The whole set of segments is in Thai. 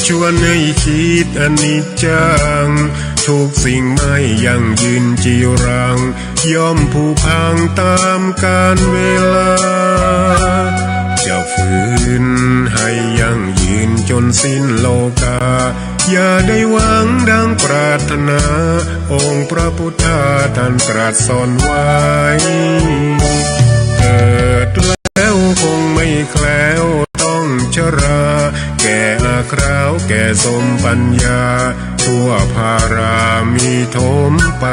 ชวนให้คิดอนิจจังทุกสิ่งไม่ยั่งยืนจีรังย่อมผุพังตามกาลเวลาจะฝืนให้ยั่งยืนจนสิ้นโลกาอย่าได้หวังดังปรารถนาองค์พระพุทธาท่านตรัสสอนไว้เกิดแล้วคงไม่แคล้วต้องชราแก่อาคราวแก่สมปัญญาทั่วภารามีทมไป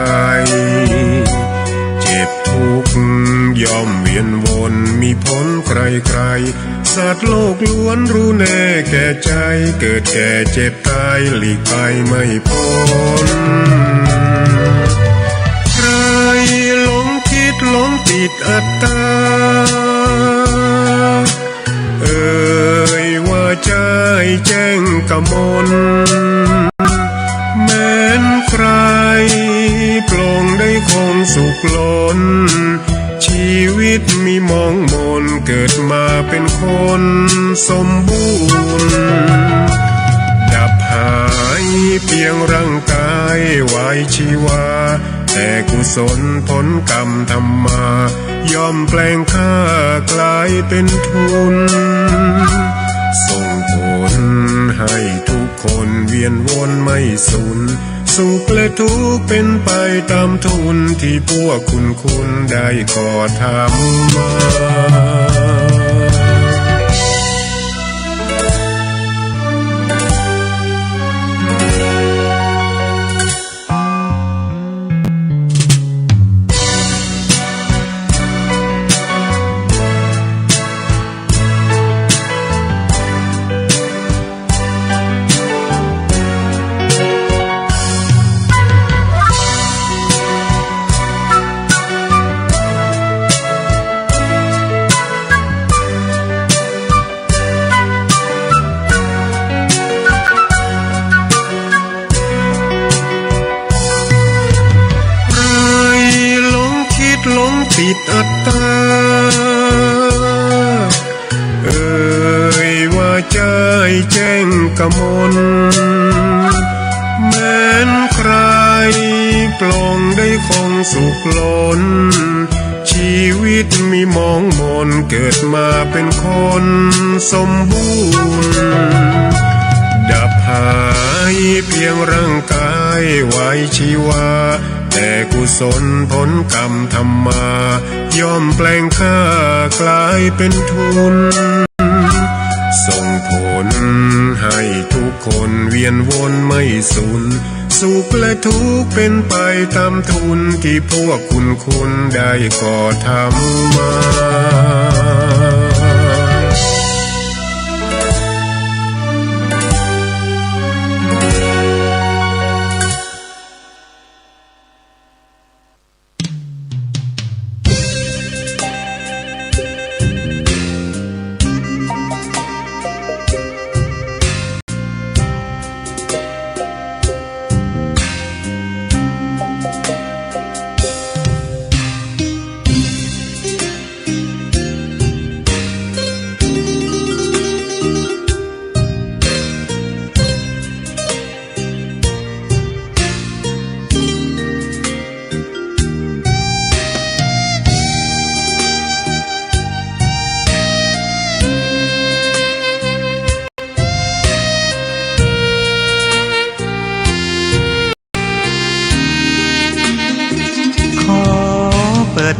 เจ็บทุกข์ย่อมเวียนวนมีพ้นใครๆสัตว์โลกล้วนรู้แน่แก่ใจเกิดแก่เจ็บตายหลีกไปไม่พ้นใครหลงคิดหลงติดอัตตาว่าใจแจ้งกมลแม้นใครปลงได้คงสุขล้นชีวิตมีมองมนเกิดมาเป็นคนสมบูรณ์ดับหายเพียงร่างกายไว้ชีวาแต่กุศลผลกรรมทำมาย่อมแปลงค่ากลายเป็นทุนส่งผลให้ทุกคนเวียนวนไม่สูญสุขและทุกข์เป็นไปตามทุนที่พวกคุณได้ก่อทำมาติดอัตตาว่าใจแจ้งกมลแม้นใครปลงได้คงสุขล้นชีวิตมีมองมนเกิดมาเป็นคนสมบูรณ์ดับหายเพียงร่างกายไว้ชีวาแต่กุศลผลกรรมทำมาย่อมแปลงค่ากลายเป็นทุนส่งผลให้ทุกคนเวียนวนไม่สูญสุขและทุกข์เป็นไปตามทุนที่พวกคุณได้ก่อทำมา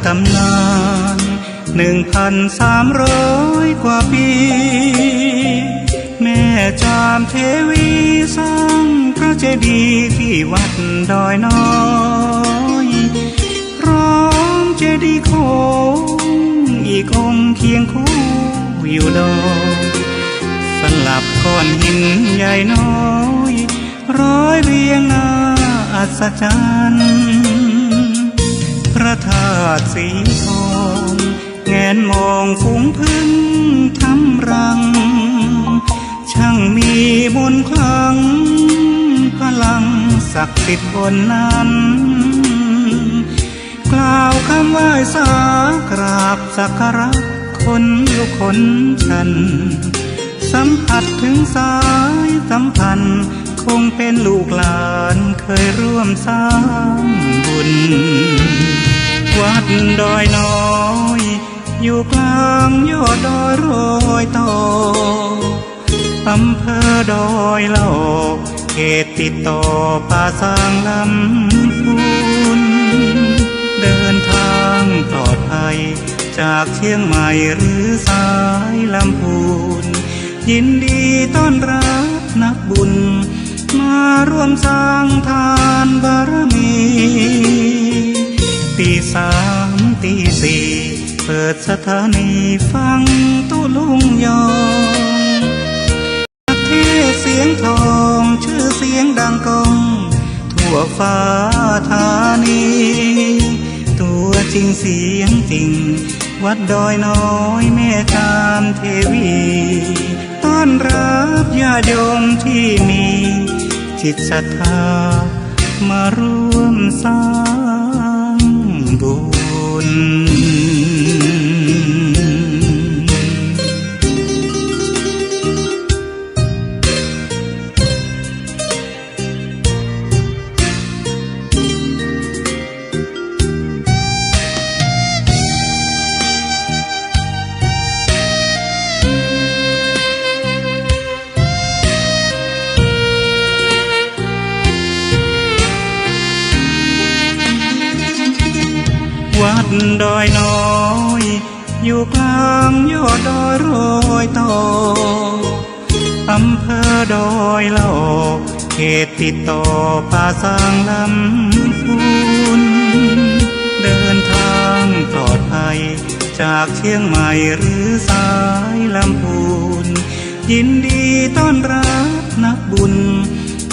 ตำนาน1,300 กว่าปีแม่จามเทวีสร้างพระเจดีย์ที่วัดดอยน้อยพร้อมเจดีย์โค้งอีกองค์เคียงคู่อยู่ดอยสลับก้อนหินใหญ่น้อยร้อยเรียงหน้าอัศจรรย์พระธาตุสีทองแงนมองฝูงพึ่งทำรังช่างมีมนต์ขลังพลังศักดิ์สิทธิ์บนนั้นกล่าวคำไหว้สากราบสักการะคนลุกคนชันส สัมผัสถึงสายสัมพันธ์คงเป็นลูกหลานเคยร่วมสร้างบุญวัดดอยน้อยอยู่กลางยอดดอยโรยต่ออำเภอดอยเหล่าเขตติดต่อป่าสางลำพูนเดินทางปลอดภัยจากเชียงใหม่หรือสายลำพูนยินดีต้อนรับนักบุญมาร่วมสร้างทานบารมีตีสามตีสี่เปิดสถานีฟังตุลุงยองนักเทศเสียงทองชื่อเสียงดังก้องทั่วฟ้าธานีตัวจริงเสียงจริงวัดดอยน้อยแม่ตามเทวีต้อนรับญาติโยมที่มีจิตศรัทธามาร่วมสร้างบุญวัดดอยน้อยอยู่กลางยอดดอยโรยต่ออำเภอดอยเหล่าเขตติดต่อป่าสางลำพูนเดินทางปลอดภัยจากเชียงใหม่หรือสายลำพูนยินดีต้อนรับนักบุญ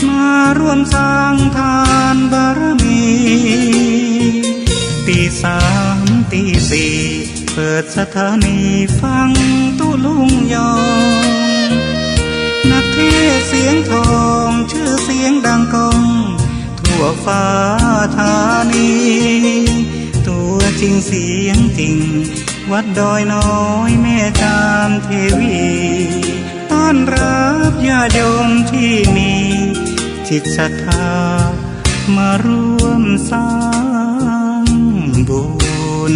มาร่วมสร้างทานบารมีตีสามตีสี่เปิดสถานีฟังตุลุงยองนักเทศเสียงทองชื่อเสียงดังก้องทั่วฟ้าธานีตัวจริงเสียงจริงวัดดอยน้อยแม่ตามเทวีต้อนรับญาติโยมที่มีจิตศรัทธามาร่วมสร้างบุญ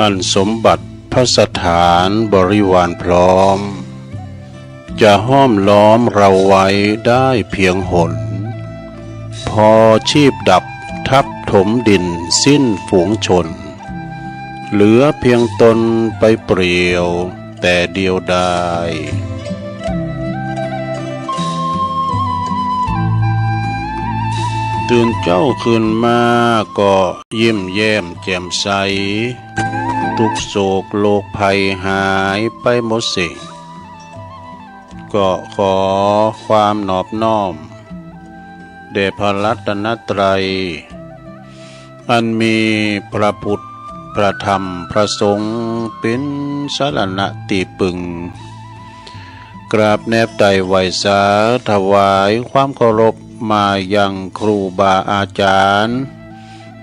อันสมบัติพระสถานบริวารพร้อมจะห้อมล้อมเราไว้ได้เพียงหนพอชีพดับทับถมดินสิ้นฝูงชนเหลือเพียงตนไปเปลี่ยวแต่เดียวดายตื่นเจ้าขึ้นมาก็ยิ้มแย้มแจ่มใสทุกโศกโลกภัยหายไปหมดสิ้นก็ขอความนอบน้อมแด่พระรัตนตรัยอันมีพระพุทธพระธรรมพระสงฆ์เป็นสรณะที่พึ่งกราบแนบไต่ไหวสาถวายความเคารพมายังครูบาอาจารย์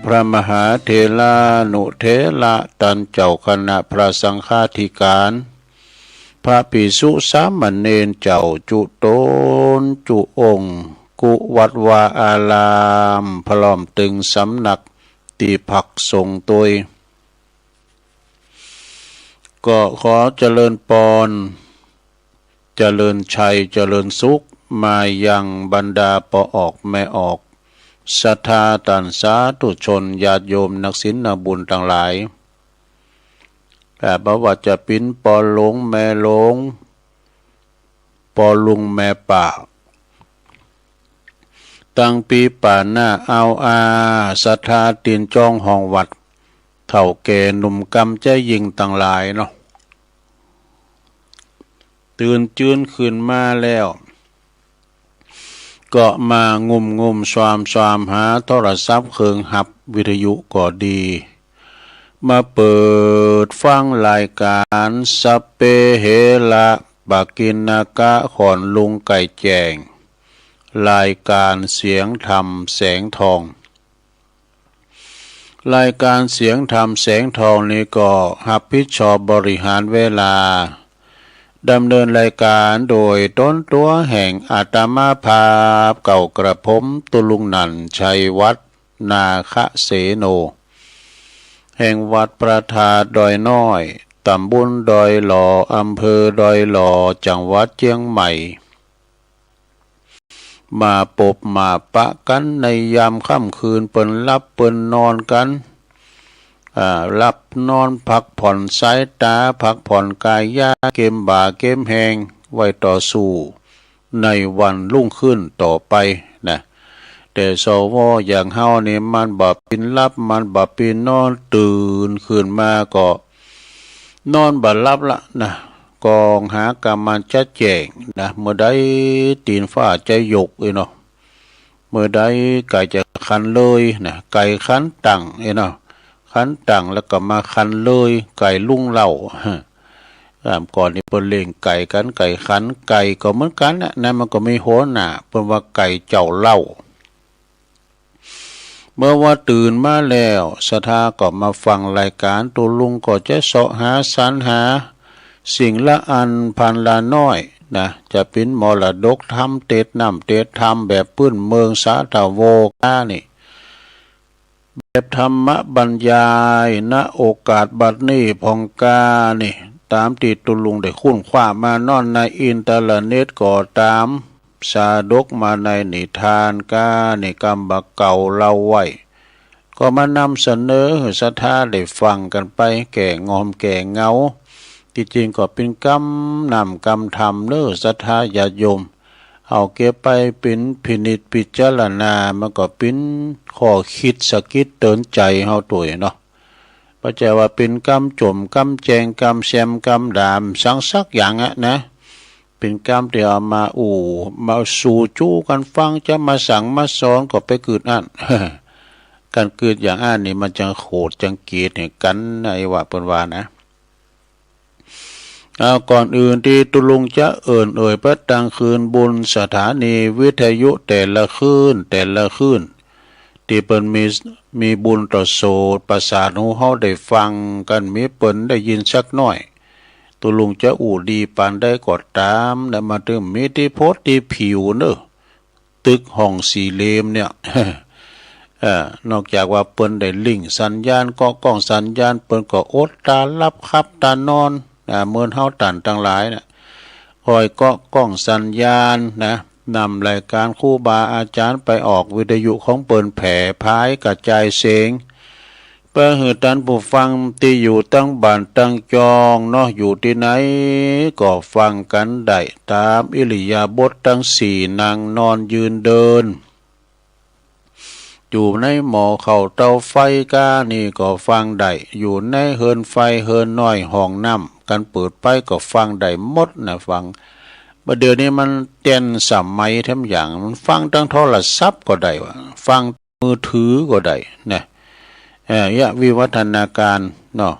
พระมหาเถรานุเถระตันเจ้าคณะพระสังฆาธิการพระภิกษุสามเณรเจ้าจุโตนจุองค์ กุวัดวาอารามพร้อมตึงสำนักตีผักส่งตัวยก็ขอเจริญปอนเจริญชัยเจริญสุขมายังบรรดาปอออกแม่ออกศรัทธาตันสาธุชนญาติโยมนักศีลนักบุญทั้งหลายแต่บ่ว่าจะปิ้นปอหลงแม่หลงปอลุงแม่ป่าตั้งปีป่าหน้าเอาศรัทธาตีนจองห้องวัดเถ่าแก่หนุ่มกำใจยิงต่างหลายเนาะตื่นจื้นขึ้นมาแล้วก็มางุมสวามหาโทรศัพท์เครื่องหับวิทยุก็ดีมาเปิดฟังรายการสัพเพเหระปากินากะขอนลุงไก่แจงรายการเสียงธรรมแสงทองรายการเสียงธรรมแสงทองนี้ก็รับผิดชอบบริหารเวลาดำเนินรายการโดยต้นตัวแห่งอาตมาภาพเก่ากระผมตุลุงนันชัยวัฒนาคเสโนแห่งวัดประทาดอยน้อยตำบลดอยหล่ออำเภอดอยหล่อจังหวัดเชียงใหม่มาปบมาปะกันในยามค่ำคืนเปิ้นรับเปิ้นนอนกันรับนอนพักผ่อนสายตาพักผ่อนกายยาเกมบ่าเกมแหงไว้ต่อสู้ในวันรุ่งขึ้นต่อไปนะแต่สวอย่างเฮานี่มันบ่ปินรับมันบ่ปินนอนตื่นขึ้นมาก็นอนบ่หลับละนะกองหากรรมมันจะแจ้งนะเมื่อใดตีนฟ้าจะยกเนาะเมื่อใดไก่จะคันเลยนะไก่คันตั้งเนาะคันตั้งแล้วก็มาคันเลยไก่ลุ่งเหล่าก่อนนี้เปิ้นเล่งไก่กันไก่คันไก่ก็เหมือนกันนะมันก็มีหัวหน้าเปิ้นว่าไก่เจ้าเหล่าเมื่อว่าตื่นมาแล้วศรัทธาก็มาฟังรายการตัวลุงก็จะเสาะหาสรรหาสิ่งละอันพันละน้อยนะจะเป็นมรดกธรรมเตศน้ำเตศธรรมแบบพื้นเมืองสาธโวกานี่แบบธรรมบรรยายณโอกาสบัดนี้พองกานี่ตามที่ตุลุงได้คุ้นคว้ามานอนในอินเทอร์เน็ตก็ตามสาดกมาในนิทานกาในกรรมบักเก่าเล่าไว้ก็มานำเสนอให้ศรัทธาได้ฟังกันไปแก่งอมแก่เงาที่จริงก็เป็นกรรมนำกรรมทำเนื้อศรัทธาญาติโยมเอาเก็บไปเป็นพินิจพิจารณามันก็เป็นข้อคิดสะกิดเตือนใจเฮาตัวเนาะปัจจัยว่าเป็นกรรมจมกรรมแจงกรรมแซมกรรมดามสังสักอย่างนะเป็นกรรมที่เอามาสู่จู้กันฟังจะมาสั่งมาสอนก็ไปเกิดอัน การเกิดอย่างอันนี่มันจังโหดจังเกลียดให้กันไอ้ว่าเปิ้นว่านะก่อนอื่นที่ตุลุงจะเอ่ยพระตังคืนบุญสถานีวิทยุแต่ละคืนที่เปิ้นมีบุญต่อโสตประสาทหูเฮาได้ฟังกันมีเปิ้นได้ยินสักหน่อยตุลุงจะดีปานได้กดตามแล้วมาถึงมีที่โพสต์ที่ผิวเนอะตึกห้องสี่เหลี่ยมเนี่ย นอกจากว่าเปิ้นได้ลิงก์สัญญาณก็กล้องสัญญาณเปิ้นก็อดตารับครับตานอนเมื่อเฮาตันทั้งหลายนะคอยก็กล้องสัญญาณนะนำรายการครูบาอาจารย์ไปออกวิทยุของเปิ้นแผ่พายกระจายเสียงเพื่อให้ท่านผู้ฟังที่อยู่ตั้งบ้านตั้งจองเนาะอยู่ที่ไหนก็ฟังกันได้ตามอิริยาบถทั้งสี่นั่งนอนยืนเดินอยู่ในหม้อข้าวเตาไฟกานี่ก็ฟังได้อยู่ในเฮิรนไฟเฮิรนน้อยห้องน้ำกันเปิดไปก็ฟังได้หมดนะฟังเดี๋ยวนี้มันเต้นสมัยทั้งอย่างมันฟังทั้งโทรศัพท์ก็ได้วะฟังมือถือก็ได้นะวิวัฒนาการเนาะ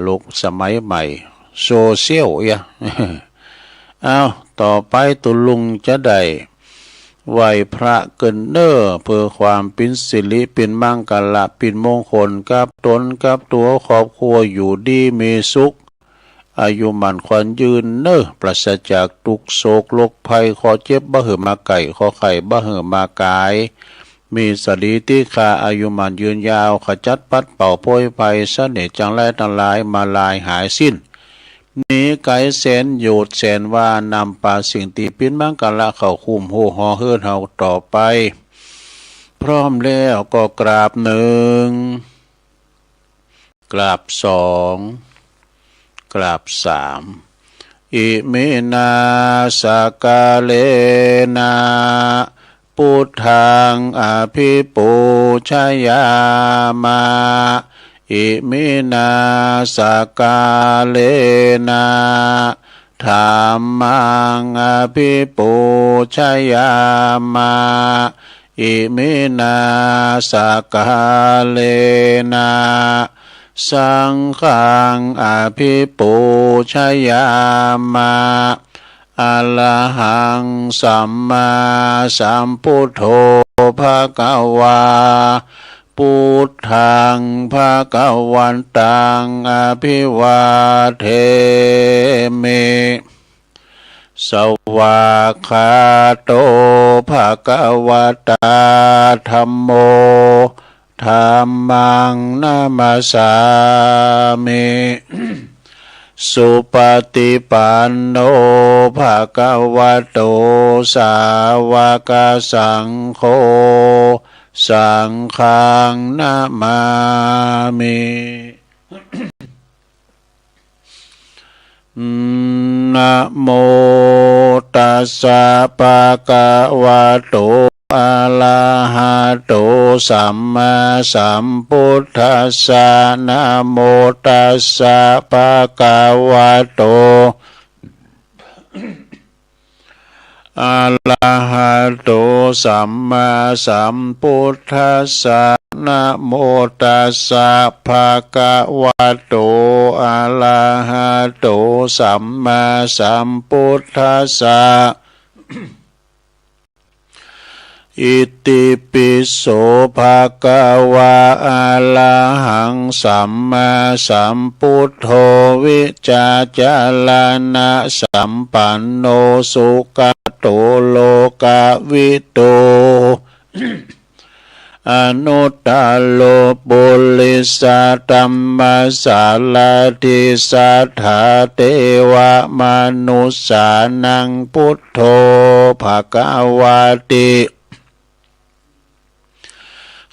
โลกสมัยใหม่โซเชียลเอาต่อไปตุลุงจะได้ไหวพระเกินเน้อเพื่อความเป็นสิริเป็นมังกรเป็นมงคลกับตนกับตัวครอบครัวอยู่ดีมีสุข อายุมันควันยืนเนอปราศจากทุกโศกโรคภัยขอเจ็บบ่เหือมาไก่ขอไข่บ่เหือมากายมีสติที่คาอายุมันยืนยาวขจัดปัดเป่าโพยภัยเสน่ห์จังไรทั้งหลายมาลายหายสิ้นนี้ไกแสนโยดแสนว่านำป่าสิ่งตีปิ้นมังกันละเข้าคุมหูหอเฮือนเฮาต่อไปพร้อมแล้วก็กราบหนึ่งกราบสองกราบสามอิมินาสกาเลนะพุทธังอภิปูชยามาอิมินาสกาเลนะธัมมังอภิปูชยามาอิมินาสกาเลนะสังฆังอภิปูชยามาอะระหังสัมมาสัมพุทโธภะคะวาพุทธังภะคะวันตังอภิวาเทมิสวากขาโตภะคะวะตาธัมโมธัมมังนามัสสามิสุปฏิปันโนภะคะวะโตสาวกสังโฆสังฆังนามามินะโมตัสสะภะคะวะโตอะระหะโตสัมมาสัมพุทธัสสะนะโมตัสสะภะคะวะโตอะระหะโตสัมมาสัมพุทธัสสะนะโมตัสสะภะคะวะโตอะระหะโตสัมมาสัมพุทธัสสะอิติปิโสภะคะวะอะระหังสัมมาสัมพุทโธวิจาจารณะสัมปันโนสุขโตโลกวิโตอนุตตโลปุริสตัมมาสาลาทิสัทธาเทวมนุสสานังพุทโธภะคะวะติ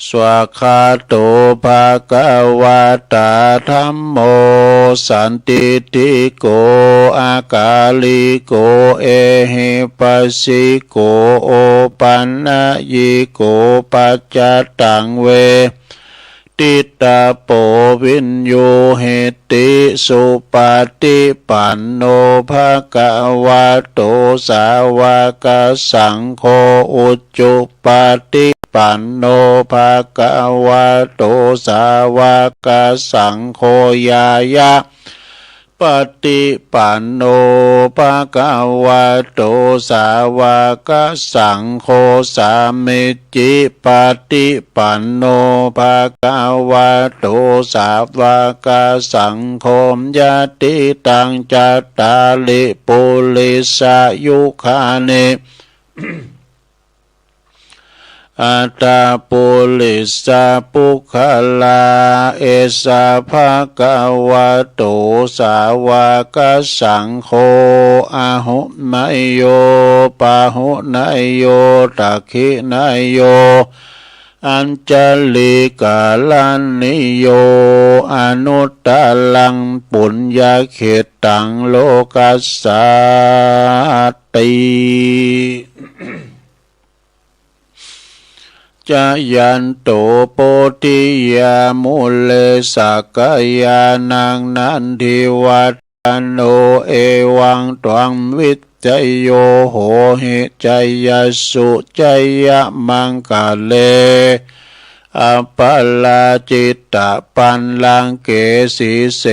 สวากขาโตภะคะวะตาธัมโมสันติติโกอากาลิโกเอหิปัสสิโกโอปันนะยิโกปัจจตังเวติตาโปวินโยเหติสุปฏิปันโนภะคะวะโตสาวกสังโฆอุจจุปฏิปันโนภะคะวะโตสาวกสังโฆยายะปฏิปันโนภะคะวะโตสาวกสังโฆสามิจิปฏิปันโนภะคะวะโตสาวกสังโฆยะติตังจัตตาลิปุริสายุคานิอัตตาปุริสาปุคลาเอสาภะคะวะโตสาวกสังโฆอะหุนายโยปะหุนายโยตักขินายโยอัญจลิกาลันนิโยอนุตตลังปุญญาเขตังโลกัสสาติจายันโตโปติยามุเลสักยานังนันทิวัตโนเอวังตวังวิจโยโหหิจยสุจยมังกาเลอัปปลาจิตตปันลังเกสีเส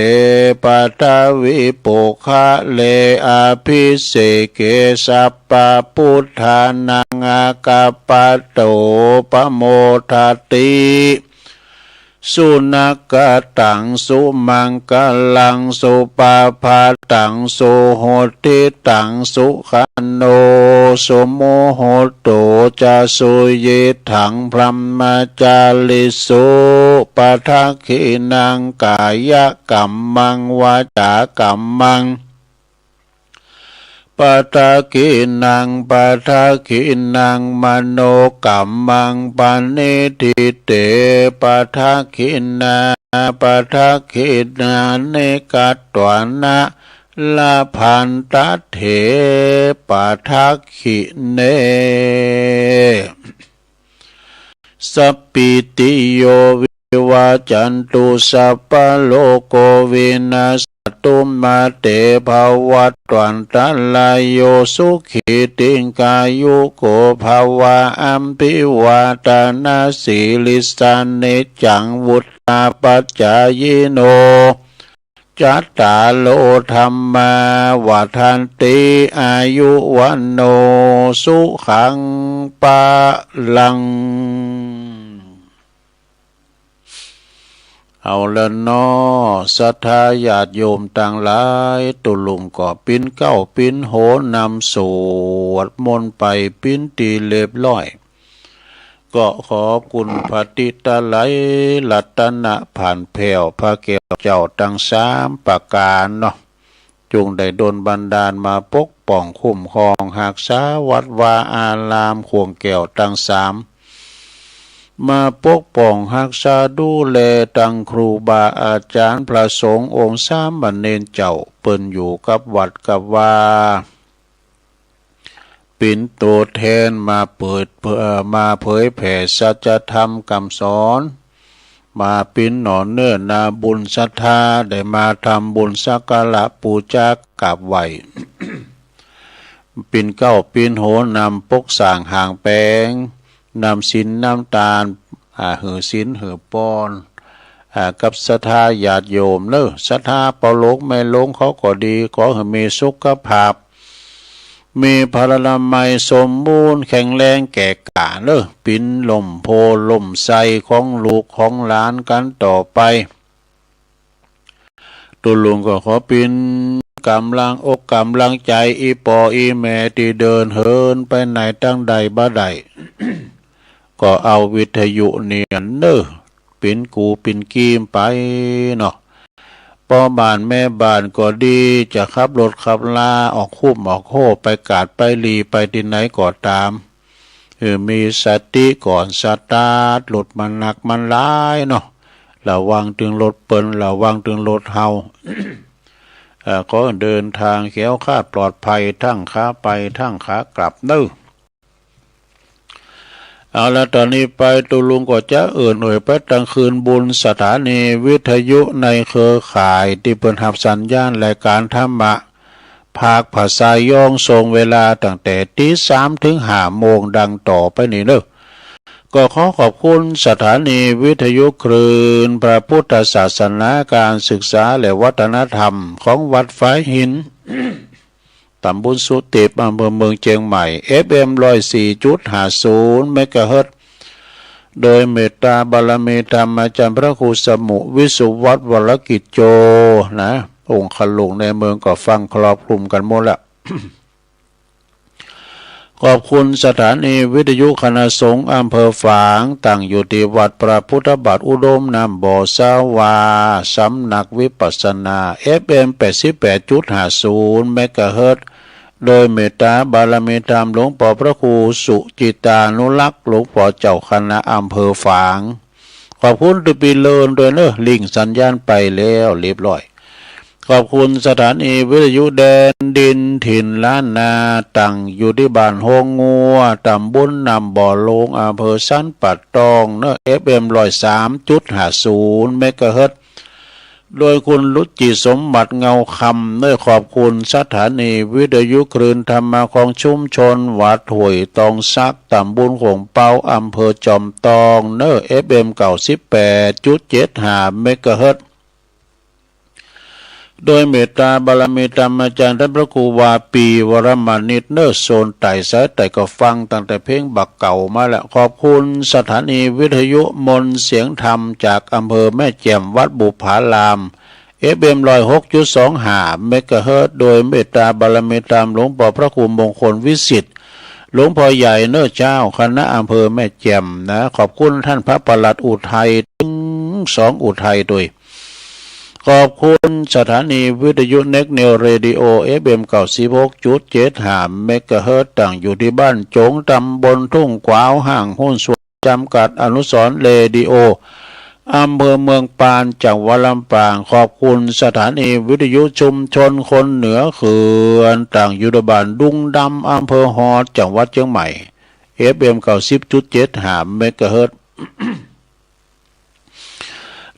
ปัทวิปุคะเลอภิเสเกสัพปะพุทธานังอากาปโตปโมทติ สุนักตังสุมังกลังสุปาพาตังสุโหติตังสุขันโนสุโมโหโตจะสุเยถังพรหมจาริสุปะทักขินังกายกัมมังวาจากัมมังปะทะกินังปะทะกินังมโนกัมมังปณิทิเตปะทะกินาปะทะกินาเนกัตตวนะลาพันตเถปะทะกิเนสัพพิติโยวิวาจันตุสัพพะโลกวินาศตุมาเตภวัตวันตัลลายโยสุขิติงกายุโกภวะอัมพิวาตานาสีลิสานิจังวุตตาปัจจายโนจัตตาโลธรรมวัฏันติอายุวันโนสุขังปะลังเอาละน้อศรัทธาญาติโยมต่างหลายตุลุงก็ปิ้นเก้าปิ้นโหนำสวดมนต์ไปปิ้นตีเรียบร้อยก็ขอบคุณพระติตาไหลรัตนะผ่านแผ่วพระเกศเจ้าตั้งสามประการเนาะจงได้ดลบันดาลมาปกป้องคุ้มครองหักษาวัดวาอารามขวงแก้วตั้งสามมาปกป้องรักษาดูแลตังครูบาอาจารย์พระสงฆ์องค์สามเณรเจ้าเปิ้นอยู่กับวัดกับว่าเป็นตัวแทนมามาเผยแผ่สัจธรรมคำสอนมาเป็นหนอนเนื้อนาบุญศรัทธาได้มาทำบุญสักการะปูชากราบไหว้ ปิ่นเก้าปิ่นโหนำปกสร้างห่างแปงนำศีลน้ำตาลหือศีลหือปอนกับศรัทธาญาติโยมเนอะศรัทธาเปาโลกแม่ลงเขาก็ดีขอให้มีสุขภาพมีพลานามัยสมบูรณ์แข็งแรงแก่กล้าเนอะปิ่นลมโพลมใสของลูกของหลานกันต่อไปตุลุงก็ขอปิ่นกำลังอกกำลังใจอีปออีแม่ที่เดินเหินไปไหนตั้งใดบ่ใด ก็เอาวิทยุเนียนเนอะปิ่นกูปิ่นกีมไปเนาะพ่อบ้านแม่บ้านก็ดีจะขับรถขับลาออกคุ้มออกโคไปกาดไปลีไปที่ไหนก็ตามมีสติก่อนสตาร์ทรถมันหนักมันร้ายเนาะระวังถึงรถเปิ้นระวังถึงรถเฮา ก็เดินทางแคล้วคลาดปลอดภัยทั้งขาไปทั้งขากลับเน้อเอาละตอนนี้ไปตุลุงก็จะหน่วยไปกลางคืนบุญสถานีวิทยุในเครือข่ายที่เปิดหับสัญญาณรายการธรรมะภาคภาษาย่องทรงเวลาตั้งแต่ตี 3 ถึง 5 โมงดังต่อไปนี้เนอะก็ขอขอบคุณสถานีวิทยุคลื่นพระพุทธศาสนาการศึกษาและวัฒนธรรมของวัดฝายหิน ตำบลสุติปอำเภอเมืองเชียงใหม่ FM 104.50 เมกะเฮิรตซ์โดยเมตตาบารมีธรรมอาจารย์พระครูสมุวิสุทธิวัฒน์วรกิจโจนะองค์ขลุงในเมืองก็ฟังครอบคลุมกันหมดละ ขอบคุณสถานีวิทยุคณะสงฆ์อำเภอฝางตั้งอยู่ที่วัดพระพุทธบาทอุดมน้ำบ่อสาวาสำนักวิปัสสนา FM 88.50 เมกะเฮิรตซ์โดยเมตตาบารมีธรรมหลวงพ่อพระครูสุจิตานุรักษ์หลวงพ่อเจ้าคณะอำเภอฝางขอบคุณที่ปีเลินด้วยเนอะลิงสัญญาณไปแล้วเรียบร้อยขอบคุณสถานีวิทยุแดนดินถิ่นล้านนาตั้งอยู่ที่บ้านโฮงงัวตำบลนำบ่อลงอำเภอสันปัดตองเนอะ FM 103.50 เมกะเฮิรตซ์โดยคุณรุจิสมบัติเงาคำเนื้อขอบคุณสถานีวิทยุคลื่นธรรมะของชุมชนวัดห้วยตองซักตำบลหงเปาอำเภอจอมตองเนื้อ FM 98.75 เมกะเฮิรตซ์ โดยเมตตาบารมีธรรมอาจารย์ท่านพระครูวาปีวรมานิตเนอร์โซนไต่สายไต่ก็ฟังตั้งแต่เพลงบักเก่ามาแล้วขอบคุณสถานีวิทยุมนเสียงธรรมจากอำเภอแม่แจ่มวัดบุผารามFM106.25 เมกะเฮิรตซ์โดยเมตตาบารมีธรรมหลวงพ่อพระครูมงคลวิสิทธิ์หลวงพ่อใหญ่เน้อเจ้าคณะอำเภอแม่แจ่มนะขอบคุณท่านพระปลัดอุทัยถึง2อุทัยด้วยขอบคุณสถานีวิทยุเน็กเนลเรดิโอ FM96.75 เมกะเฮิรตซ์ตั้งอยู่ที่บ้านจงตำบลทุ่งกวาวห้างหุ้นส่วนจำกัดอนุสรณ์เรดิโออำเภอเมืองปานจังหวัดลำปางขอบคุณสถานีวิทยุชุมชนคนเหนือเขื่อนต่างอยู่ในบ้านดุงดำอำเภอฮอดจังหวัดเชียงใหม่ FM90.75 เมกะเฮิรตซ์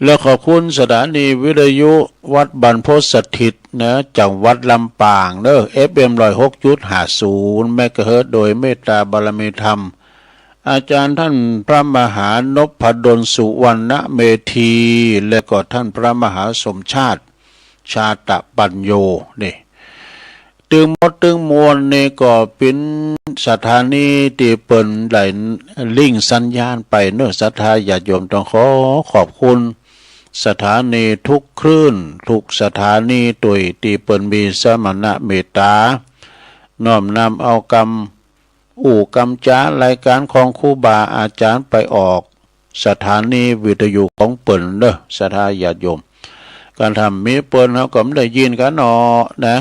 และขอบคุณสถานีวิทยุวัดบรรพตสถิตนะจังหวัดลำปางเด้อ FM106.50 เมกะเฮิรตซ์โดยเมตตาบารมีธรรมอาจารย์ท่านพระมหานพดลสุวรรณเมธีและก็ท่านพระมหาสมชาติชาตปัญโยนี่ตึงหมดตึงมวลนี่ก็เป็นสถานีที่เปิ้นได้ลิงก์สัญญาณไปเนื้อศรัทธาญาติโยมต้องขอบคุณสถานีทุกคลื่นทุกสถานีตุยที่เปิ้นมีสมณะเมตตาน้อมนำเอากรรมกำจาการการของครูบาอาจารย์ไปออกสถานีวิทยุของเปิ้นเด้อศรัทธาญาติโยมการทำมีเปิ้นเฮาก็ไม่ได้ยินกันเนาะนะ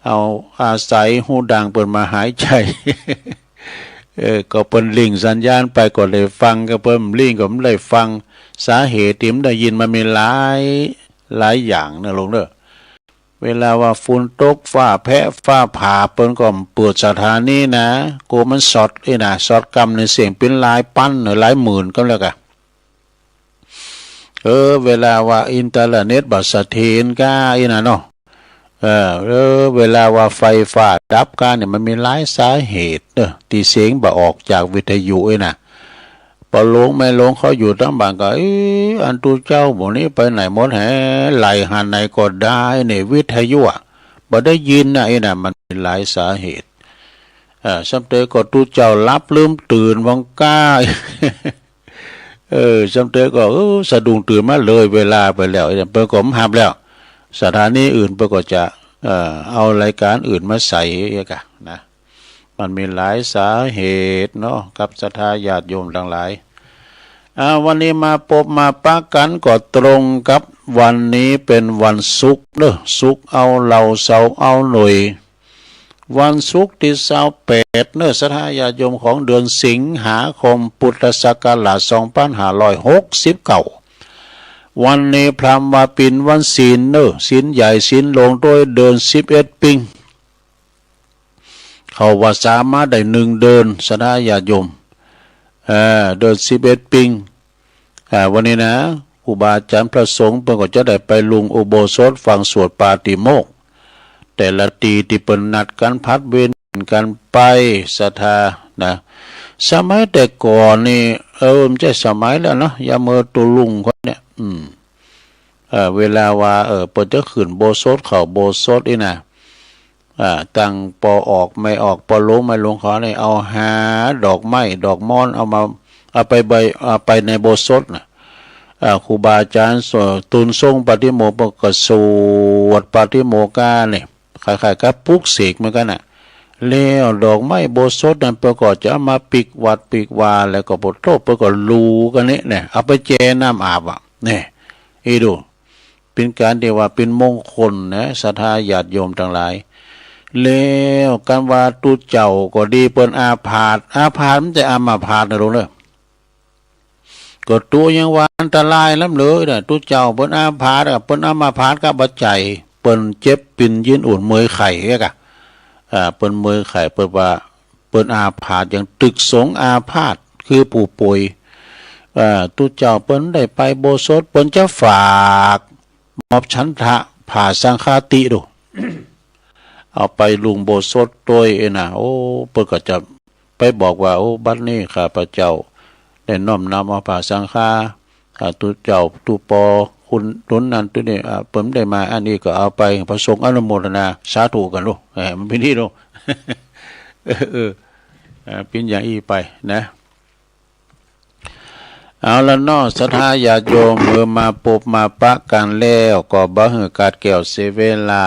เอาอาศัยหูดังเปิ้นมาหายใจ ก็เปิ้นลิงก์สัญญาณไปก็เลยฟังก็เปิ้นลิงก์ก็ไม่ได้ฟังสาเหตุที่ไม่ได้ยินมันมีหลายอย่างนะลงเด้อเวลาว่าฝุ่นตกฟ้าแพะฟ้าผ่าเปิ้นก็เปิดสถานีนะกูมันสอดนะสอดกำในเสียงเป็นหลายปั้นหลายหมื่นก็แล้วกันเวลาว่าอินเทอร์เน็ตบ่เสถียรก้านะเนาะเวลาว่าไฟฟ้าดับกันเนี่ยมันมีหลายสาเหตุเด้อที่เสียงบ่ออกจากวิทยุนะพอหลงไม่หลงเขาอยู่ทั้งบ้านก็อันตูเจ้าหมู่นี้ไปไหนหมดแฮไหลหันไหนก็ได้เนี่ยวิทยุบ่ได้ยินนะนะมันมีหลายสาเหตุสัมเตก็ตูเจ้ารับลืมตื่นวังก้าสัมเตก็สะดุ้งตื่นมาเลยเวลาไปแล้วเปิ้นก็หับแล้วสถานีอื่นเปิ้นก็จะเอารายการอื่นมาใส่กะนะมันมีหลายสาเหตุเนาะกับศรัทธาญาติโยมทั้งหลายวันนี้มาพบมาปะกันก็ตรงกับวันนี้เป็นวันศุกร์เด้อศุกร์เอาเราเสาร์เอาหน่วยวันศุกร์ที่28เด้อศรัทธาญาติโยมของเดือนสิงหาคมพุทธศักราช2569วันนี้พราหมณ์ว่าปินวันศีลเด้อศีลใหญ่ศีลหลวงโดยเดือน11ปิงเขาว่าสามารถได้1เดือนศรัทธาญาติโยมเดือน11ปิงวันนี้นะครูบาอาจารย์พระสงฆ์เพิ่นก็จะได้ไปลุงอุโบสถฟังสวดปาติโมกข์แต่ละตีที่เปิ้นนัดกันพัดเวรกันไปศรัทธานะสมัยแต่ก่อนนี่ไม่ใช่สมัยแล้วเนาะอย่าเมื่อตุลุงคนเนี่ยเวลาว่าเปิ้นจะขึ้นโบสถเข้าโบสถนี่นะตั้งปอออกไม่ออกปอลงไม่ลงขอเนี่ยเอาหาดอกไม้ดอกม่อนเอาไปในโบสถนะครูบาอาจารย์ตุนทรงปฏิโมกข์ก็สวดปฏิโมกข์เนี่ยคล้ายๆกับปลุกเสกเหมือนกันน่ะแล้วดอกไม้โบสถนั้นเปิ้นก็จะเอามาปิกวัดปิกวาแล้วก็บทโทษเปิ้นก็ลูกันเนี่ยเอาไปแจน้ำอาบเนี่ยอีดูเป็นการที่ว่าเป็นมงคลนะศรัทธาญาติโยมทั้งหลายแล้วการว่าตุเจ้าก็ดีเปิ้นอาพาธมันจะอามาพาธนะลงเด้อก็ตัวยังว่าอันตรายล้ำเลยน่ะตุเจ้าเปิ้นอาพาธเปิ้นอามาพาธกับบัดใจเปิ้นเจ็บปิ่นยืนอุ่นเมยไข่กะเปิ้นเมยไข่เปิ้นว่าเปิ้นอาพาธอย่างตึกสงอาพาธคือผู้ป่วยตุเจ้าเปิ้นได้ไปโบสถเปิ้นจะฝากมอบฉันทะผ่าสังฆาติดู เอาไปลุงโบสถโดยนะเปิ้นก็จะไปบอกว่าบัดนี้ข้าพเจ้าได้น้อมนำเอาผ่าสังฆาตุเจ้าตุปอครู คุณตุนนั้นตัวนี้เปิ่มได้มาอันนี้ก็เอาไปพระสงฆ์อนุโมทนาสาธุกันลูกมันเป็นที่ลูก เป็นอย่างอีไปนะเอาละเนาะศรัทธาญาติโยมเมื่อมาพบมาปะกันแล้วก็บ่ฮือกาดแก้วเสเวลา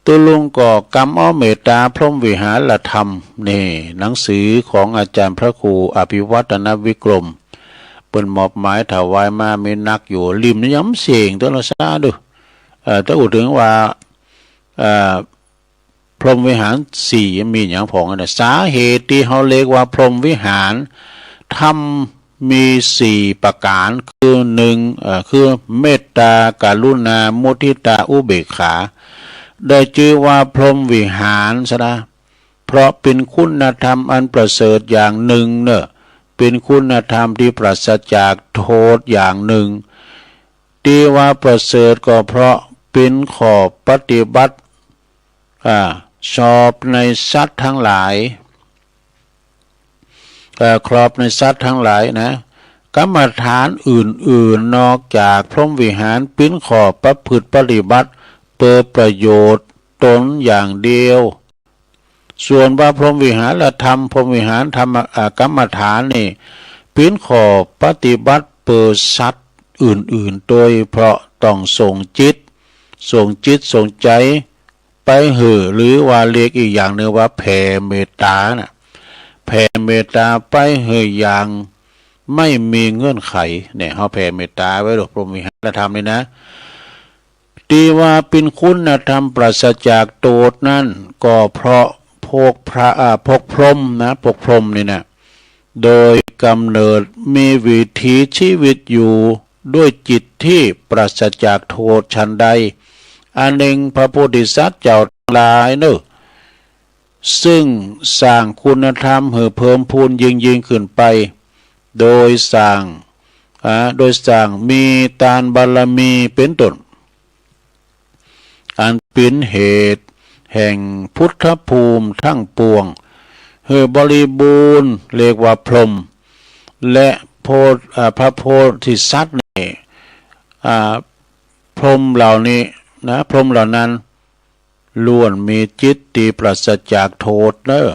ตุลุงก็กำอ้อเมตตาพรหมวิหารธรรมนี่หนังสือของอาจารย์พระครูอภิวัตนวิกรมเปิ้นมอบหมายถวายมามีนักอยู่ริมย้ำเสียงตัวละซาดูถ้าพูดถึงว่าพรหมวิหารสี่มีอย่างของอันสาเหตุที่เขาเรียกว่าพรหมวิหารทำมีสี่ประการคือหนึ่งคือเมตตากรุณามุทิตาอุเบกขาได้ชื่อว่าพรหมวิหารซะนะเพราะเป็นคุณธรรมอันประเสริฐอย่างหนึ่งเนอะเป็นคุณธรรมที่ปราศจากโทษอย่างหนึ่งที่ว่าประเสริฐก็เพราะเป็นขอบปฏิบัติชอบในสัตว์ทั้งหลายครอบในสัตว์ทั้งหลายนะกรรมฐานอื่นๆนอกจากพรหมวิหารเป็นขอบประพฤติปฏิบัติเปิดประโยชน์ตนอย่างเดียวส่วนว่าพรหมวิหารธรรมพรหมวิหารธรรมกรรมฐานนี่เป็นขอบปฏิบัติเปิดสัตว์อื่นๆโดยเพราะต้องส่งจิตส่งใจไปหรือว่าเรียกอีกอย่างหนึ่งว่าแผ่เมตตานะแผ่เมตตาไปอย่างไม่มีเงื่อนไขเนี่ยเขาแผ่เมตตาไว้หรอกพรหมวิหารธรรมนี่นะดีว่าเป็นคุณธรรมปราศจากโทษนั่นก็เพราะพวกพรหมนะพวกพรหมนี่นะโดยกำเนิดมีวิถีชีวิตอยู่ด้วยจิตที่ปราศจากโทษฉันใดอันหนึ่งพระโพธิสัตว์เจ้าทั้งหลายเนอะซึ่งสร้างคุณธรรมให้เพิ่มพูนยิ่งขึ้นไปโดยสร้างมีทานบารมีเป็นต้นอันเป็นเหตุแห่งพุทธภูมิทั้งปวงให้บริบูรณ์เรียกว่าพรหมและพระโพธิสัตว์นี่พรหมเหล่านี้นะพรหมเหล่านั้นล้วนมีจิตที่ปราศจากโทษเนอะ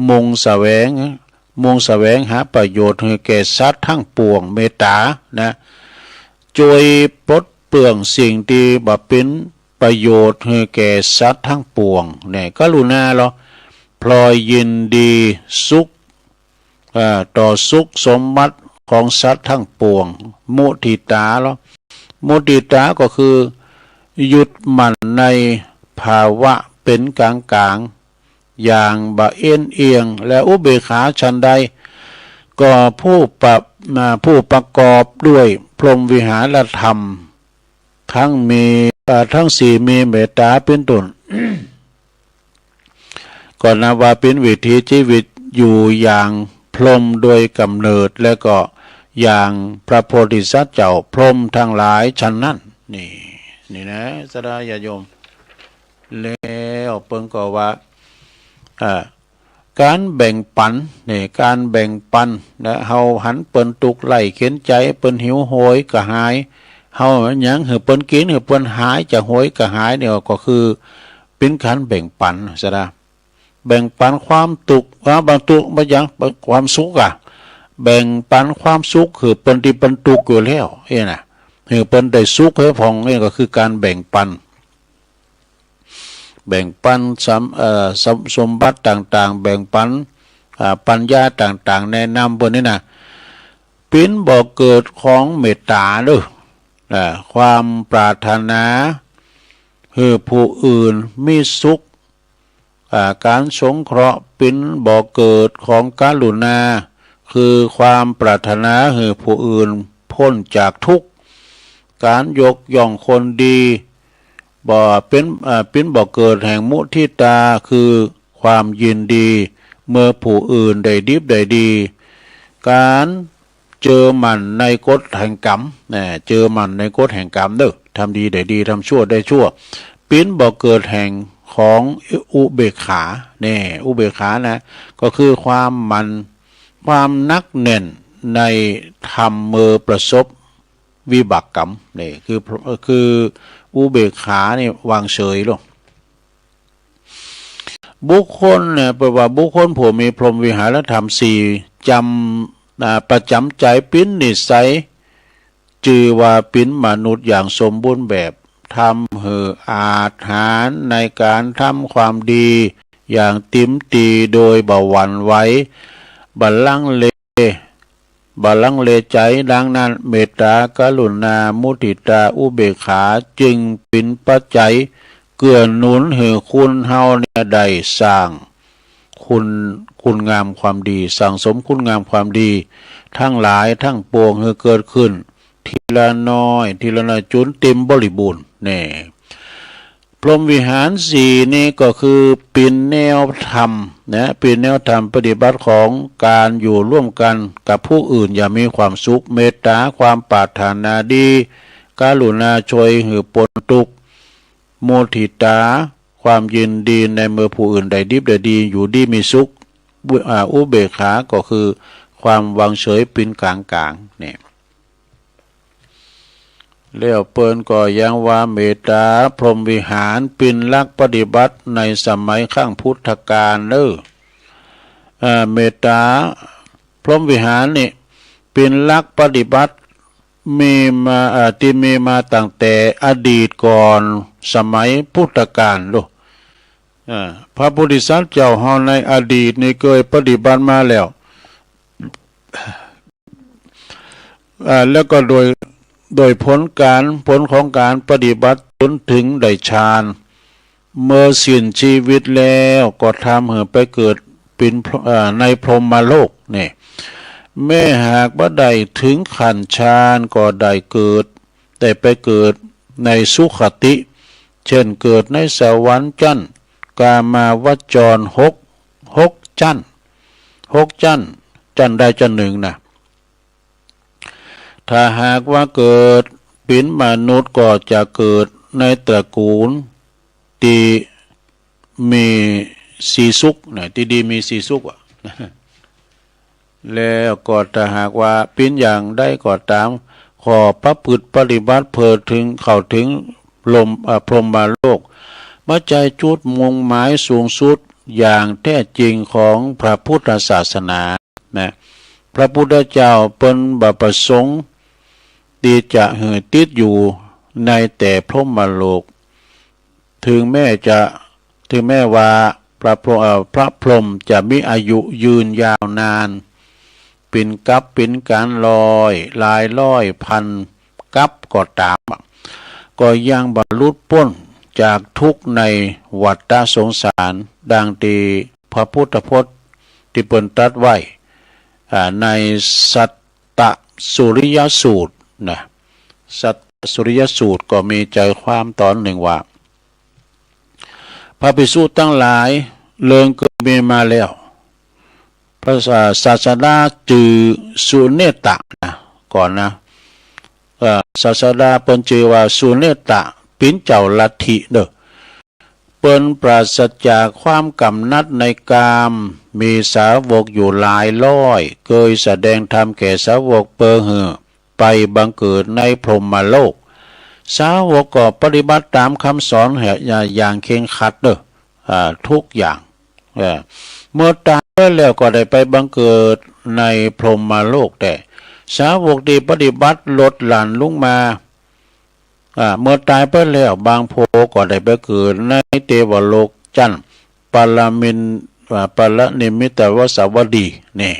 มุ่งแสวงหาประโยชน์ให้แก่สัตว์ทั้งปวงเมตตานะช่วยปลดเปลื้องสิ่งที่บ่เป็นประโยชน์ให้แก่สัตว์ทั้งปวงเนี่ยกรุณาเราพลอยยินดีสุขต่อสุขสมบัติของสัตว์ทั้งปวงมุทิตาเรามุทิตาก็คือหยุดมั่นในภาวะเป็นกลางอย่างบ่เอ็นเอียงและอุเบกขาฉันใดก็ผู้ประกอบด้วยพรหมวิหารธรรมทั้งสี่มีเมตตาเป็นต้น ก็นับว่าเป็นวิถีชีวิตอยู่อย่างพรหมโดยกำเนิดและก็อย่างพระโพธิสัตว์เจ้าพรหมทั้งหลายฉันนั้นนี่นะสดาญาโยมแล้วเพิ่งก็ว่าการแบ่งปันการแบ่งปันนะเฮาหันเปิ้นตุกไหลเข็นใจเปิ้นหิวโหยกระหายเฮาหยังเปิ้นกินเปิ้นหายจะโหยกระหายเนี่ยก็คือเป็นการแบ่งปันซะนะแบ่งปันความตุกบางตุกบางอย่างความสุขแบ่งปันความสุขคือเปิ้นที่เปิ้นตุกอยู่แล้วน่ะคือเปิ้นได้สุขให้พองนี่ก็คือการแบ่งปันสมบัติต่างๆแบ่งปันปัญญาต่างๆแนะนำบนนี้นะเป็นบ่อเกิดของเมตตาด้วยความปรารถนาให้ผู้อื่นมีสุขการสงเคราะห์เป็นบ่อเกิดของกรุณาคือความปรารถนาให้ผู้อื่นพ้นจากทุกข์การยกย่องคนดีเป็นบ่อเกิดแห่งมุทิตาคือความยินดีเมื่อผู้อื่นได้ดิบได้ดีการเจอมันในกฎแห่งกรรมเจอมันในกฎแห่งกรรมเด้อทำดีได้ดีทำชั่วได้ชั่วเป็นบ่อเกิดแห่งของอุเบกขาอุเบกขานะก็คือความนักแน่นในธรรมเมื่อประสบ วิบากกรรมนี่คืออุเบกขานี่วางเฉยลงบุคคลเนี่ยแปลว่าบุคคลผู้มีพรหมวิหารธรรมสี่จำประจำใจปิ้นนิสัยจือว่าปิ้นมนุษย์อย่างสมบูรณ์แบบทำเหออาหารในการทำความดีอย่างติ๋มตีโดยบ่หวั่นไหวบัลลังก์เลใจดังนั้นเมตตากรุณามุทิตาอุเบกขาจึงเป็นปัจจัยเกื้อหนุนให้คุณเฮาเนี่ยได้สร้างคุณงามความดีสั่งสมคุณงามความดีทั้งหลายทั้งปวงให้เกิดขึ้นทีละน้อยจุนเต็มบริบูรณ์แน่พรหมวิหารสี่นี่ก็คือเป็นแนวธรรมนะเป็นแนวธรรมปฏิบัติของการอยู่ร่วมกันกับผู้อื่นอย่ามีความสุขเมตตาความปรารถนาดีกรุณาช่วยเหลือปนทุกข์มุทิตาความยินดีในเมื่อผู้อื่นใดดิบใดดีอยู่ดีมีสุขอุเบกขาก็คือความวางเฉยเป็นกลางเนี่ยแล้วเปิ้นก็ยังว่าเมตตาพรหมวิหารเป็นหลักปฏิบัติในสมัยข้างพุทธกาลเมตตาพรหมวิหารนี่เป็นหลักปฏิบัติมีมาตั้งแต่อดีตก่อนสมัยพุทธกาลพระพุทธศาสนาเจ้าเฮาในอดีตนี่เคยปฏิบัติมาแล้วก็โดยผลของการปฏิบัติจนถึงได้ฌานเมื่อสิ้นชีวิตแล้วก็ทำให้ไปเกิดเป็นในพรหมโลกนี่แม้หากบ่ได้ถึงขั้นฌานก็ได้เกิดแต่ไปเกิดในสุขติเช่นเกิดในสวรรค์จันทร์กามาวจรหกจันทร์จันทร์ใดจันทร์หนึ่งนะถ้าหากว่าเกิดเป็นมนุษย์ก็จะเกิดในตระกูลที่มีสีสุขนะที่ดีมีสีสุขแล้วก็ถ้าหากว่าเป็นอย่างได้ก็ตามขอพระพฤติปฏิบัติเพื่อเข้าถึงพรหมโลกมาใจจุดมุ่งหมายสูงสุดอย่างแท้จริงของพระพุทธศาสนานะพระพุทธเจ้าเป็นบัพประสงค์ที่จะเหือติดอยู่ในแต่พรหมโลกถึงแม้ว่าพระพรหมจะมีอายุยืนยาวนานเป็นการลอยหลายร้อยพันกับก็ตามก็ยังบรรลุพ้นจากทุกข์ในวัฏสงสารดังที่พระพุทธพจน์ที่เปิ้นตรัสไว้ในสัตตสุริยสูตรนะสัตตสุริยสูตรก็มีใจความตอนหนึ่งว่าพระภิกษุทั้งหลายเลิงเกิดมีมาแล้วพระศาสดาจือสุเนตะนะก่อนนะศาสดาเปิ้นจือว่าสุเนตะปิ้นเจ้าลัทธิเด้อเปิ้นปราศจากความกำนัดในกามมีสาวกอยู่หลายร้อยเคยแสดงธรรมแก่สาวกเปอหือไปบังเกิดในพรหมโลกสาวกก็ปฏิบัติตามคำสอนอย่างเคร่งครัดเด้อทุกอย่างเมื่อตายแล้วก็ได้ไปบังเกิดในพรหมโลกแต่สาวกที่ปฏิบัติลดหลั่นลงมาเมื่อตายไปแล้วบางโพก็ได้ไปเกิดในเทวโลกจันทร์ปรนิมิตวสวัสดีนี่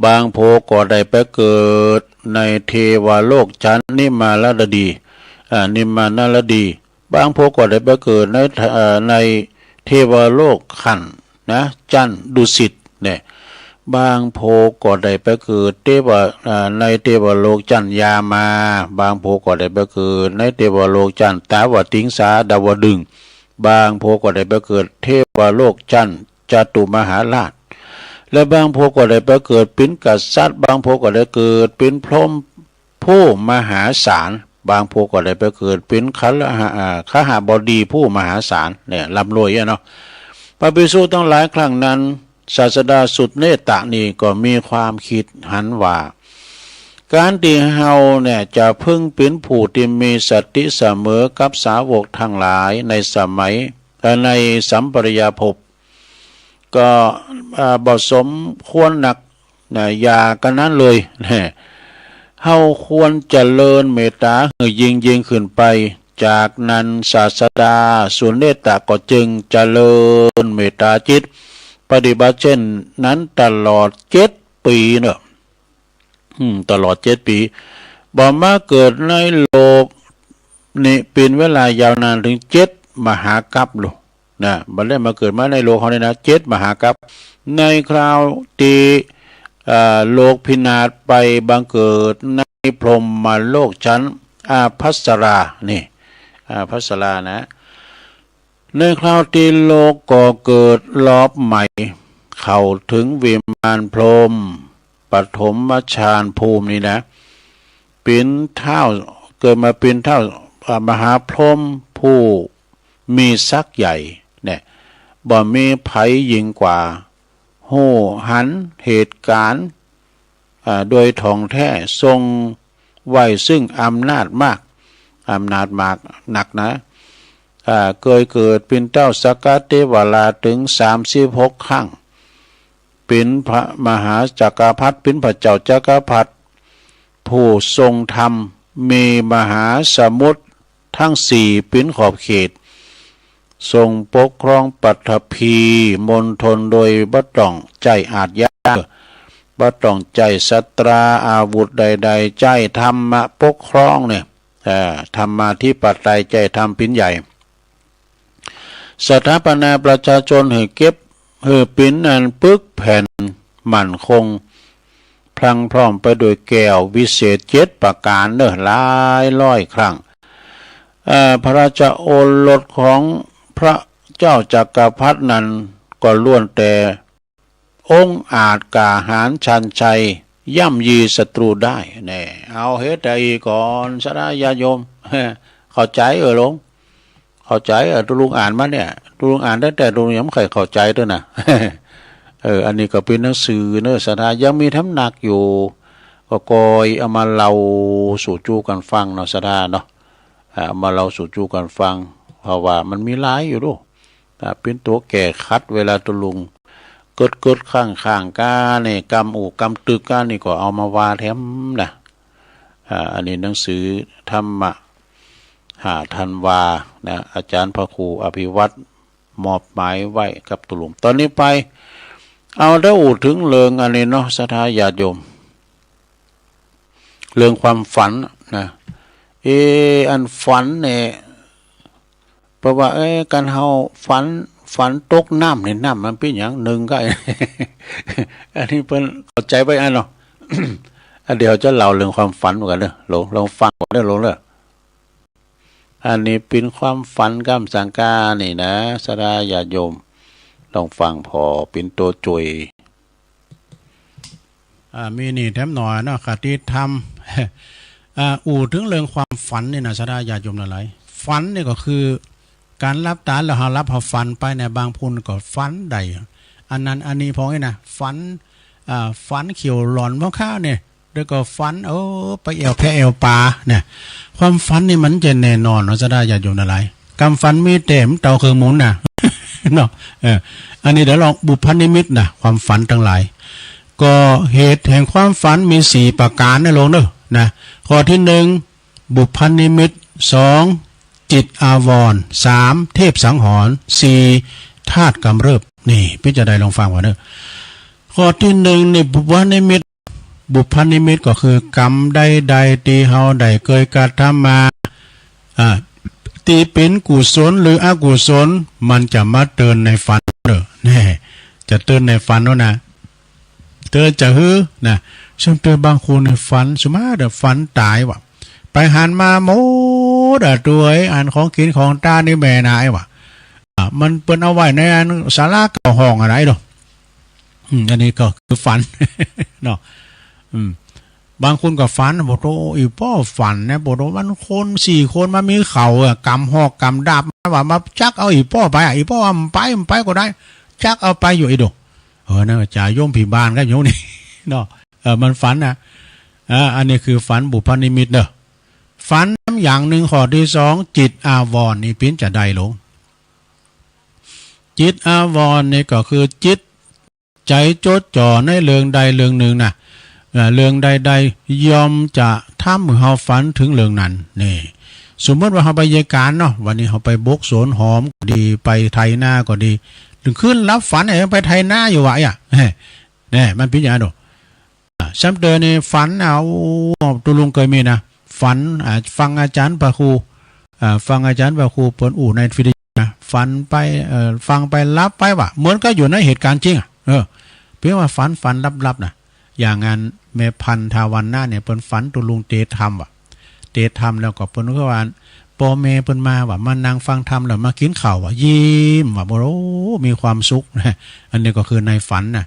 บางโพก็ได้ไปเกิดในเทวโลกชั้นนิมานลดีบางโพก็ได้ไปเกิดในเทวโลกขันนะจันทร์ดุสิตเนี่ยบางโพก็ได้ไปเกิดในเทวโลกจันทร์ยามาบางโพก็ได้ไปเกิดในเทวโลกจันทร์ตาวติงสาดาวดึงบางโพก็ได้ไปเกิดเทวโลกจันทร์จตุมหาราชและบางโพก็ได้ไปเกิดเป็นกษัตริย์บางโพก็ได้เกิดเป็นพรหมผู้มหาศาลบางโพก็ได้ไปเกิดเป็นขหบดีผู้มหาศาลเนี่ยร่ำรวยเนาะพระภิกษุทั้งหลายครั้งนั้นศาสดาสุดเนตะนี่ก็มีความคิดหันว่า การที่เฮาเนี่ยจะพึ่งเป็นผู้ที่มีสติเสมอกับสาวกทั้งหลายในสมัยในสัมปริยภพก็บ่สมควรหนักอย่ากันนั้นเลยเฮาควรเจริญเมตตาให้ยิ่งขึ้นไปจากนั้นศาสดาสุเนตะก็จึงเจริญเมตตาจิตปฏิบัติเช่นนั้นตลอด7 ปีเนอะตลอด7 ปีบ่มาเกิดในโลกนี่เป็นเวลายาวนานถึง7 มหากัปลูกนะบ่ได้มาเกิดมาในโลกเขาเนี่ยนะ7 มหากัปในคราวที่โลกพินาศไปบังเกิดในพรหมโลกชั้นอาภัสรานี่อาภัสรานะในคราวที่โลกก่อเกิดรอบใหม่เข้าถึงวิมานพรหมปฐมฌานภูมินี่นะเป็นเท่าเกิดมาเป็นเท่ามหาพรหมผู้มีศักย์ใหญ่เนี่ยบ่มีไผยิ่งกว่าโหหันเหตุการณ์โดยท่องแท้ทรงไว้ซึ่งอำนาจมากหนักนะเคยเกิดเป็นเจ้าสกัดเทวราชถึง36 ครั้งเป็นพระมหาจักรพรรดิเป็นพระเจ้าจักรพรรดิผู้ทรงธรรมมีมหาสมุทรทั้ง4เป็นขอบเขตทรงปกครองปัตภีมณฑลโดยบ่ต้องใจอาทยาบ่ต้องใจศัตราอาวุธใดๆใจธรรมะปกครองเนี่ยธรรมาธิปไตยใจธรรมปิ้นใหญ่สถาปนาประชาชนให้เก็บปิ้นอันปึกแผ่นมั่นคงพลังพร้อมไปด้วยแก้ววิเศษ7 ประการเนอะหลายร้อยครั้งพระราชโอรสของพระเจ้าจักรพรรดินั้นก็ล้วนแต่องค์อาจกาหาญชันชัยย่ำยีศัตรูได้แน่เอาเฮ็ดได้ก่อนสดาญาโยมเข้าใจหลวงเข้าใจตุลุงอ่านมาเนี่ยตุลุงอ่านได้แต่ตุลุงยังไม่เคยเข้าใจด้วยนะอันนี้ก็เป็นหนังสือเนอะสดายังมีทำหนักอยู่ก็กอยเอามาเล่าสู่จูกันฟังเนาะสดาเนาะเอามาเล่าสู่จูกันฟังเพราะว่ามันมีหลายอยู่ด้วยเป็นตัวแก่คัดเวลาตุลุงเกิดข้างกาเนี่ยกำอูกำตึกกานี่ก็เอามาวาแถมนะอันนี้หนังสือธรรมะธันวานะอาจารย์พระครูอภิวัตรมอบหมายไว้กับตุลุงตอนนี้ไปเอาได้อูถึงเรื่องอันนี้เนาะศรัทธาญาติโยมเรื่องความฝันนะอันฝันเนี่ยเพราะว่าการเฮาฝันตกน้ำในน้ำมันเป็นอย่างหนึ่งก็ อันนี้เพิ่นเข้าใจไปอันเนาะ เดี๋ยวจะเล่าเรื่องความฝันกันเด้อลองฟังกันเด้อลงเด้ออันนี้เป็นความฝันกำสังกานี่นะศรัทธาญาติโยมลองฟังพอเป็นตัวจุยมีนี่แถมหน่อยเนาะคติธรรม ถึงเรื่องความฝันนี่นะศรัทธาญาติโยมหลายๆฝันนี่ก็คือการรับตาแล้วรับฝันไปเนี่ยบางพูนก็ฝันใดอันนั้นอันนี้พอไงนะฝันเขียวหลอนเพราะข้าวเนี่ยแล้วก็ฝันไปแอวแพแอวปลาเนี่ยความฝันนี่มันจะแน่นอนเนาะจะได้อย่าโยนอะไรกำฝันมีเต็มเต่าเครื่องหมุนนะเนาะอันนี้เดี๋ยวลองบุพนิมิตนะความฝันทั้งหลายก็เหตุแห่งความฝันมี4 ประการนะลงเนอะนะข้อที่1บุพนิมิต2จิตอาวรณ์3เทพสังหรณ์4ธาตุกำเริบนี่พิจารณาลองฟังก่อนเนอะข้อที่1ในบุพนิมิตก็คือกรรมใดๆที่เฮาได้เคยกระทำมาที่เป็นกุศลหรืออกุศลมันจะมาเตือนในฝันเด้อแน่จะเตือนในฝันเนาะนะเตือนจะฮือนะซึ่งเตือนบางคนในฝันสมมาเด้อฝันตายว่ะไปหันมาโมดตัวอันของกินของตานี่แม่นายว่ะมันเปิ้นเอาไว้ในอันศาลาเก่าห้องอะไรดอกอันนี้ก็คือฝันเนาะบางคนก็ฝันบอกโอ้อีพ่อฝันนะบอกว่ามันคน4 คนมามีเข่ากำหอกกำดาบว่ามาจักเอาอีพ่อไปอีพ่อมันไปก็ได้จักเอาไปอยู่ไอ้ดอกนะจ่ายโยมผีบานก็อยู่นี่เนาะมันฝันนะ อันนี้คือฝันบุพนิมิตเด้อฝันอย่างหนึ่งข้อที่สองจิตอาวรณ์นี่ปิ้นจะได้หลงจิตอาวรณ์นี่ก็คือจิตใจจดจ่อในเรื่องใดเรื่องหนึ่งนะเรื่องใดๆยอมจะทำให้เราฝันถึงเรื่องนั้นนี่สมมติว่าเราไปยการเนาะวันนี้เราไปบกสวนหอมก็ดีไปไทยหน้าก็ดีถึงขึ้นรับฝันไอ้ไปไทยหน้าอยู่วะเนี่ยมันเป็นอย่างนั้นซ้ำเดินในฝันเอาตุลุงเคยมีนะฝันฟังอาจารย์ประครูฟังอาจารย์ประครูเปิดอู่ในวิทยุนะฝันไปฟังไปรับไปว่ะเหมือนก็อยู่ในเหตุการณ์จริงเพียงว่าฝันลับๆนะอย่างงานเมพันธาวันหน้าเนี่ยเปิดฝันตุลุงเตธรรมว่ะเตธรรมแล้วก็เปิดก็ว่าปอเมเปิดมาว่ะมานั่งฟังธรรมแล้วมากินข้าวว่ะยิ้มว่ะโอ้มีความสุขนะอันนี้ก็คือในฝันนะ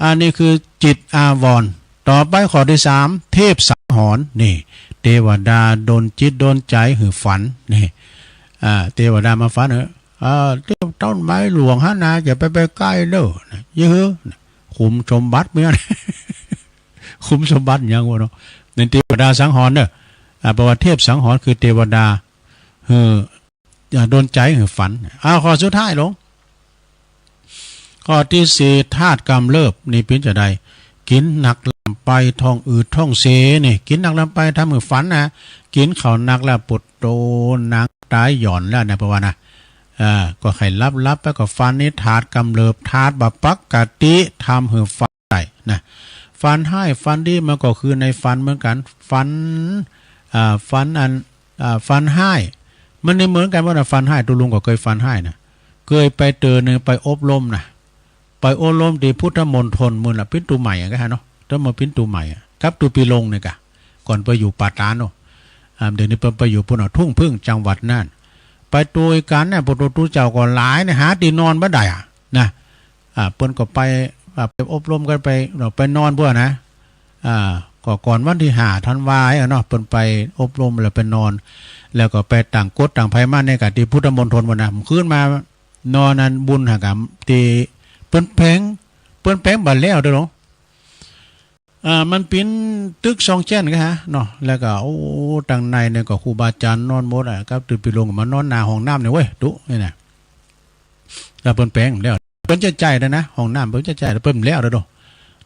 อันนี้คือจิตอาวรณ์ต่อไปข้อที่สามเทพสังหรณ์นี่เทวดาโดนจิตโดนใจหือฝันนี่เทวดามาฝันเที่ยวต้นไม้หลวงฮะนะอย่าไปใกล้เด้อเยอะคุมสมบัติเมื่อคุมสมบัติอย่างวะเนาะในเทวดาสังหรณ์เด้อประวัติเทพสังหรณ์คือเทวดาโดนใจหือฝันข้อสุดท้ายลงข้อที่สี่ธาตุกำเริบนี่เป็นจะได้กินหนักลำไปท้องอืดท้องเสนี่กินหนักลำไปทำมือฝันนะกินข้าวหนักแล้วปวดโตนักตายหย่อนแล้วนะประวัตินะก็ไข่ลับไปก็ฟันนี่ธาตุกำเริบธาตุบัปักกะติทำหือฝันได้นะฟันให้ฟันดีมันก็คือในฟันเหมือนกันฟันฟันให้มันนี่เหมือนกันว่าฟันให้ตุลุงก็เคยฟันให้นะเคยไปเจอหนึ่งไปอบรมนะไปโอลมที่พุทธมณฑลมือละปิ้นตูใหม่ก็ฮะเนาะต้องมาปิ้นตูใหม่ครับตูปีลงเนี่ยกะก่อนไปอยู่ปาตานเนาะเดี๋ยวนี้ไปอยู่ปุ่นทุ่งพึ่งจังหวัดน่านไปตัวกันเนี่ยปุถุเจ้าก็หลายนะหาตีนอนบ่ได้นะเปิ้นก็ไปอบรมกันไปนอนพวกนะก็ก่อนวันที่5 ธันวาคมเนาะเปิ้นไปอบรมแล้วไปนอนแล้วก็ไปต่างกฎต่างไผมาในกะที่พุทธมณฑลบ่นะขึ้นมานอนนั้นบุญหากรรมที่เปิ้นแพงบัดแล้วเด้อเนาะมันเป็นตึก2 แจ้นก็ฮะเนาะแล้วก็โอ้ทางในเนี่ยก็ครูบาอาจารย์นอนหมดครับตื่นไปลงมานอนหน้าห้องน้ำเนี่ยเว้ยดุนี่น่ะแล้วเปิ้นแพงแล้วเปิ้นจะใจนะห้องน้ำเปิ้นจะใจแล้วเปิ้นแล้วเด้อ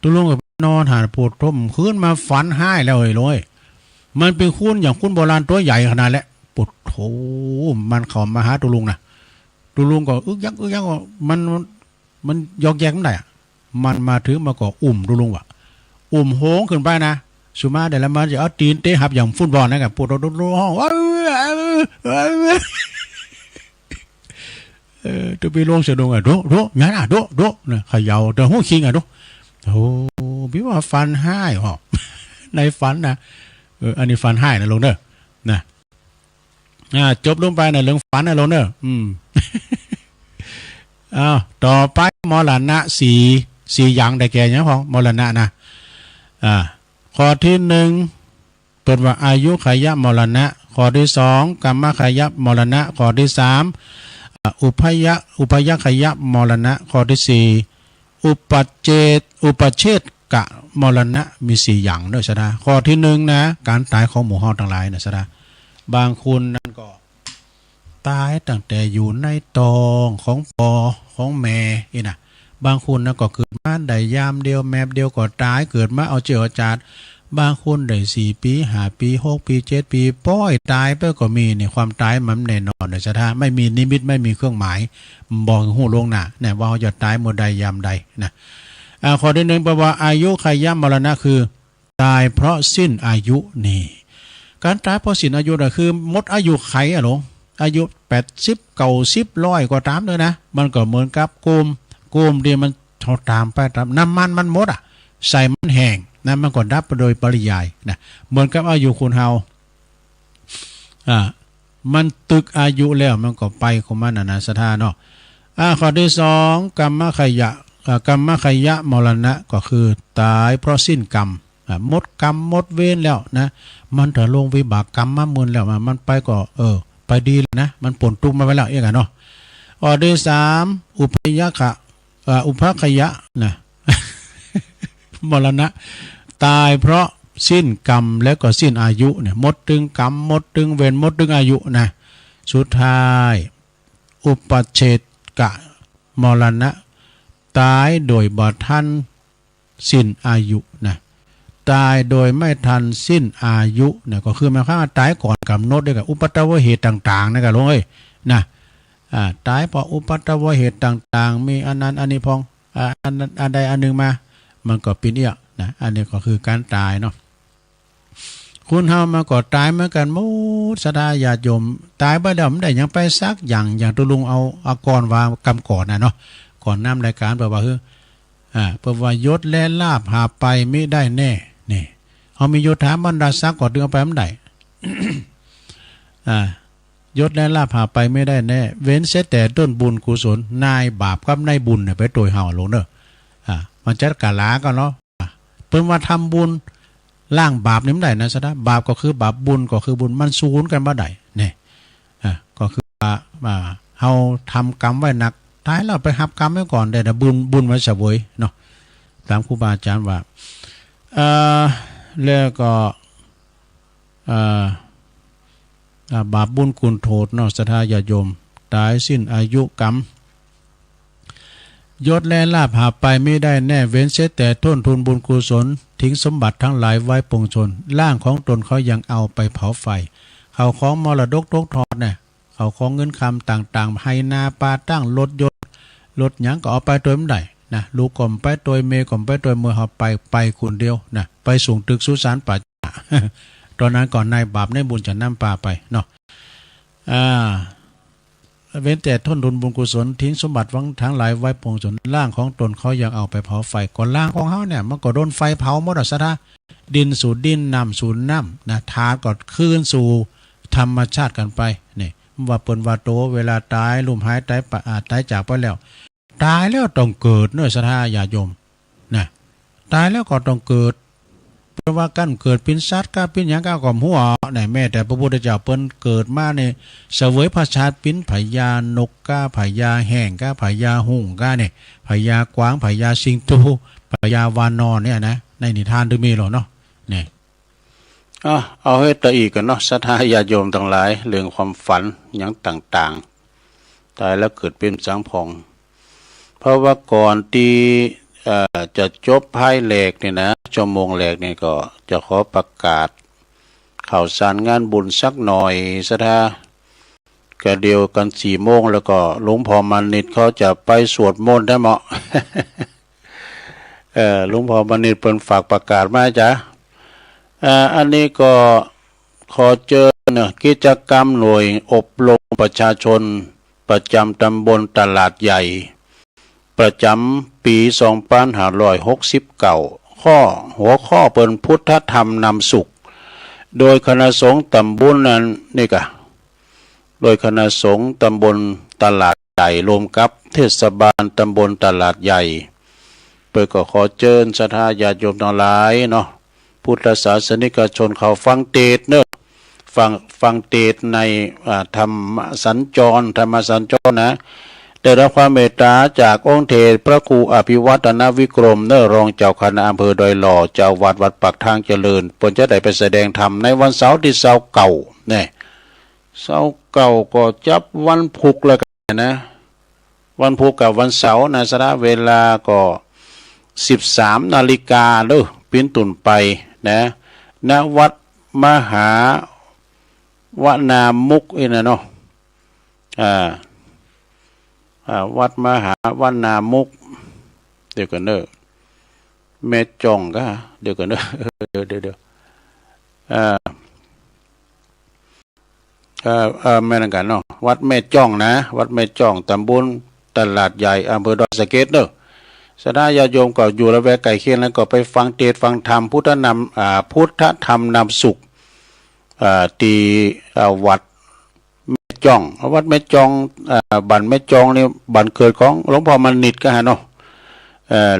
ตุลุงก็นอนหาปวดท้องคืนมาฝันให้แล้วเลยมันเป็นคุณอย่างคุณโบราณตัวใหญ่ขนาดแหละปวดโถมันเข้ามาหาตุลุงนะตุลุงก็อึกยักมันยอกแยกไม่ได้มันมาถึงมาก็ตุลุงว่ะโหงขึ้นไปนะสุมาเดี๋ยวมันจะเอาตีนเตะหับอย่างฟุตบอลนะกับปวดร้องตัวไปลงเสดงโดงั้นโดเนี่ยขย่าแต่หูคิงโดโอ้พี่ว่าฟันให้หรอในฝันนะอันนี้ฟันให้นะลงเด้อนะจบลงไปนะเรื่องฝันนะลงเด้อต่อไปมรณะสี่อย่างได้แก่ยังของมรณะนะข้อที่1เปิดว่าอายุขยะมรณะข้อที่2กรรมขยะมรณะข้อที่3อุปยขยะมรณะข้อที่4อุปเชษกะมรณะมี4อย่างด้วยสดาข้อที่1นะการตายของหมู่เฮาทั้งหลายนะสดาบางคนนั่นก็ตายตั้งแต่อยู่ในตองของปอของแม่นี่นะบางคนนะก็เกิดมาได้ยามเดียวแมบเดียวก็ตายเกิดมาเอาเจือจาดบางคนได้4 ปี5 ปี6 ปี7 ปีป้อยตายไปก็มีเนี่ยความตายมันแน่นอนเลยสถาไม่มีนิมิตไม่มีเครื่องหมายบอกหูลงหน้าเนี่ยว่าจะตายเมื่อใดยามใดนะข้อที่1แปลว่าอายุขยะมรณะคือตายเพราะสิ้นอายุนี่การตายเพราะสิ้นอายุน่ะคือหมดอายุไขหลงอายุ80 90 100ก็ตามเลยนะมันก็เหมือนกับกุมดีมันตามไปตามน้ำมันหมดใส่มันแห้งนะมันก็ดับโดยปริยายนะเหมือนกับอายุคุณเฮามันตึกอายุแล้วมันก็ไปของมันนะสถานเนาะข้อที่2กรรมขยะมรณะก็คือตายเพราะสิ้นกรรมหมดกรรมหมดเวรแล้วนะมันถ้าลงวิบากกรรมมาหมดแล้วมันไปก็ไปดีแล้วนะมันผลตุกมาไว้แล้วเองเนาะข้อที่3อุปขยะนะมรณะตายเพราะ สิ้นกรรมแล้วก็สิ้นอายุเนี่ยหมดตึงกรรมหมดตึงเวรหมดตึงอายุนะสุดท้ายอุปัชเชกะมรณะตายโดยบ่ทันสิ้นอายุนะตายโดยไม่ทันสิ้นอายุเนี่ยก็คือหมายความว่าตายก่อนกำหนดด้วยกับอุปัตตวเหตุต่างๆนะครับลุงเอ้ยนะตายเพราะอุปัตตวเหตุต่างๆมีอันนั้นอันนี้พองอันใดอันหนึ่งมามันก็เป็นนะอันนี้ก็คือการตายเนาะคุณเฮามาก็ตายเหมือนกันหมดสดาญาติโยมตายบ่ได้มันได้ยังไปซักอย่างตุลุงเอากรว่ากำก่อนนะเนาะก่อนนำรายการเปิดว่าคือเปิดว่ายศและลาภหาไปไม่ได้แน่นี่เอามียศถาบรรดาศักดิ์ก็ดึงเอาไปมันได้ ยศและลาภหาไปไม่ได้แน่เว้นเสียแต่ต้นบุญกุศลนายบาปกับนายบุญเนี่ยไปโดยเฮาลงเด้อมันจัดกะลาก็เนาะเพิ่นว่าทำบุญล่างบาปนี่มันได้นะซะนะบาปก็คือบาปบุญก็คือบุญมันสูญกันบ่ได้นี่ก็คือเฮาทำกรรมไว้หนักท้ายเราไปรับกรรมไว้ก่อนได้แต่บุญไว้เสวยเนาะตามครูบาอาจารย์ว่าแล้วก็บาปบุญคุณโทษเนาะศรัทธาญาติโยมตายสิ้นอายุกรรมยศและลาภหาไปไม่ได้แน่เว้นเสียแต่ต้นทุนบุญกุศลทิ้งสมบัติทั้งหลายไว้ปวงชนร่างของตนเขายังเอาไปเผาไฟเขาของมรดกตกทอดเนี่ยเขาของเงินคำต่างๆให้นาปาตั้งรถยนต์รถหยังก็เอาไปตัวไม่ได้นะลูกก่อมไปตัวเมย์ก่อมไปตัวเมื่อเขาไปคนเดียวนะไปส่งตึกสุสานป่าตอนนั้นก่อนนายบาปนายบุญจะนำป่าไปเนาะเว้นแต่ต้นทุนบุญกุศลทิ้งสมบัติวังทั้งหลายไว้ปวงชนร่างของตนเขายังเอาไปเผาไฟก่อนร่างของเขาเนี่ยมันก็โดนไฟเผาหมดซะนะดินสู่ดินน้ำสู่น้ำนะธาตุก็คืนสู่ธรรมชาติกันไปนี่ว่าเปิ้นว่าโตเวลาตายลุ่มหายตายจากไปแล้วตายแล้วต้องเกิดเนื้อศรัทธาญาติโยมนะตายแล้วก็ต้องเกิดเพราะว่ากันเกิดเป็นสัตว์ก็เป็นหยังก็ก่อมหัวไหนแม่แต่พระพุทธเจ้าเปิ้นเกิดมาในเสวยพระชาติเป็นพญานกก้าพญาแห้งก้าพญาหุ่งก้าเนี่ยพญากวางพญาสิงโตพญาวานอนเนี่ยนะในนิทานถึงมีหรอเนาะนี่เอาให้ตะอีกกันเนาะศรัทธาญาติโยมทั้งหลายเรื่องความฝันอย่างต่างๆตายแล้วเกิดเป็นสังพองเพราะว่าก่อนที่จะจบภายแหลกเนี่ยนะชั่วโมงแหลกเนี่ยก็จะขอประกาศข่าวสารงานบุญสักหน่อยศรัทธากะเดียวกัน4 โมงแล้วก็หลวงพ่อมานิตเขาจะไปสวดมนต์ได้เหมาะ หลวงพ่อมานิตเพิ่นฝากประกาศมาจ้ะอันนี้ก็ขอเจอเนี่ยกิจกรรมหน่วยอบรมประชาชนประจำตำบลตลาดใหญ่ประจำปี2569หัวข้อเปิ้นพุทธธรรมนำสุขโดยคณะสงฆ์ตำบลนั้นนี่กะโดยคณะสงฆ์ตำบลตลาดใหญ่รวมกับเทศบาลตำบลตลาดใหญ่เปิดก็ขอเชิญศรัทธาญาติโยมทั้งหลายเนาะพุทธศาสนิกชนเขาฟังเทศน์เนอะฟังเทศน์ในธรรมสัญจรนะได้รับความเมตตาจากองค์เทศพระครูอภิวัตนวิกรมเนอะรองเจ้าคณะอำเภอดอยหล่อเจ้าวัดปักทางเจริญเพิ่นจะได้ไปแสดงธรรมในวันเสาร์ที่20เก่าเนี่ยเสาร์เก่าก็จับวันพุธแล้วกันนะวันพุธกับวันเสาร์นะสระเวลาก็13 นาฬิกาเด้อปิ้นตุ่นไปนะณวัดมหาวนามุกนะเนาะวัดมหาวนามุกเดี๋ยวกันเด้อแม่จ่องก็เดี๋ยวกันเด้อเดี๋ยวแม่นั่นกันเนาะวัดแม่จ่องนะวัดแม่จ่องตำบลตลาดใหญ่อำเภอดอยสะเก็ดเด้อศรัทธาญาติโยมก็อยู่ละแวกไกลเคียงแล้วก็ไปฟังเทศฟังธรรมพุทธธรรมนำสุขตีวัดแม่จ่องวัดแม่จ่องบ้านแม่จ่องนี่บ้านเกิดของหลวงพ่อมณิตก็ฮะเนาะ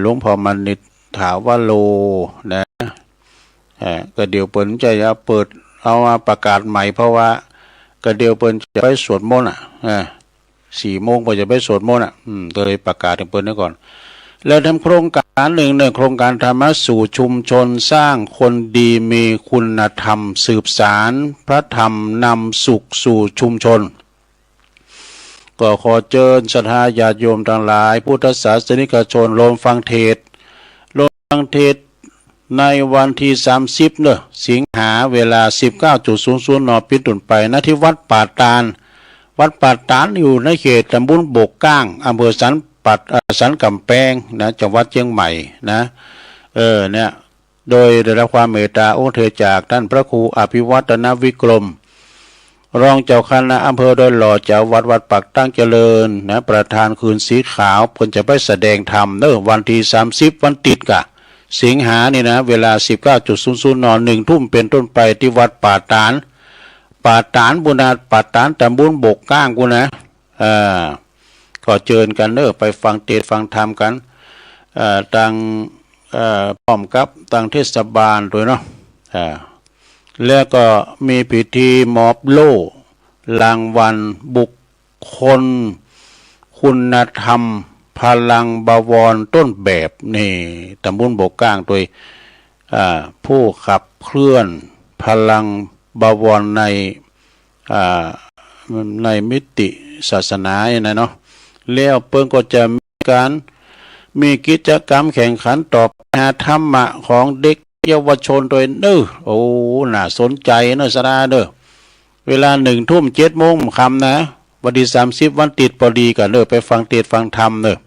หลวงพ่อมณิตถาวโลนะก็เดี๋ยวเปิ้นจะเปิดเอามาประกาศใหม่เพราะว่าก็เดี๋ยวเปิ้นจะไปสวดมนต์4 โมงเปิ้นจะไปสวดมนต์ก็เลยประกาศให้เปิ้นไว้ก่อน แล้วทำโครงการหนึ่งในโครงการธรรมะสู่ชุมชนสร้างคนดีมีคุณธรรมสืบสารพระธรรมนำสุขสู่ชุมชนก็ขอเชิญศรัทธาญาติโยมทั้งหลายพุทธศาสนิกชนรวมฟังเทศในวันที่30เนอะสิงหาเวลา 19:00 น.เป็นต้นไปณที่วัดป่าตาลวัดป่าตาลอยู่ในเขตตำบลโบกก้างอำเภอสันกำแพงนะจังหวัดเชียงใหม่นะเนี่ยโดยได้รับความเมตตาองค์เถิดจากท่านพระครูอภิวัตนวิกรมรองเจ้าคณะอำเภอโดยหล่อเจ้าวัดปักตั้งเจริญนะประธานคืนสีขาวเพิ่นจะไปแสดงธรรมเนอะวันที่30วันติดกะสิงหานี่นะเวลา 19:00 น. 1 ทุ่มเป็นต้นไปที่วัดป่าตาลบุญนาป่าตาลตำบลโบกก้างกูนะก็เชิญกันเนอะไปฟังเทศน์ฟังธรรมกันตั้งพร้อมกับตั้งเทศบาลด้วยเนาะแล้วก็มีพิธีมอบโล่รางวัลบุคคลคุณธรรมพลังบวรต้นแบบนี่ตำบลโบกก้างโดยผู้ขับเคลื่อนพลังบวรในมิติศาสนาเนี่ยเนาะแล้วเพิ่งก็จะมีกิจกรรมแข่งขันตอบปัญหาธรรมะของเด็กเยาวชนโดยโอ้น่าสนใจเนอะสดาเด้อเวลา1 ทุ่ม 7 โมงคำนะวันที่30วันติดพอดีกันเนอะไปฟังเทศน์ฟังธรรมเนอะ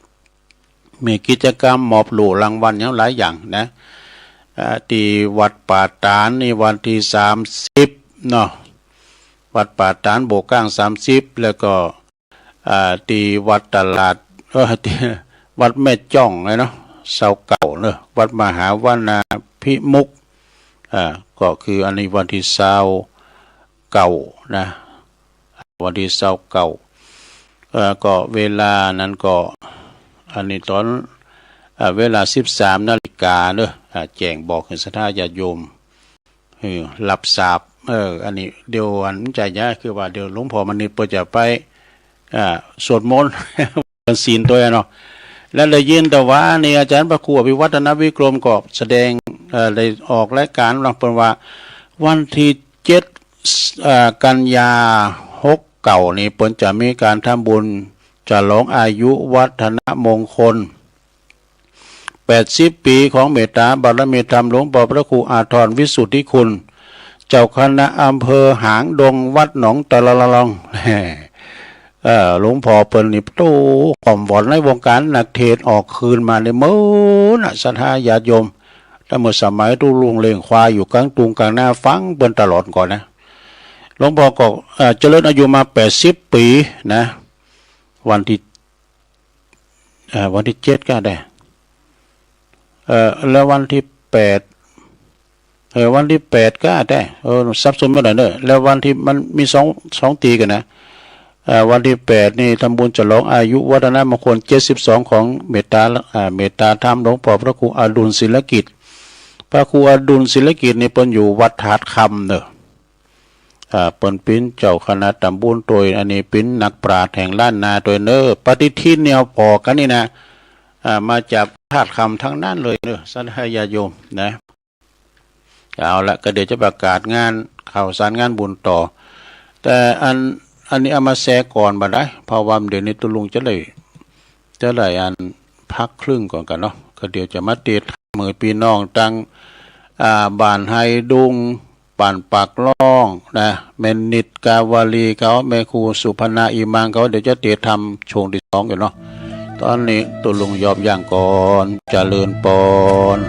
มีกิจกรรมมอบโล่รางวัลอย่างหลายอย่างนะที่วัดป่าตาลนี่วันที่30เนาะวัดป่าตาลโบกก้าง30แล้วก็ที่วัดตลาดวัดแม่จ้องเลยเนาะเสาเก่าเนอะวัดมหาวนาพิมุกก็คืออันนี้วันที่เสาเก่านะวันที่เสาเก่าก็เวลานั้นก็อันนี้ตอนเวลา 13 นาฬิกาเนอะแจ้งบอกให้ศรัทธาญาติโยมรับทราบอันนี้เดี๋ยวอันใจยะคือว่าเดี๋ยวหลวงพ่อมณิตก็จะไปสวดมนต์ ศีลตัวเนาะแล้วได้ยินแต่ว่านี่อาจารย์พระครูอภิวัตนวิกรมก็แสดงได้ออกรายการหลังเป็นว่าวันที่7กันยา6เก่านี่เพิ่นจะมีการทำบุญฉลองอายุวัฒนมงคล80 ปีของเมตตาบารมีธรรมหลวงพ่อพระครูอาทรวิสุทธิคุณเจ้าคณะอำเภอหางดงวัดหนองตะละลองหลวงพ่อเปิ้นนี่โตความหวานในวงการนักเทศออกคืนมาในมื้อน่ะศรัทธาญาติโยมถ้าเมื่อสมัยตู้ลุงเลงควายอยู่กลางตุงกลางหน้าฟังเปิ้นตลอดก่อนนะหลวงพ่อก็เจริญอายุมา80 ปีนะวันที่7ก็ได้แล้ววันที่8วันที่8ก็ได้ซับซ้อนไม่ได้เนอะแล้ววันที่มันมี2ตีกันนะวันที่8นี่ทำบุญฉลองอายุวัฒนมงคล72ของเมตตาธรรมหลวงพ่อพระครูอดุลศิลกิจพระครูอดุลศิลกิจนี่เปิ้นอยู่วัดถาดคำเนอะเปิ้นเป็นเจ้าคณะตำบลโดยอันนี้เป็นนักปราชญ์แห่งล้านนาโดยเนอะปฏิทินแนวพอกันนี่นะมาจากธาตุคำทั้งนั้นเลยเนอะสัทธาญาติโยมนะเอาละก็เดี๋ยวจะประกาศงานข่าวสารงานบุญต่อแต่อันนี้เอามาแชร์ก่อนบ่ได้เพราะว่าเดี๋ยวนี้ตุลุงจะเลยอันพักครึ่งก่อนกันเนาะก็เดี๋ยวจะมาติดมือพี่น้องตั้งบ้านไฮดุงป่านปากล่องนะแม่นิดกาวาลีเขาแม่ครูสุพนาอิมังเขาเดี๋ยวจะติดทำช่วงที่2อยู่เนาะตอนนี้ตุลุงยอมย่างก่อนเจริญปอน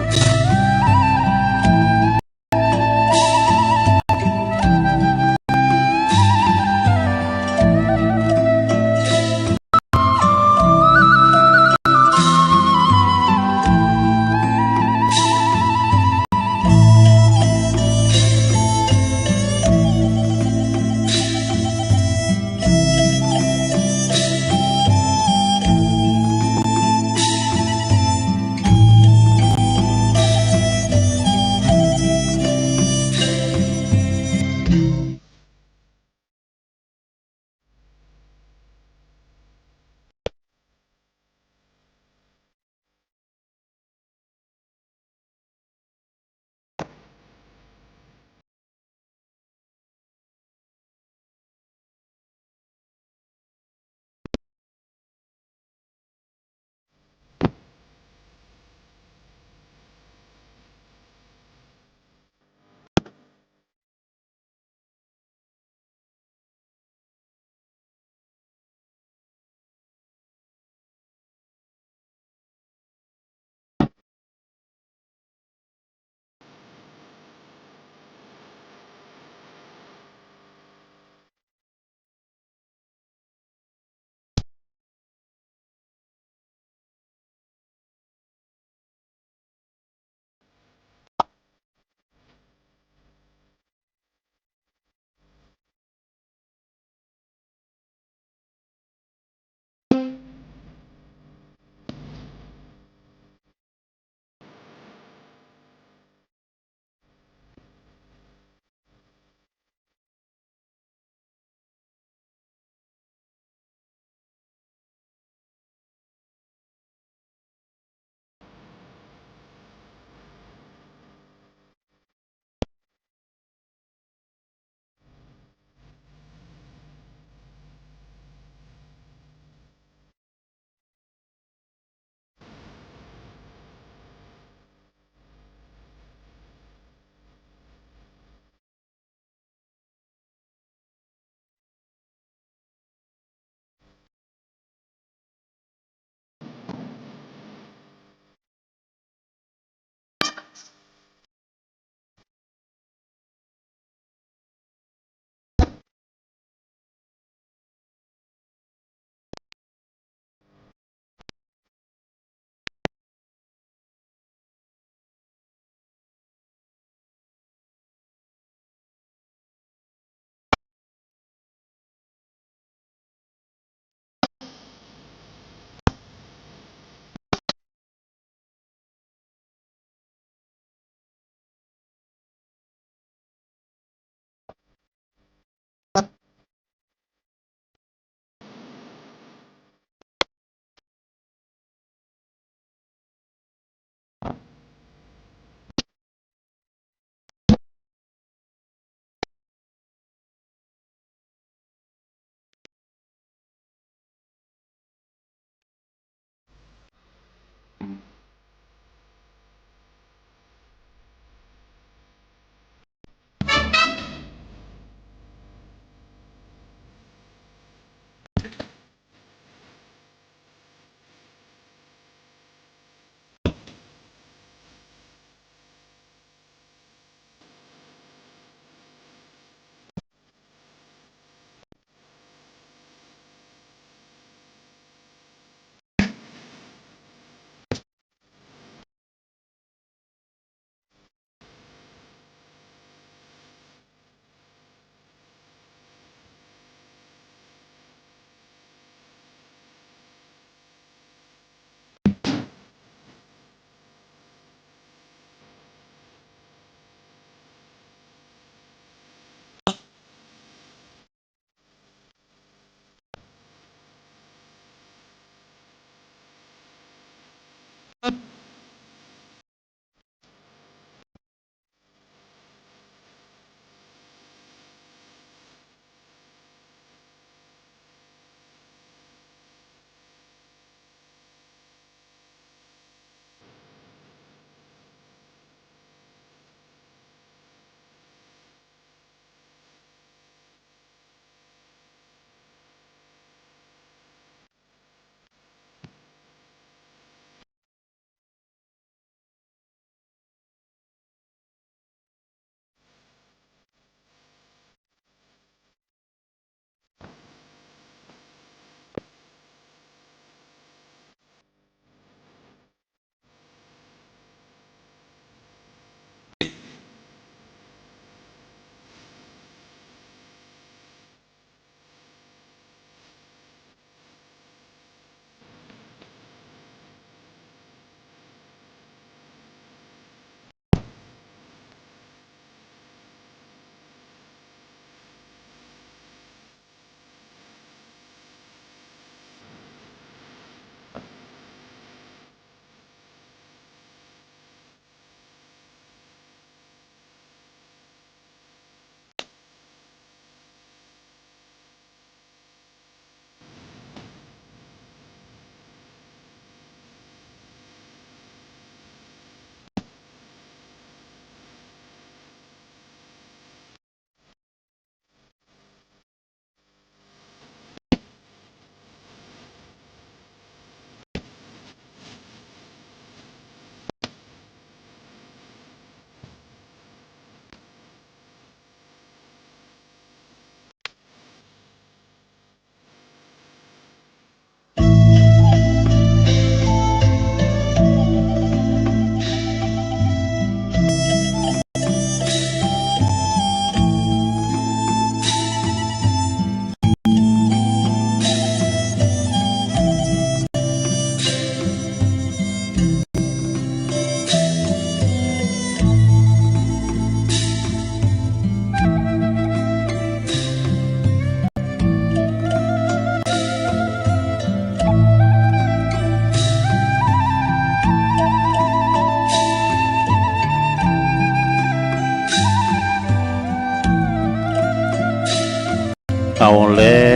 แล้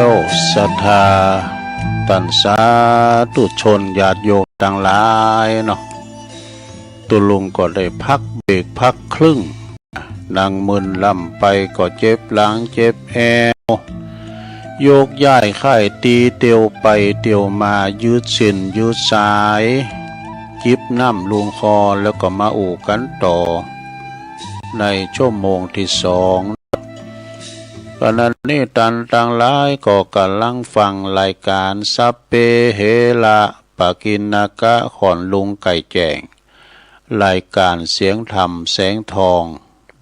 วศรัทธาตันสาธุชนญาติโยมต่างหลายเนาะตุลุงก็ได้พักเบรกพักครึ่งนั่งมึนลำไปก็เจ็บหลังเจ็บแอวโยกย้ายค่ายตีเตียวไปเตียวมายืดเส้นยืดสายจิบน้ำลุงคอแล้วก็มาอู่กันต่อในชั่วโมงที่สองขณะนี้ตันต่างหลายก็กำลังฟังรายการซับเปเฮละปากินากะขอนลุงไก่แจงรายการเสียงธรรมแสงทอง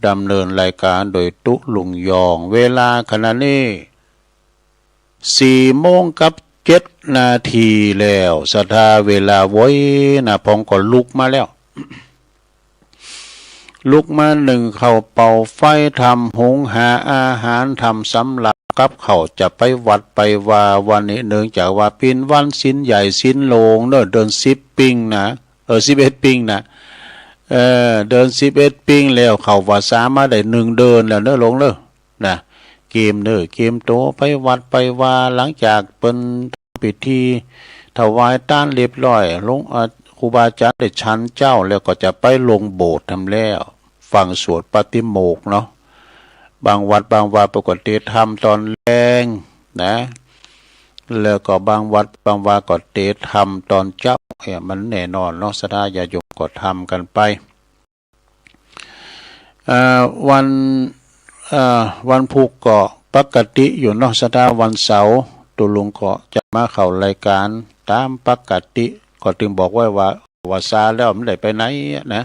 ดำเนินรายการโดยตุลุงยองเวลาขณะนี้4:07 นาทีแล้วศรัทธาเวลาไว้นะพองก็ลุกมาแล้ว ลุกมาหนึ่งเข้าเป่าไฟทำหุงหาอาหารทำสำหรับกับเขาจะไปวัดไปว่าวันนี้เนื่องจากว่าเป็นวันสิ้นใหญ่สิ้นโลงเนอะเดิน10 ปิงนะ11 ปิงนะเดิน11 ปิงแล้วเขาว่าสามาได้1 เดินแล้วเนอะลงเนอะนะเกมเนอะเกมโตไปวัดไปว่าหลังจากเป็นพิธีถวายต้านเรียบร้อยลงครูบาอาจารย์ได้ชั้นเจ้าแล้วก็จะไปลงโบสถ์ทำแล้วฟังสวดปาฏิโมกข์เนาะบางวัดบางวาปกติทำตอนแรงนะแล้วก็บางวัดบางวาก็เททำตอนเจ้ามันแน่นอนเนาะศรัทธาญาติโยมก็ทำกันไปวันพุธก็ปกติอยู่เนาะศรัทธาวันเสาร์ตุลุงก็จะมาเข้ารายการตามปกติก็ถึงบอกไว้ว่าซาแล้วมันได้ไปไหนนะ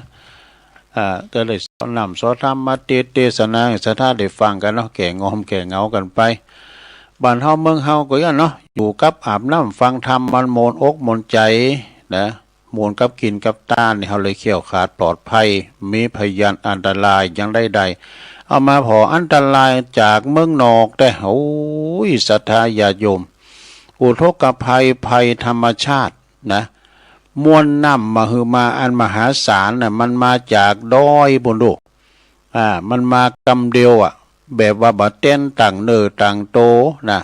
ก็เลยสอนนำสอนธรรมมาเทศนาให้ศรัทธาได้ฟังกันเนาะแก่งอมแก่เงากันไปบ้านเฮาเมืองเฮาก็อย่างเนาะอยู่กับอาบน้ำฟังธรรมมันโมนอกโมนใจนะโมนกับกินกับต้านนี่เฮาเลยเขี่ยวขาดปลอดภัยมีพยานอันตรายยังได้ใดเอามาพออันตรายจากเมืองนอกแต่โอ้ยศรัทธาญาติโยมอุทกภัยธรรมชาตินะมวลน้ำมหึมาอันมหาศาลน่ะมันมาจากดอยบนโลกมันมากำเดียวแบบว่าบ่เต้นต่างเนอต่างโตนะ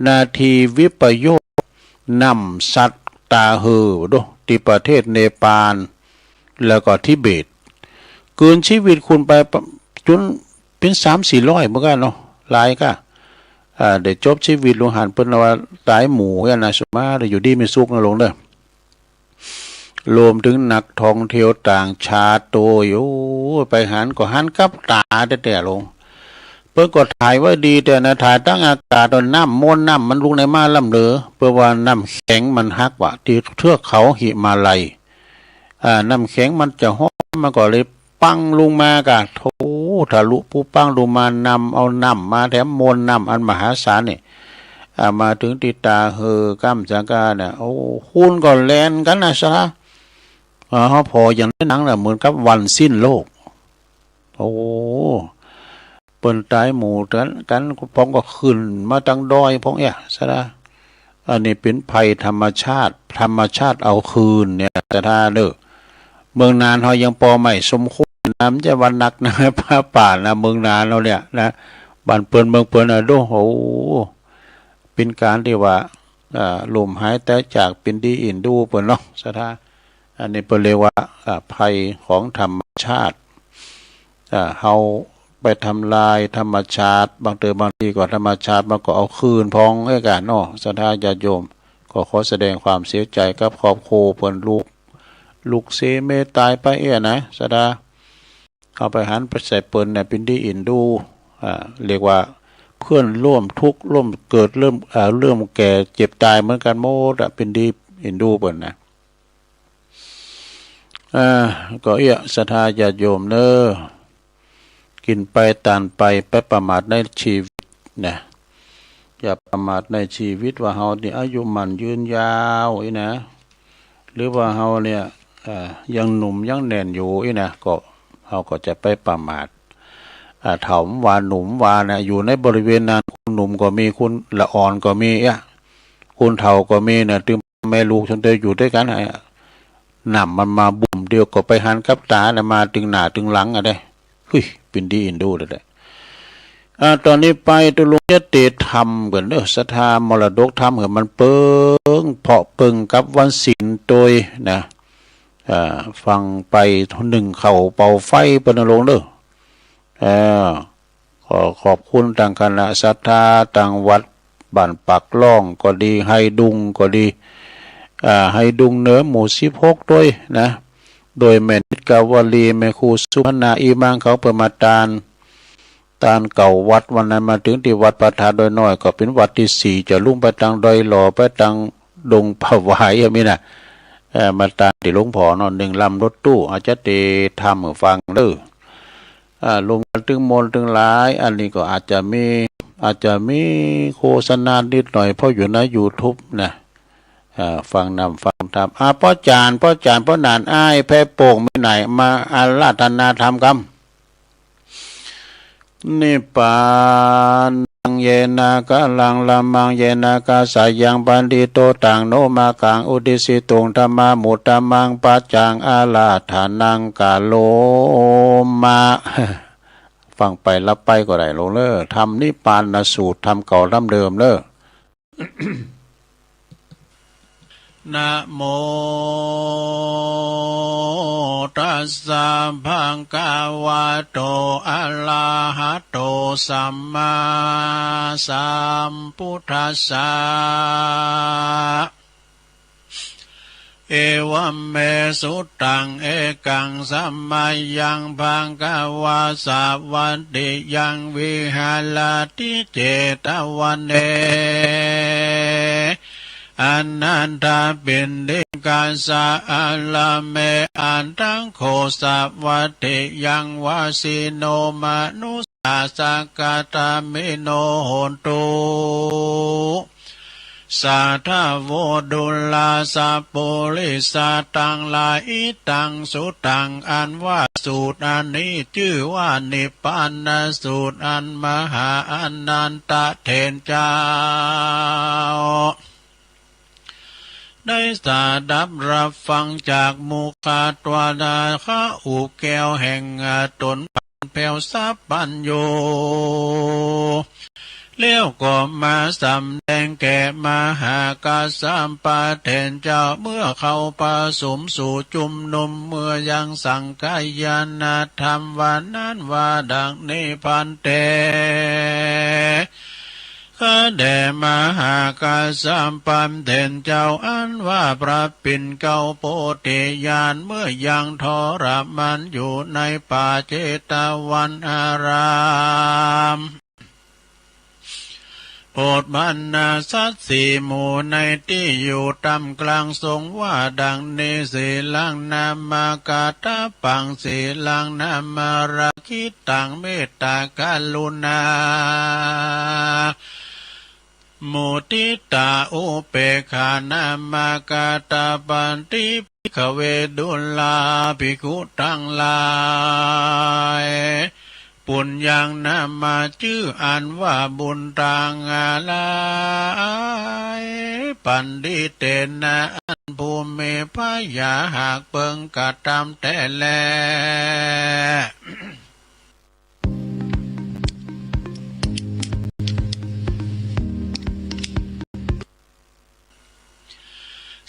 นาทีวิปโยคนำสัตว์ตาหือดูที่ประเทศเนปาลแล้วก็ทิเบตเกินชีวิตคุณไปจนเป็น300-400เหมือนกันเนาะหลายก็ได้จบชีวิตลงหันเปิ้นว่าตายหมู่กันนะสมมาได้อยู่ดีมีสุขนะลงเด้อรวมถึงนักท่องเที่ยวต่างชาติโตอยู่ไปหันก็หันกับตาแต่ลงเพิ่นก็ถ่ายไว้ดีแต่นะถ่ายตั้งอากาศตอนน้ำมนน้ำมันลงในมาลำเหลือเพื่อว่าน้ำแข็งมันฮักว่าที่เทือกเขาหิมาลัยน้ำแข็งมันจะห้อมันก็เลยปังลงมากะโถทะลุผู้ปังลงมานำเอาน้ำมาแถมมนน้ำอันมหาศาลนี่มาถึงติตาเฮอกัมสังกาเนี่ยโอ้หุ้นก็แลนกันนะซะเขาพออย่างในหนังน่ะเหมือนกับวันสิ้นโลกโอ้เปิ้นตายหมู่กันพองก็ขึ้นมาตั้งดอยพองซะนะอันนี้เป็นภัยธรรมชาติเอาคืนเนี่ยแต่ถ้าเด้อเมืองนานเฮายังพอไม่สมควรน้ำจะวันนักนะผ้าป่านะเมืองนานเราเนี่ยนะบ้านเปิ้นเมืองเปิ้นโดโหเป็นการที่ว่าลมหายแต่จากเป็นดีอินดูเปิ้นเนาะซะท่าอันนี้เปิ้นเรียกว่าภัยของธรรมชาติเฮาไปทำลายธรรมชาติบางทีก็ธรรมชาติมันก็เอาคืนพองให้กันเนาะศรัทธาญาติโยมก็ขอแสดงความเสียใจกับครอบครัวเพิ่นลูกเสเมตายไปนะศรัทธาเอาไปหันไปใส่เปิ้นเนี่ยเป็นดีอินดูเรียกว่าเพื่อนร่วมทุกข์ร่วมเกิดเริ่มแก่เจ็บตายเหมือนกันหมดเป็นดีอินดูเปิ้นนะก็ศรัทธาญาติโยมเน้อกินไปตานไปประมาทในชีวิตนะอย่าประมาทในชีวิตว่าเฮานี่อายุมันยืนยาวนะหรือว่าเฮาเนี่ยยังหนุ่มยังแน่นอยู่นะก็เฮาก็จะไปประมาทเฒ่าว่าหนุ่มว่านะอยู่ในบริเวณนั้นคุณหนุ่มก็มีคุณละอ่อนก็มีคุณเฒ่าก็มีนะตึงแม่ลูกจนเตยอยู่ด้วยกันน้ำมันมาบุ่มเดียวก็ไปหันกับตานะมาตึงหน้าตึงหลังได้เฮ้ยเป็นดีอินดูเลย ตอนนี้ไปตุลุงจะเตะทำเหมือนเด้อศรัทธามรดกทำเหมือนมันเปิงเพาะเปิงกับวันศีลโดยนะฟังไปหนึ่งเข่าเป่าไฟปนลงเด้อขอขอบคุณต่างคณะศรัทธาต่างวัดบ้านปักล่องก็ดีให้ดุงก็ดีให้ดุงเนื้อหมู่16ด้วยนะโดยแม่นิดกาวลีแม่ครูสุพนาอีมังเขาเปิดมาตานเก่าวัดวันนั้นมาถึงที่วัดประธานโดยน้อยก็เป็นวัดที่4จะลุ่งไปทางดอยหล่อไปทางดงผวายอย่างนี้นะมาตานที่หลวงพ่อนอน1 ลำรถตู้อาจจะเตทำฟังเด้อลงมาถึงมนถึงหลายอันนี้ก็อาจจะมีโฆษณานิดหน่อยเพราะอยู่ใน YouTube นะฟังนำฟังทำพ่อจานพ่อนานอ้ายแพ่โป่งไม่ไหนมาอาราธนาธรรมกรรมนิพพานังเยนากะลังละมังเยนากะสายังปันติโตต่างโนมากังอุดิสิตุงธรรมามุตตมังปัจจังอาลาธานังกาโลมาฟังไปรับไปก็ได้ลงเล้อทำนิพพานสูตรทำเก่าทำเดิมเล้อ นะโมตัสสะภะคะวะโตอะระหะโตสัมมาสัมพุทธัสสะเอวัมเมสุตังเอกังสัมมายังภังกวาสาวันติยังวิหารติเจตวันเนอนันตาเป็นเดกาสาอัลลเมอันตังโคสาวัติยังวาสิโนมนุสาสกตามิโนโหตุสัทธโวดุลาสาปุริสาตังลาอิตังสุตังอันว่าสูตรอันนี้ชื่อว่านิพพานสูตรอันมหาอนันตเถรเจ้าได้สาดับรับฟังจากมุขตวดาข้าอุแก้วแห่งตนปันแผ่วสัพปัญโยเลี้ยวก็มาสำแดงแก่มหากาสัมปะเทนเจ้าเมื่อเขาประสมสู่จุมนุมเมื่อยังสังกายนาธรรมวันนั้นว่าดังนี้พันเตข้าแด่มหากาสัมปันเทนเจ้าอันว่าพระปิ่นเก่าโพธิญาณเมื่อยังทรมานอยู่ในป่าเจตวันอารามโปรดบรรณาสัตว์สี่หมู่ในที่อยู่ตำกลางทรงว่าดังนี้สีลังนามากาตาปังสีลังนามาราคิตังเมตตากรุณามุติตาอุเปขานามากาตาปันติภิกขเวดุลาภิกขุทั้งหลายปุญญังนามาชื่ออันว่าบุญตางอะไรปันดิเตนะอันภูมิพยาหากเปิงกะตามแต่แล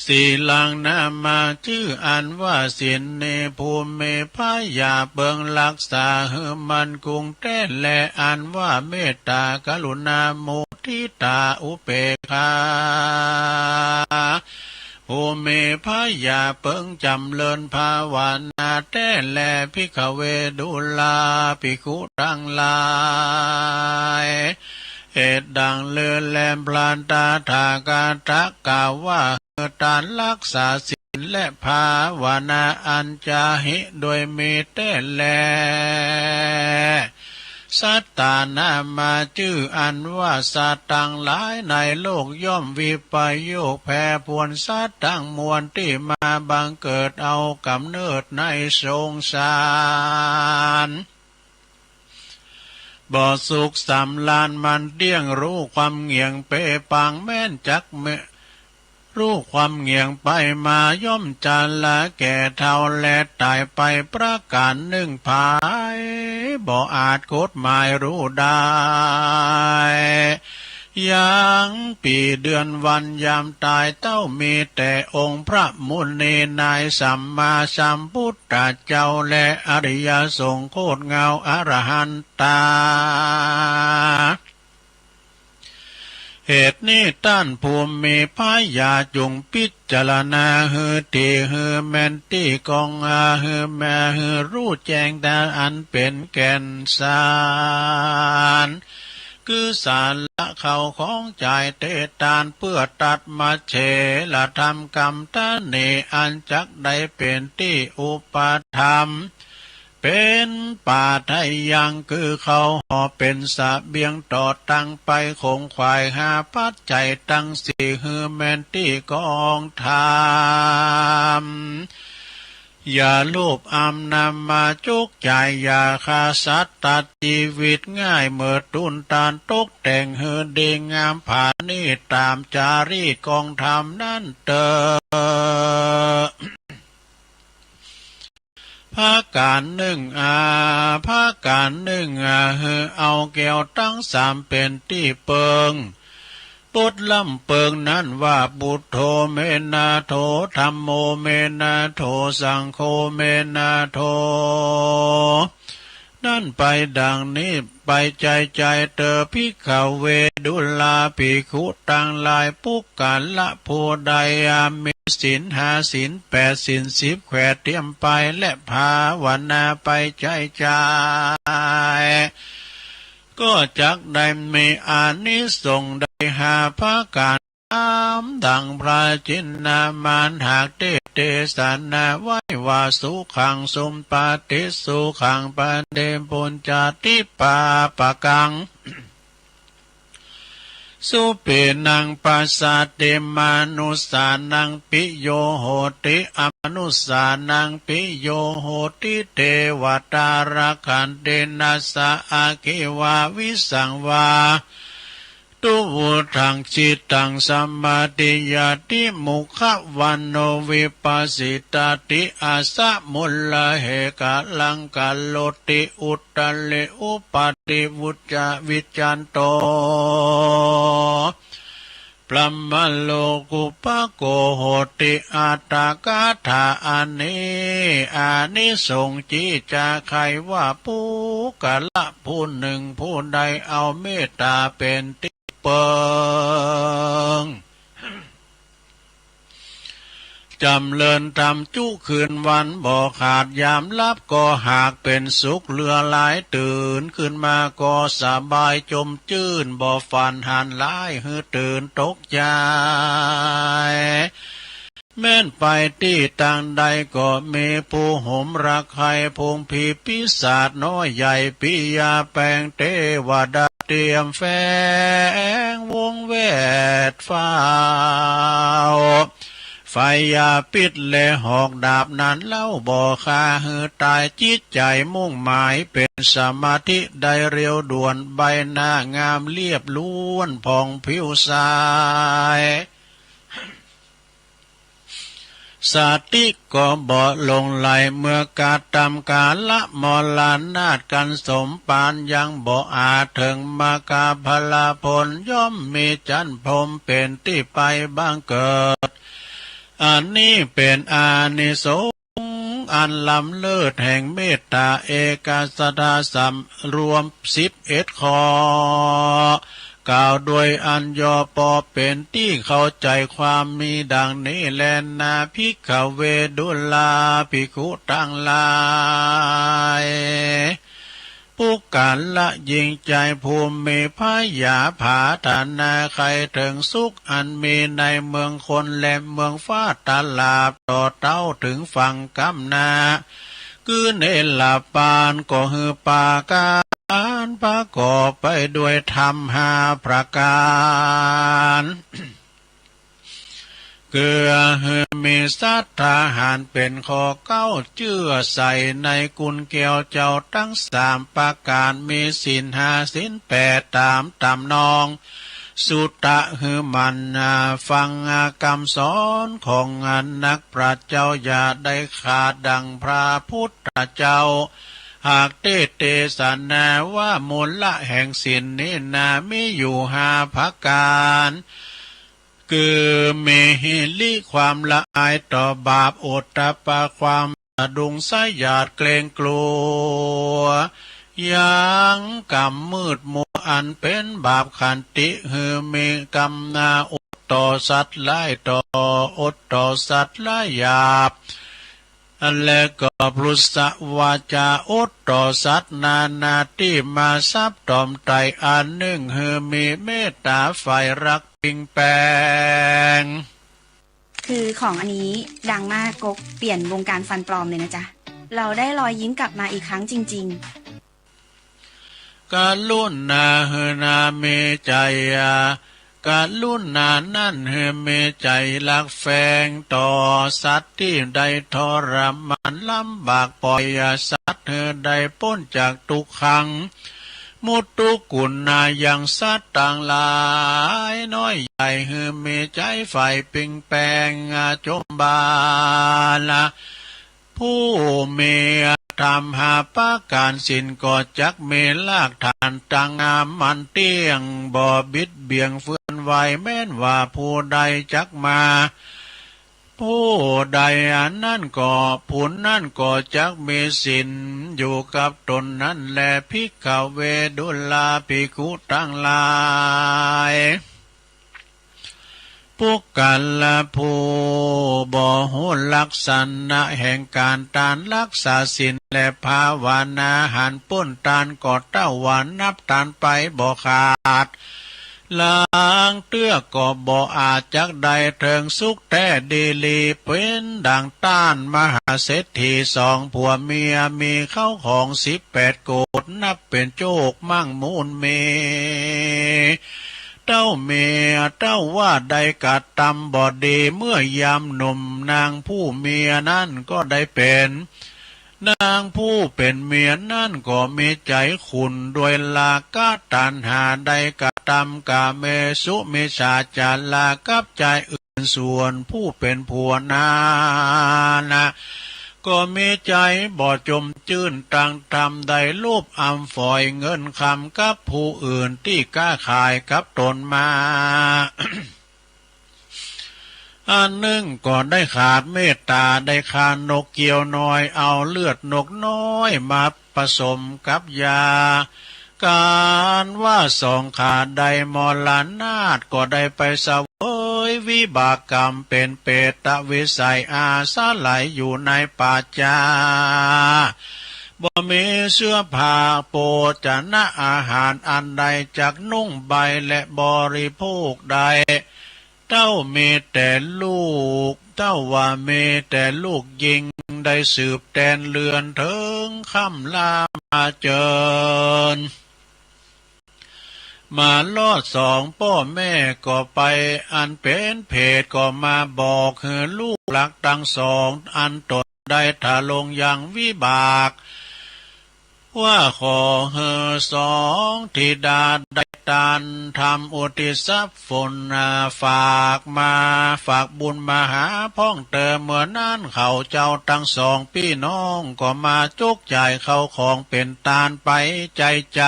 สีลังนามาชื่ออันว่าสินเนภูมิพยาเบิงรักษาหือมันกุงแต้นและอันว่าเมตตากรุณามุทิตาอุเปกขาภูมิพยาเปิงจำเลินภาวนาแต้นและภิกขเวดุลาภิกขุทั้งหลายเหตุดังเลือแลมพลานตาถากาตะกล่าวว่าการรักษาศีลและภาวนาอันจาหิโดยมีแต่แลสัตตานามาชื่ออันว่าสัตว์ต่างหลายในโลกย่อมวิปโยคแผ่พวนสัตว์ทั้งมวลที่มาบังเกิดเอากำเนิดในสงสารบ่สุขสำลานมันเดี้ยงรู้ความเงี่ยงเปปังแม่นจักเม รู้ความเงียงไปมาย่อมจันละแก่เท่าและตายไปประการหนึ่งภายบ่อาจกฎหมายรู้ได้ยังปีเดือนวันยามตายเต้ามีแต่องค์พระมุนีนายสัมมาสัมพุทธเจ้าและอริยสงฆ์โคตรเงาอรหันตาเหตุนี้ต้านภูมิมีพายาจุงพิจารณาฮือตีฮือแมนตีกองฮือแม่ฮือรู้แจ้งแต่อันเป็นแก่นสารคือสารละเขาของใจเตตานเพื่อตัดมาเฉละทำกรรมตาเนอันจักได้เป็นที่อุปธรรมเป็นป่าไทยยังคือเขาห่อเป็นสะเบียงต่อตั้งไปคงควายหาปัจจัยตั้งสี่ฮือแมนตี้กองธรรมอย่าลูบอำนำมาจุกใจอย่าฆ่าสัตว์ตัดชีวิตง่ายเมื่อตุนตานตกแต่งเฮือดีงามผ่านี่ตามจารีตกองธรรมนั่นเตอภาการหนึ่งภาการหนึ่งเอาแก้วตั้งสามเป็นที่เปิงปุถลำเปิงนั้นว่าปุถโธเมนาโธธัมโมเมนาโธสังโฆเมนาโธนั่นไปดังนี้ไปใจเตอภิกขเวดุลาภิกขุตังลายปุกกันละโพไดมีศีลห้าศีลแปดศีลสิบแขวดเตรียมไปและภาวนาไปใจก็จักได้มีอานิสงส์ได้หาภาการดังพระจินนามานหากเตสนาไว้ว่าสุขังสมปาติสุขังปะเดปุญจติปาปะกังสุเปนังปัสสะเตมานุสานังปิโยโหติอมนุสานังปิโยโหติเทวตาราคันเดนัสสะอาคิวาวิสังวาตุวุทังจิตตังสัมมาติยาติมุขวันโนวิปัสสิตาติอาสะมุลละเหกะลังกะโลติอุตตะเลอุปาติวุจจวิจันโตปลัมมโลกุปะโกโหติอัตตากาถาอันนี้อานิสงส์จิจาใครว่าผู้กะละผู้หนึ่งผู้ใดเอาเมตตาเป็นติเปิงจำเลินทำจุคืนวันบ่ขาดยามลับก็หากเป็นสุขเลือหลายตื่นขึ้นมาก็สบายจมจื่นบ่ฝันหันหลายฮือตื่นตกใจแม่นไปที่ต่างใดก็มีผู้ห่มรักใครพงผีปีศาจน้อยใหญ่ปิยาแปลงเทวดาเตรียมแฝงวงแวดฟ้าวไฟยาปิดและหอกดาบนั้นเล่าบ่คาหือตายจิตใจมุ่งหมายเป็นสมาธิได้เร็วด่วนใบหน้างามเรียบล้วนผ่องผิวใสสติก็บ่ลงไหลเมื่อกาตำกาละมลานาฏกันสมปานยังบ่อาจถึงมากาพลาผลย่อมมีจันพรมเป็นที่ไปบังเกิดอันนี้เป็นอานิสงส์อันล้ำเลิศแห่งเมตตาเอกสตาสัมรวม11 ข้อกล่าวโดยอัญญปอเป็นที่เข้าใจความมีดังนี้แลนาภิกขเวดุลาภิกขุทั้งหลายผู้การละยิงใจภูมิมีพยาผาธนาใครถึงสุขอันมีในเมืองคนและเมืองฟ้าตลาบต่อเต้าถึงฝั่งกำนาคือเนลาปานก็ฮือปากาประกอบไปด้วยธรรม5 ประการเกือมีสัทธาหารเป็นข้อเก้าเชื่อใส่ในกุลเกี่ยวเจ้าทั้ง3 ประการมีศีล5ศีล8ตามนอง สุตะหือมันฟังคำสอนของนักปราชญ์เจ้าอย่าได้ขาดดังพระพุทธเจ้าหากเตสนาว่ามูลละแห่งศีลนี้นามีอยู่5 ประการคือเมหิลิความละอายต่อบาปโอตตปะความดุงสายาดเกรงกลัวยังกรรมมืดมัวอันเป็นบาปขันติหือมีกรรมนาอดต่อสัตว์ไล่ต่ออดต่อสัตว์ไล่หยาบและก็ปลุสวาจาอดต่อสัตว์นาที่มาซับตอมไตอันหนึ่งหือมีเมตตาไฟรักปิงแปงคือของอันนี้ดังมากกเปลี่ยนวงการฟันปลอมเลยนะจ๊ะเราได้รอยยิ้มกลับมาอีกครั้งจริงๆกาลุนาเฮนาเมใจกาลุนานั่นเฮเมใจลักแฝงต่อสัตว์ที่ได้ทรมานลำบากปล่อยสัตว์เธอได้พ้นจากทุกขังมุตตุกุณนายังสัตว์ต่างหลายน้อยใหญ่เฮเมใจไฟปิงแปงจมบาลผู้เมทำหาปาการสินก็จักเมลากฐานตังงามมันเตี้ยงบ่บิดเบียงเฟื่อนไหวแม้นว่าผู้ใดจักมาผู้ใดอันนั่นก็ผู้นั่นก็จักมีสินอยู่กับตนนั้นแลภิกขเวดุลาภิกขุทั้งหลายพวกกันละผู้บ่หูลักษณะแห่งการตานรักษาศีลและภาวนาหันป้นตานกอดเต้าหวานนับตานไปบ่ขาดล้างเตื้อก็บ่อาจจักใดเถิงสุขแท้ดีลีเป็นดังต้านมหาเศรษฐี2 ผัวเมียมีเข้าของ18 โกฏนับเป็นโจกมั่งมูลเมเต้าเมียเต้าว่าใดกัดตำบ่ดีเมื่อยามหนุ่มนางผู้เมียนั่นก็ได้เป็นนางผู้เป็นเมียนั่นก็มีใจขุนด้วยลากาตันหาใดกัดตำกาเมสุเมชาจาลากับใจอื่นส่วนผู้เป็นผัวนานะก็มีใจบ่จมจื้นตังทำใดรูปอำฝอยเงินคำกับผู้อื่นที่กล้าขายกับตนมา อันหนึ่งก็ได้ขาดเมตตาได้ขานกเกี่ยวน้อยเอาเลือดนกน้อยมาผสมกับยาการว่า2 ขาดใดมรณาถก็ได้ไปเสวยวิบากกรรมเป็นเปตวิสัยอาสาไหลอยู่ในป่าจาบ่มีเสื้อผ้าโภชนะอาหารอันใดจักนุ่งใบและบริโภคใดเต้ามีแต่ลูกเต้าว่ามีแต่ลูกยิงได้สืบแดนเลือนถึงค่ำลามาเจิญมาลอด2 พ่อแม่ก็ไปอันเป็นเพศก็มาบอกให้ลูกหลักทั้ง2อันตนได้ถาลงยังวิบากว่าขอเฮ2ธิดาได้ตานทำอุทิศฝนฝากบุญมาหาพ้องเติมเมื่อนั้นเขาเจ้าทั้ง2 พี่น้องก็มาจุกจ่ายเข้าของเป็นตานไปใจใจ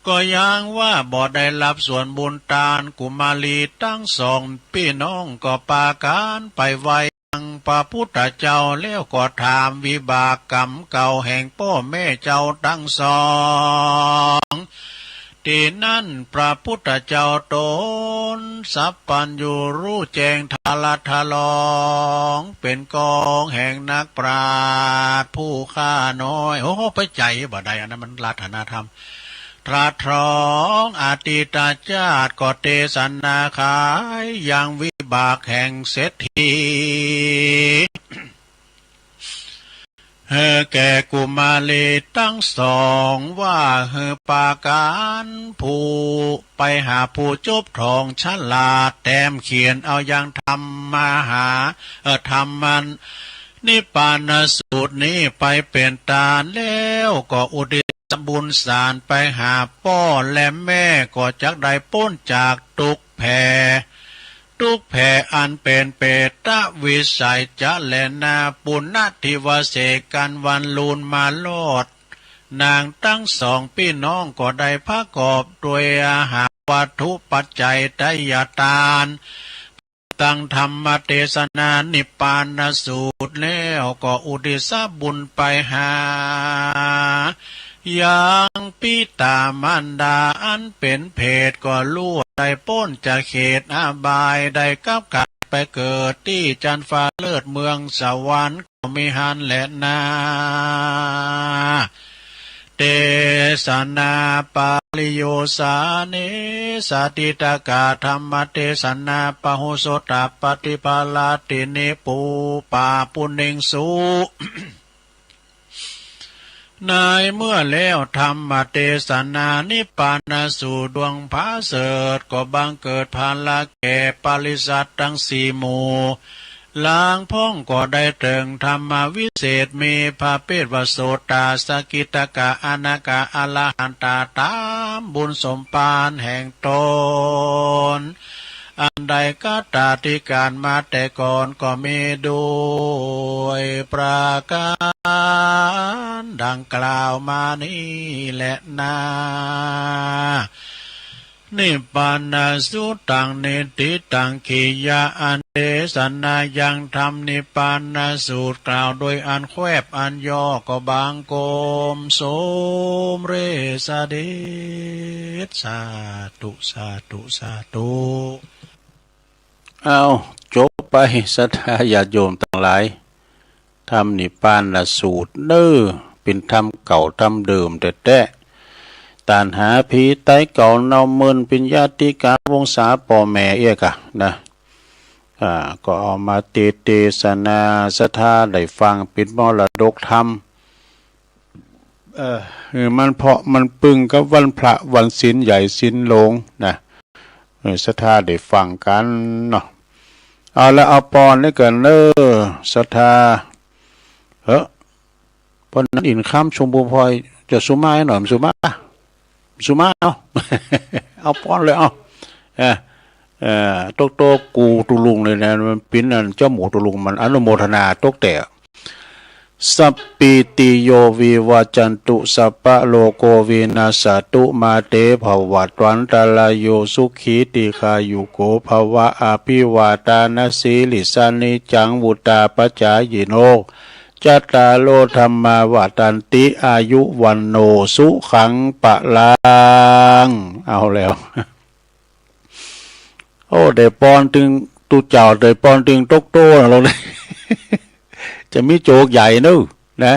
ก็ยังว่าบ่ได้รับส่วนบุญตานกุมารีทั้ง2 พี่น้องก็ปาการไปไว้ยังพระพุทธเจ้าแล้วก็ถามวิบากกรรมเก่าแห่งพ่อแม่เจ้าทั้ง2ที่นั่นพระพุทธเจ้าตนสัพพัญญูรู้แจ้งทาลทลองเป็นกองแห่งนักปราชญ์ผู้ฆ่าน้อยโอ้ไปใจบ่ได้อันนั้นมันลัทธนาธรรมตรัสร้องอาติตาชาติก็เทศนาขายอย่างวิบากแห่งเศรษฐีแก่กุมารีทั้ง2ว่าปาการผู้ไปหาผู้จบทองฉลาดแต้มเขียนเอาอย่างธรรมมาหาธรรมันนิพพานสูตรนี้ไปเป็นตาแล้วก็อุทิศ สบุญสารไปหาพ่อและแม่ก็จักได้พ้นจากทุกข์แผ่ทุกแผ่อันเป็นเปตะวิสัยจะแลนาปุณณทิวเสกันวันลูนมาโลดนางทั้งสองพี่น้องก็ได้พระกอบด้วยอาหารวัตถุปัจจัยไตยทานตั้งธรรมเทศนานิพพานสูตรแล้วก็อุทิศบุญไปหายังปิตามารดาอันเป็นเพศก็ลู่ได้พ้นจากเขตอบายได้กับกลับไปเกิดที่จันฟ้าเลิศเมืองสวรรค์ก็มีหันและนาเตสนาปาลิโยสาเนสติตากาธรรมเทศนาปะหุโสตปฏิปาลาติเนปูปาปุเนงสุ นายเมื่อแล้วธรรมเทศนานิพพานสู่ดวงพระเสดก็บังเกิดภาละแก่ปริสัตทั้งสี่หมู่ล้างพ้องก็ได้เติงธรรมวิเศษมีพระเปตวโสตาสกิตกะอานากะอรหันตาตามบุญสมปานแห่งตนอันใดก็ตาธิการมาแต่ก่อนก็มีด้วยประการดังกล่าวมานี้แหละนานิพพานสุตังเนติตังขียาอันเทศนายังธรรมนิพพานสูตรกล่าวโดยอันแควบอันย่อก็บางโกมโสมเรสเดชสาธุสาธุสาธุเอาจบไปศรัทธาญาติโยมทั้งหลายธรรมนิพพานสูตรเน้อเป็นธรรมเก่าธรรมเดิมแต่ตานหาผีไตเก่าเนาเมินปิญญาติกาวงศาป่อแม่เอียกะนะก็เอามาเทศนาศรัทธาได้ฟังเป็นมรดกธรรมมันเพราะมันปึงกับวันพระวันศีลใหญ่ศีลโลงนะศรัทธาได้ฟังกันเนาะเอาละเอาปอนนี่กันศรัทธาปอนนั้นอินข้ามชมพูพลอยจะสุมาให้หน่อยสุมาเอา เอาป้อนเลยเอาโตกูตุลุงเลยนะมันปิ้นนั่นเจ้าหมูตุลุงมันอนุโมทนาตกแต่สัพปิติโยวิวาจันตุสัพพะโลโกวินาสตุมาเตภวัตวันตาลายโยสุขีติคายุโกภวะอภิวาตานสีลิสานิจังวุตาปัจจายโนจัตตาโลธรรมาวาตันติอายุวันโนสุขังปะลังเอาแล้วโอ้ได้ปอนถึงตุเจ้าได้ปอนถึงตกโตเราเลย จะมีโจกใหญ่เนอะนะ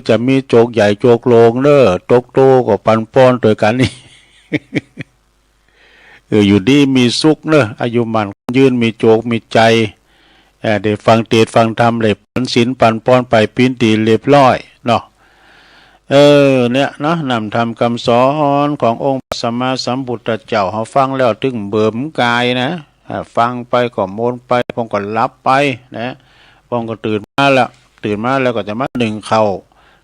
จะมีโจกใหญ่โจกโลงเนอะตกโตก็ปันป้อนตัวกันนี่ อยู่ดีมีสุขเนอะอายุมันยืนมีโจกมีใจได้ฟังเทศฟังธรรมเลยปันศีลปันป้อนไปปิ้นตีเรียบร้อยเนาะเนี่ยนะนำธรรมคำสอนขององค์สัมมาสัมพุทธเจ้าเขาฟังแล้วถึงเบิ่มกายนะฟังไปก็โมนไปพงก็หลับไปนะพงก็ตื่นมาแล้วก็จะมาหนึ่งเข่า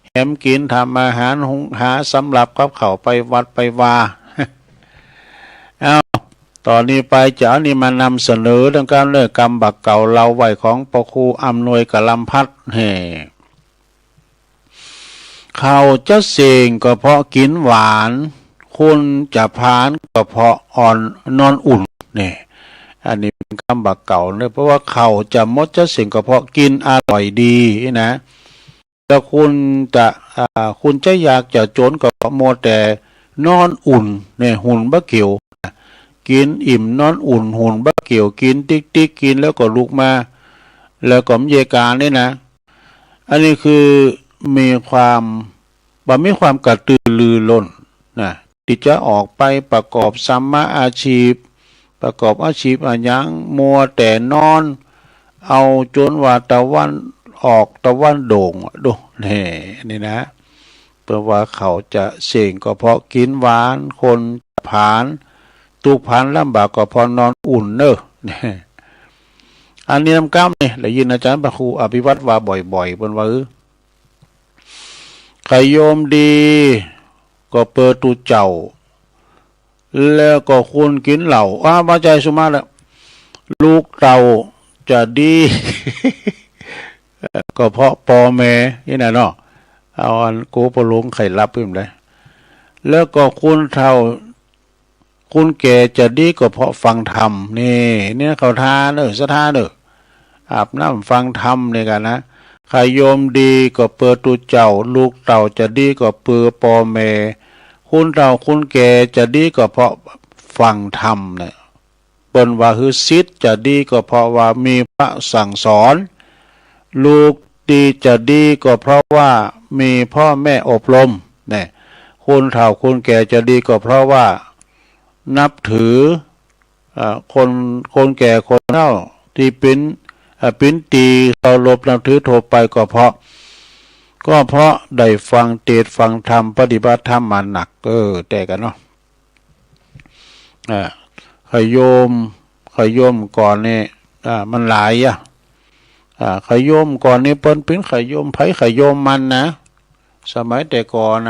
แหมกินทำอาหารหุงหาสำหรับกับเข่าไปวัดไปวา เอาตอนนี้ไปจะนี่มานำเสนอเรื่องการเลิกกรรมบักเก่าเราไหวของพระครูอำนวยกะลำพัดเขาจะเสงก็เพราะกินหวานคุณจะพานก็เพราะอ่อนนอนอุ่นเนี่ยอันนี้เป็นคำบักเก่าเนี่ยเพราะว่าเขาจะมดจะเสงก็เพราะกินอร่อยดีนะแต่คุณจะอยากจะจนก็เพราะโมแต่นอนอุ่นเนี่ยหุ่นบะเกี่ยวกินอิ่มนอนอุ่นหุ่นบะเกี่ยวกินติ๊กกินแล้วก็ลุกมาแล้วก็มีอาการนี่นะอันนี้คือมีความกระตือรือร้นนะที่จะออกไปประกอบสัมมาอาชีพอันยังมัวแต่นอนเอาจนว่าตะวันออกตะวันโด่งดูนี่นะเพราะว่าเขาจะเสี่ยงก็เพราะกินหวานคนผานตุกผานลำบากก็เพราะนอนอุ่นอันนี้น้ำก้ามเนี่ยได้ยินอาจารย์พระครูอภิวัตรว่าบ่อยๆบนว่า ใครโยมดีก็เปิดตูเจ้าแล้วก็คุณกินเหล้ามาใจสุมาแล้วลูกเต่าจะดี ก็เพราะปอแม่นี่นะเนาะเอาอันกูปลุงไข่รับขึ้นเลยแล้วก็คุณเท่าคุณแก่จะดีก็เพราะฟังธรรมนี่เนี่ยเขาทาเนอะสถานเนอะอาบน้ำฟังธรรมเนี่ยกันนะใครโยมดีก็เปิดตูเจ้าลูกเต่าจะดีก็เปิดปอแม่คุณเต่าคุณแก่จะดีก็เพราะฟังธรรมเนี่ยเปิ้นว่าคือศิษย์จะดีก็เพราะว่ามีพระสั่งสอนลูกดีจะดีก็เพราะว่ามีพ่อแม่อบรมเนี่ยคุณเฒ่าคุณแก่จะดีก็เพราะว่านับถือคนแก่คนเฒ่าที่เป็นตีเราลบนับถือโทไปก็เพราะได้ฟังเทศน์ฟังธรรมปฏิบัติธรรมมาหนักแต่กันเนาะขยมก่อนนี่มันหลายขยมก่อนนี่เปิ้นเป็นขยมไผขยมมันนะสมัยแต่ก่อน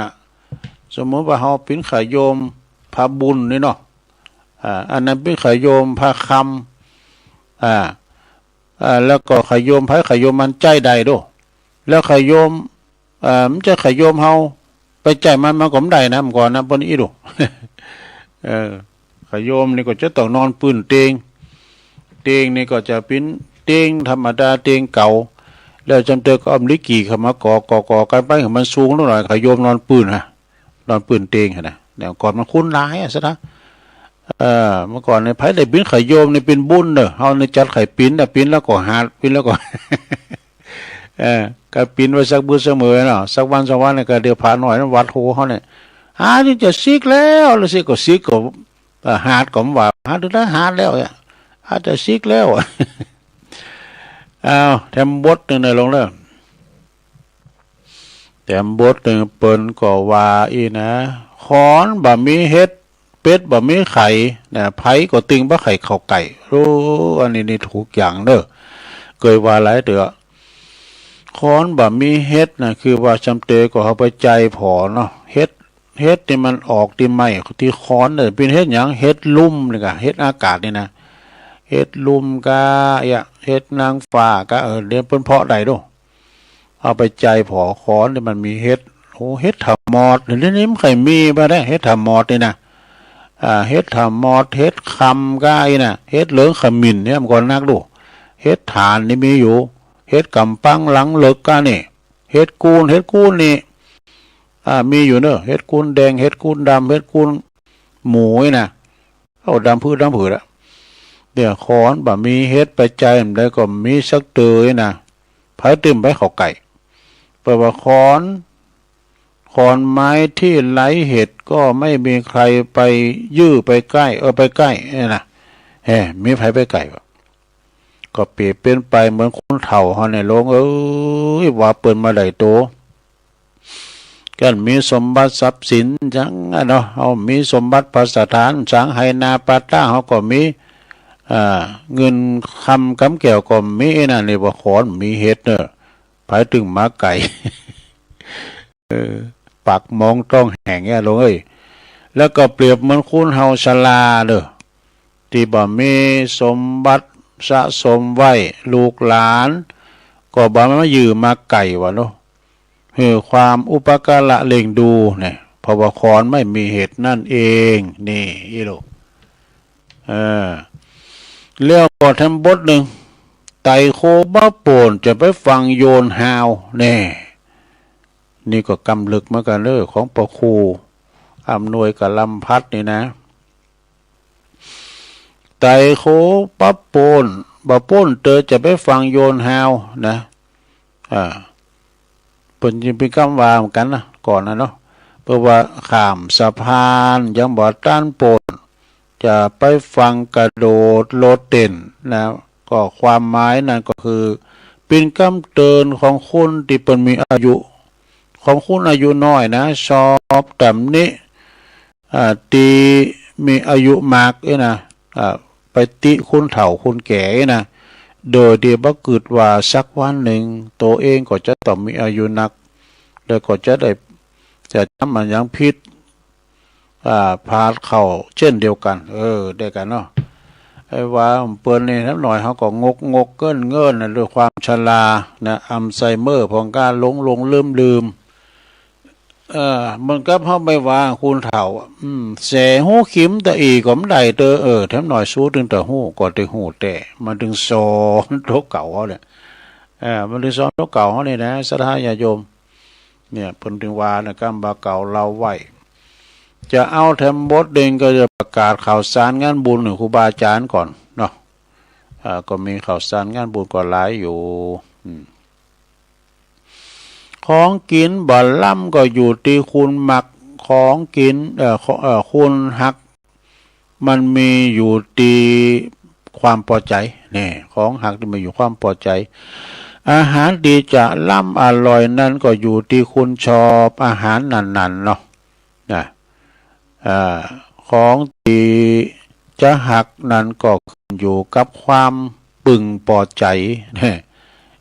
สมมติว่าเฮาเป็นขยมพระบุญนี่เนาะอันนั้นเป็นขยมพระคำแล้วก็ขยมไผขยมมันใจใดโดแล้วขยมมันจะขยมเฮาไปใจมันก็บ่ได้นะก่อนนะเปิ้นอีดูขยมนี่ก็จะต้องนอนปืนเตียงนี่ก็จะเป็นเตียงธรรมดาเตียงเก่าแล้วจำเตอก็เอาลิกีเข้ามาก่อกันไปให้มันสูงหน่อยขยมนอนปืนนอนปืนเตียงนะเดี๋ยวก่อนมันคุ้นหลายซะนะเมื่อก่อนในไผได้ปิ้นขยมนี่เป็นบุญเด้อเฮาในจัดไข่ปิ้นปิ้นแล้วก็หาปิ้นแล้วก็ ก็ปิ้นไว้สักมื้อเสมอเนาะสักวัน2วันนี่ก็เดี๋ยวพาหน่อยนั้นวัดโหเฮาเนี่ยที่จะซิกแล้วสิก็ซิกก็หาดก็ว่าดูได้หาดแล้วอาจจะซิกแล้วแถมบทนึงลงแล้วแถมบทนึงเปิ้นก็ว่าอีนะขอนบ่มีเฮ็ดเป็ดบ่มีไข่นะไผก็ตึงบ่ไข่เข้าไก่รู้อันนี้ถูกอย่างเด้อเคยว่าหลายเด้อขอนบ่มีเฮ็ดนะคือว่าจำเตก็เอาไปใจพอเนาะเฮ็ดที่มันออกที่ไม้ที่ค้อนเนี่ยเป็นเฮ็ดหยังเฮ็ดลุ่มนี่ก็เฮ็ดอากาศนี่นะเฮ็ดลุ่มกะเฮ็ดนางฟ้ากะเดี๋ยวเพิ่นเพาะได้โดเอาไปใจพอค้อนนี่มันมีเฮ็ดเฮ็ดถมอดเดี๋ยวนี้มันเคยมีบ่ได้เฮ็ดถมอดนี่นะเฮ็ดถมอดเฮ็ดคำกะอีน่ะเฮ็ดเหลืองขมิ้นเนี่ยมันก็นักดูเฮ็ดฐานนี่มีอยู่เฮ็ดกำปังหลังเลิกกะนี่เฮ็ดกูนนี่มีอยู่เนอะเฮ็ดกูนแดงเฮ็ดกูนดำเฮ็ดกูนหมูนี่นะเอาดำพืชละเดี๋ยวขอนบ่มีเฮ็ดไปใจมันได้ก็มีสักเตยนะไผตึมไปเข้าไก่เพราะว่าขอนไม้ที่ไหลเห็ดก็ไม่มีใครไปยื้อไปใกล้ไปใกล้นี่นะมีไผไปไก่ก็เปรียบเป็นไปเหมือนคนเฒ่าเฮาในโลกว่าเปิ้นมาได้โตกันมีสมบัติทรัพย์สินจังเนาะเฮามีสมบัติพัสถานสังไหนาปาต้าเฮาก็มีเงินคำกำแก้วก็มีนั่นนี่ว่าขอนมีเฮ็ดเด้อไผตึงมาไก่ ปากมองต้องแห้งลงแล้วก็เปรียบเหมือนคุณเฮาชราเด้อที่บ่มีสมบัติสะสมไว้ลูกหลานก็บ่มายืมมาไก่ว่าเนาะความอุปการะเล็งดูเนี่ยเพราะว่าขอนไม่มีเหตุนั่นเองนี่อีโลเลี้ยวก็ทำบทหนึ่งไตโคบ้าโปนจะไปฟังโยนหาวนี่ก็กำลึกมากันเลยของพระครูอำนวยกับลำพัดนี่นะไตโคบ้าโปนบ้าโปนเตอจะไปฟังโยนหาวนะเป็นจริงเป็นคำว่าเหมือนกันนะก่อนนะเนาะเพราะว่าข้ามสะพานยังบ่ต้านโปนจะไปฟังกระโดดโลดเต้นนะก็ความหมายนั่นก็คือเป็นคำเตือนของคนที่เป็นมีอายุของคุณอายุน้อยนะชอบแต่นี้ตีมีอายุมากนะไปติคุณเฒ่าคุณแก่นะโดยที่บ่คิดว่าสักวันหนึ่งตัวเองก็จะต้องมีอายุนักแล้วก็จะได้ จะทำมันยังพิษพาเข้าเช่นเดียวกันได้กันเนาะไอ้ว่าเปิ้นนี่นิดหน่อยเขาก็งกเกิ้นเงินนะด้วยความชรานะอัลไซเมอร์ของการหลงลืมมันก็เฮาไม่ว่าคุณเฒ่าแสหูขิมตะอีก็ไม่ได้เตอแถมหน่อยสู้ถึงตะหูก็ได้หูแต่มันถึงสอนโตเก่าเขาเนี่ยมันถึงสอนโตเก่าเขานี่นะศรัทธาญาติโยมเนี่ยเพิ่นถึงว่านะกรรมบาเก่าเราไว้จะเอาแถมบทเด้งก็จะประกาศข่าวสารงานบุญครูบาอาจารย์ก่อนเนาะก็มีข่าวสารงานบุญก็หลายอยู่ของกินบ่ล่ำก็อยู่ที่คุณหมักของกินคุณหักมันมีอยู่ที่ความพอใจนี่ของหักที่มีอยู่ความพอใจอาหารดีจะล่ำอร่อยนั้นก็อยู่ที่คุณชอบอาหารนั้นๆเนาะนะของดีจะหักนั้นก็ขึ้นอยู่กับความปึงพอใจนี่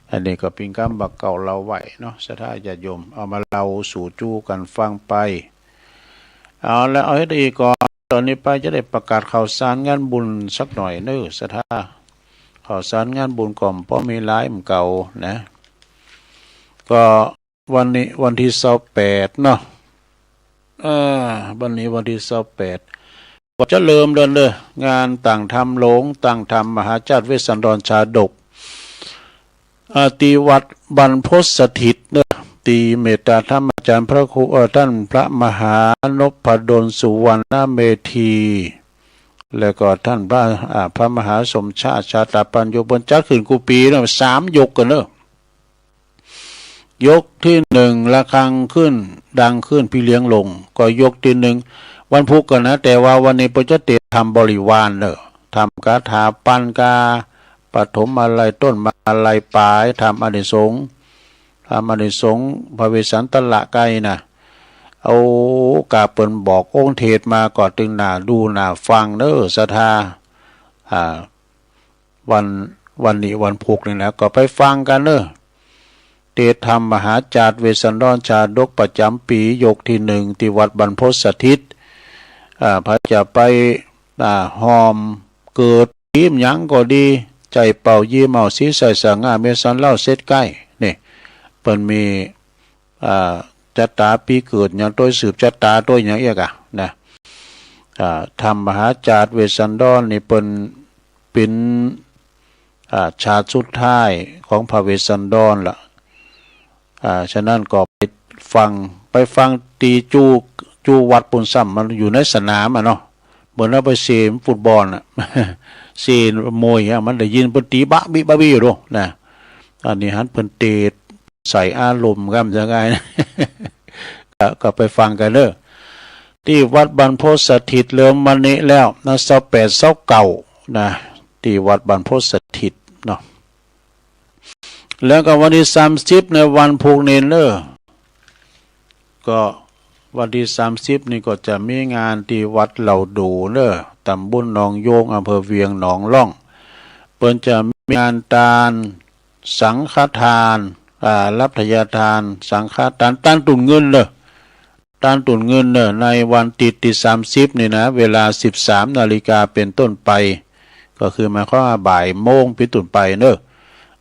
อันนี้ก็เป็นคำบักเก่าเราไว้เนาะศรัทธาญาติโยมเอามาเล่าสู่จู้กันฟังไปเอาแล้วเอาให้ดีก่อนตอนนี้ไปจะได้ประกาศข่าวสารงานบุญสักหน่อยเน้อศรัทธาข่าวสารงานบุญก่อมเพราะมีหลายเก่านะก็วันนี้วันที่28เนาะวันนี้วันที่28ก็จะเริ่มเดินเลยงานต่างธรรมหลงต่างธรรมมหาจารย์เวสสันดรชาดกตีวัดบรรพตสถิตเนตีเมตตาธรรมอาจารย์พระครูท่านพระมหานพดลสุวรรณเมธีแล้วก็ท่านพระมหาสมชาติชาตปัญโยบนจัดขึ้นกูปีเนาะ3 ยกกันเนาะยกที่1ระฆังขึ้นดังขึ้นพี่เลี้ยงลงก็ยกที่1วันพุธกันนะแต่ว่าวันนี้พระเจ้าเตทำบริวารเนอะทำคาถาปันกาปฐมอะไรต้นมาอะไรปลายทำอนิสงส์พระเวสสันตละไกนะเอากาเปิ่นบอกองค์เทศมาก่อนตึงหน้าดูหน้าฟังเด้อศรัทธาวันนี้วันพุธนี่นะก็ไปฟังกันเด้อเทศธรรมมหาจารย์เวสสันดรชาดกประจำปียกที่1ที่วัดบรรพตสถิตพระจะไปหอมเกิดยิ้มหยังก็ดีใจเป่ายิ้มเอาสีใส่สง่าเมสันเล่าเสร็จใกล้นี่เปิ้นมีจัตตาปีเกิดอย่างตัวสืบจัตตาตัวอย่างเอียกนะธรรมมหาจารย์เวสสันดรนี่เปิ้นเป็นชาติสุดท้ายของพระเวสสันดรล่ะฉะนั้นก็ไปฟังตีจูวัดปุ่นซ้ำมันอยู่ในสนามเนาะเหมือนเราไปเซมฟุตบอลเซนมวยมันได้ยินเพิ่นตีบะบิอยู่นะอันนี้หันเพิ่นเตะใส่อารมณ์กันจังไงนะก็ไปฟังกันเด้อที่วัดบรรพตสถิตเริ่มวันนี้แล้วนะ28นะที่วัดบรรพตสถิตเนาะแล้วก็วันที่30ในวันพุธนี้เด้อก็วันที่30นี่ก็จะมีงานที่วัดเหล่าดูเด้อตำบลหนองโยงอำเภอเวียงหนองล่องเปิ้นจะมีงานทานสังฆทานรับทายทานสังฆทานตั้งตุนเงินเด้อตั้งตุนเงินเด้อในวันติดที่30นี่นะเวลา 13 นาฬิกาเป็นต้นไปก็คือหมายความว่าบ่ายโมงเป็นต้นไปเด้อ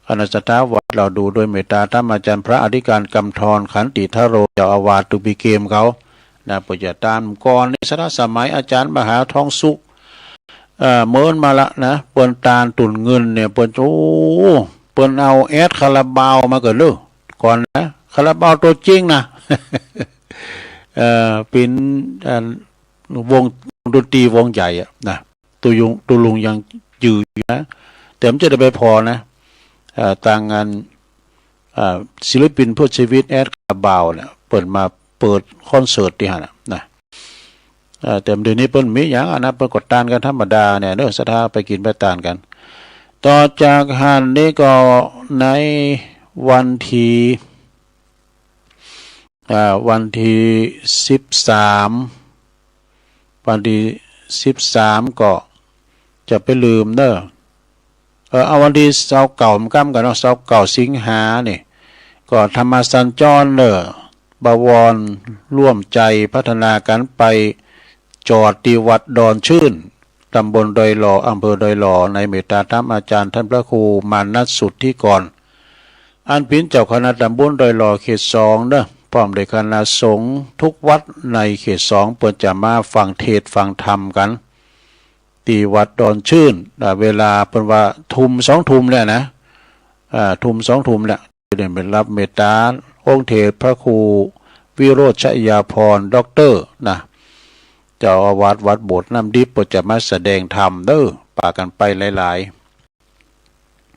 คณะสัตยาวัดเราดูโดยเมตตาธรรมอาจารย์พระอธิการกำธรขันติทโรเจ้าอาวาสตุบิเกมเขานะปุจจตามก่อนในสมัยอาจารย์มหาทองสุขเมินมาละนะเปิ้นตาลตุนเงินเนี่ยเปิ้นเปิ้นเอาแอดคาราบาวมาเกิดเลยก่อนนะคาราบาวตัวจริงนะเป็นวงดนตรีวงใหญ่นะตัวลุงยังยืนนะแต่มันจะได้ไปพอนะต่างงานศิลปินเพื่อชีวิตแอดคาราบาวเนี่ยเปิดคอนเสิร์ตที่หั่นนะแต่เดี๋ยวนี้เปิ้นมีหยังนะเปิ้นกดตานกันธรรมดาเนี่ยเด้อศรัทธาไปกินไปตานกันต่อจากหั่นนี้ก็ในวันที่13วันที่13ก็จะไปลืมเด้อเอาวันที่29มันกันเนาะ29สิงหานี่ก็ธรรมสัญจรเด้อ บวรร่วมใจพัฒนากันไปจอดที่วัดดอนชื่นตำบลดอยหล่ออำเภอดอยหล่อในเมตตาธรรมอาจารย์ท่านพระครูมานัสสุทธิก่อนอันเป็นเจ้าคณะตำบลดอยหล่อเขต2เด้อพร้อมด้วยคณะสงฆ์ทุกวัดในเขต2เปิดจะมาฟังเทศน์ฟังธรรมกันที่วัดดอนชื่นเวลาเป็นว่าทุ่ม2 ทุ่มแล้วนะทุ่ม2 ทุ่มแล้วเดินไปรับเมตตาองค์เทศพระครูวิโรจน์ชยาพรด็อกเตอร์นะเจ้าอาวาสวัดโบสถ์น้ำดิบจะมาแสดงธรรมเด้อปากันไปหลาย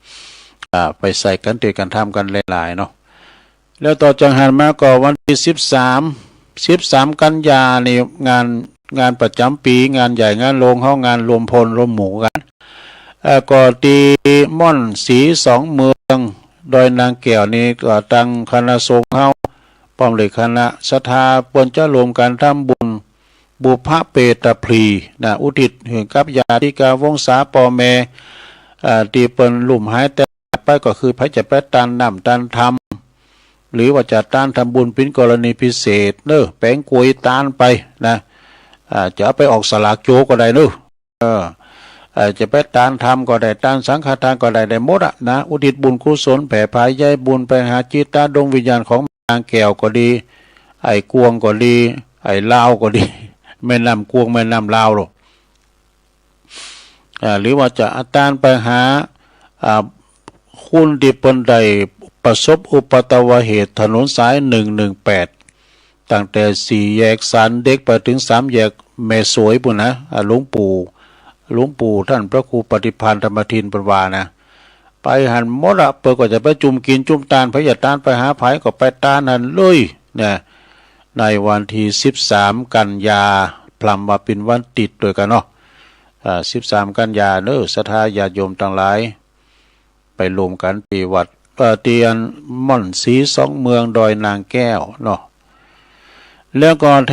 ๆไปใส่กันเทศกันธรรมกันหลายๆเนาะแล้วต่อจากหันมาก็วันที่13กันยาในงานประจำปีงานใหญ่งานโรงเขางานรวมพลรวมหมู่กันก็ตีม่อนสี2 เมืองโดยนางแก้วนี้ก็ตั้งคณะสงฆ์เฮาป้อมเลยคณะศรัทธาปนจะรวมกันทำบุญบุพเปตพลีนะอุทิศถึงกับญาติกาวงศาปอแม่ที่เปิ้นลุ่มหายแต่ไปก็คือพระจะไปตานน้ำตานธรรมหรือว่าจะต้านทำบุญเป็นกรณีพิเศษเนอะแปลงกวยต้านไปนะจะไปออกสลากโจก็ได้เนอะจะไปต้านทำก็ได้ต้านสังฆทานก็ได้หมดอะนะอุทิศบุญกุศลแผ่ภายใยบุญไปหาจิตตาดวงวิญญาณของนางแก้วก็ดีไอ้กวงก็ดีไอ้ลาวก็ดีแม่น้ำกวงแม่น้ำลาวหรอกหรือว่าจะต้านไปหาคุณที่เปิ้นได้ประสบอุบัติเหตุถนนสาย118ตั้งแต่4 แยกสันเด็กไปถึง3 แยกแม่สวยปุ่นนะหลวงปู่ท่านพระครูปฏิภาณธรรมทินปวานะไปหันหมดอะเปิดก็จะไปจุ่มกินจุ่มตานพระยาตานไปหาไผก็ไปตานหันเลยเนี่ยในวันที่13กันยาพลัมว่าเป็นวันติดด้วยกันเนาะ13กันยาเนอะศรัทธาญาติโยมทั้งหลายไปรวมกันที่วัดเตียนม่อนสี2 เมืองดอยนางแก้วเนาะแล้วก็แ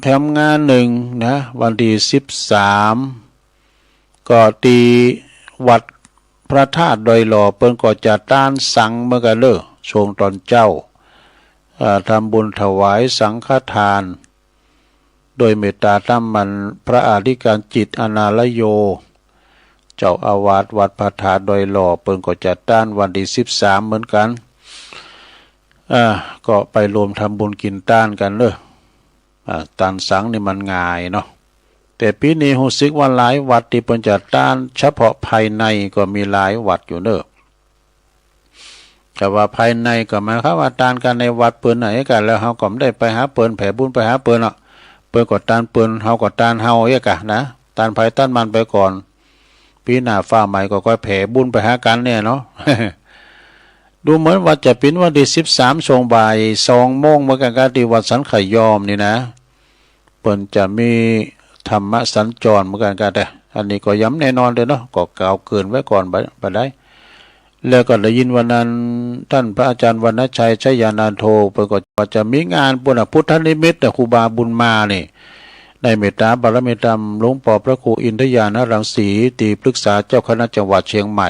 ถมงานหนึ่งนะวันที่13ก็ตีวัดพระธาตุดอยหล่อเปิ้นก็จะต้านสังเมื่อกันเด้อช่วงตอนเจ้าทำบุญถวายสังฆทานโดยเมตตาธรรมมันพระอธิการจิตอนาลโยเจ้าอาวาสวัดพระธาตุดอยหล่อเปิ้นก็จะต้านวันที่13เหมือนกันก็ไปรวมทำบุญกินต้านกันเด้อต้านสังนี่มันง่ายเนาะแต่ปีนี้รู้สึกว่าหลายวัดที่เปิ้นจะต้านเฉพาะภายในก็มีหลายวัดอยู่เด้อแต่ว่าภายในก็หมายความว่าต้านกันในวัดเปิ้นไหนกันแล้วเฮาก็ไม่ได้ไปหาเปิ้นแผ่บุญไปหาเปิ้นเนาะเปิ้นก็ต้านเปิ้นเฮาก็ต้านเฮาเอกะนะต้านไผต้านมันไปก่อนปีหน้าฟ้าใหม่ก็ค่อยแผ่บุญไปหากันเนี่ยเนาะ ดูเหมือนว่าจะเป็นวันที่13ช่วงบ่าย2 โมงเหมือนกันกับที่วัดสันไขยอมนี่นะเปิ้นจะมีธรรมสัญจรเหมือนกันแต่อันนี้ก็ย้ำแน่นอนเลยเนาะก็กล่าวเกินไว้ก่อนไปได้แล้วก็ได้ยินวันนั้นท่านพระอาจารย์วรรณชัยชัยยานานโทเปิ้นก็จะมีงานปุณพุทธนิมิตครูบาบุญมานี่ในเมตตาบารมีธรรมหลวงพ่อพระครูอินทยานรังสีตีปรึกษาเจ้าคณะจังหวัดเชียงใหม่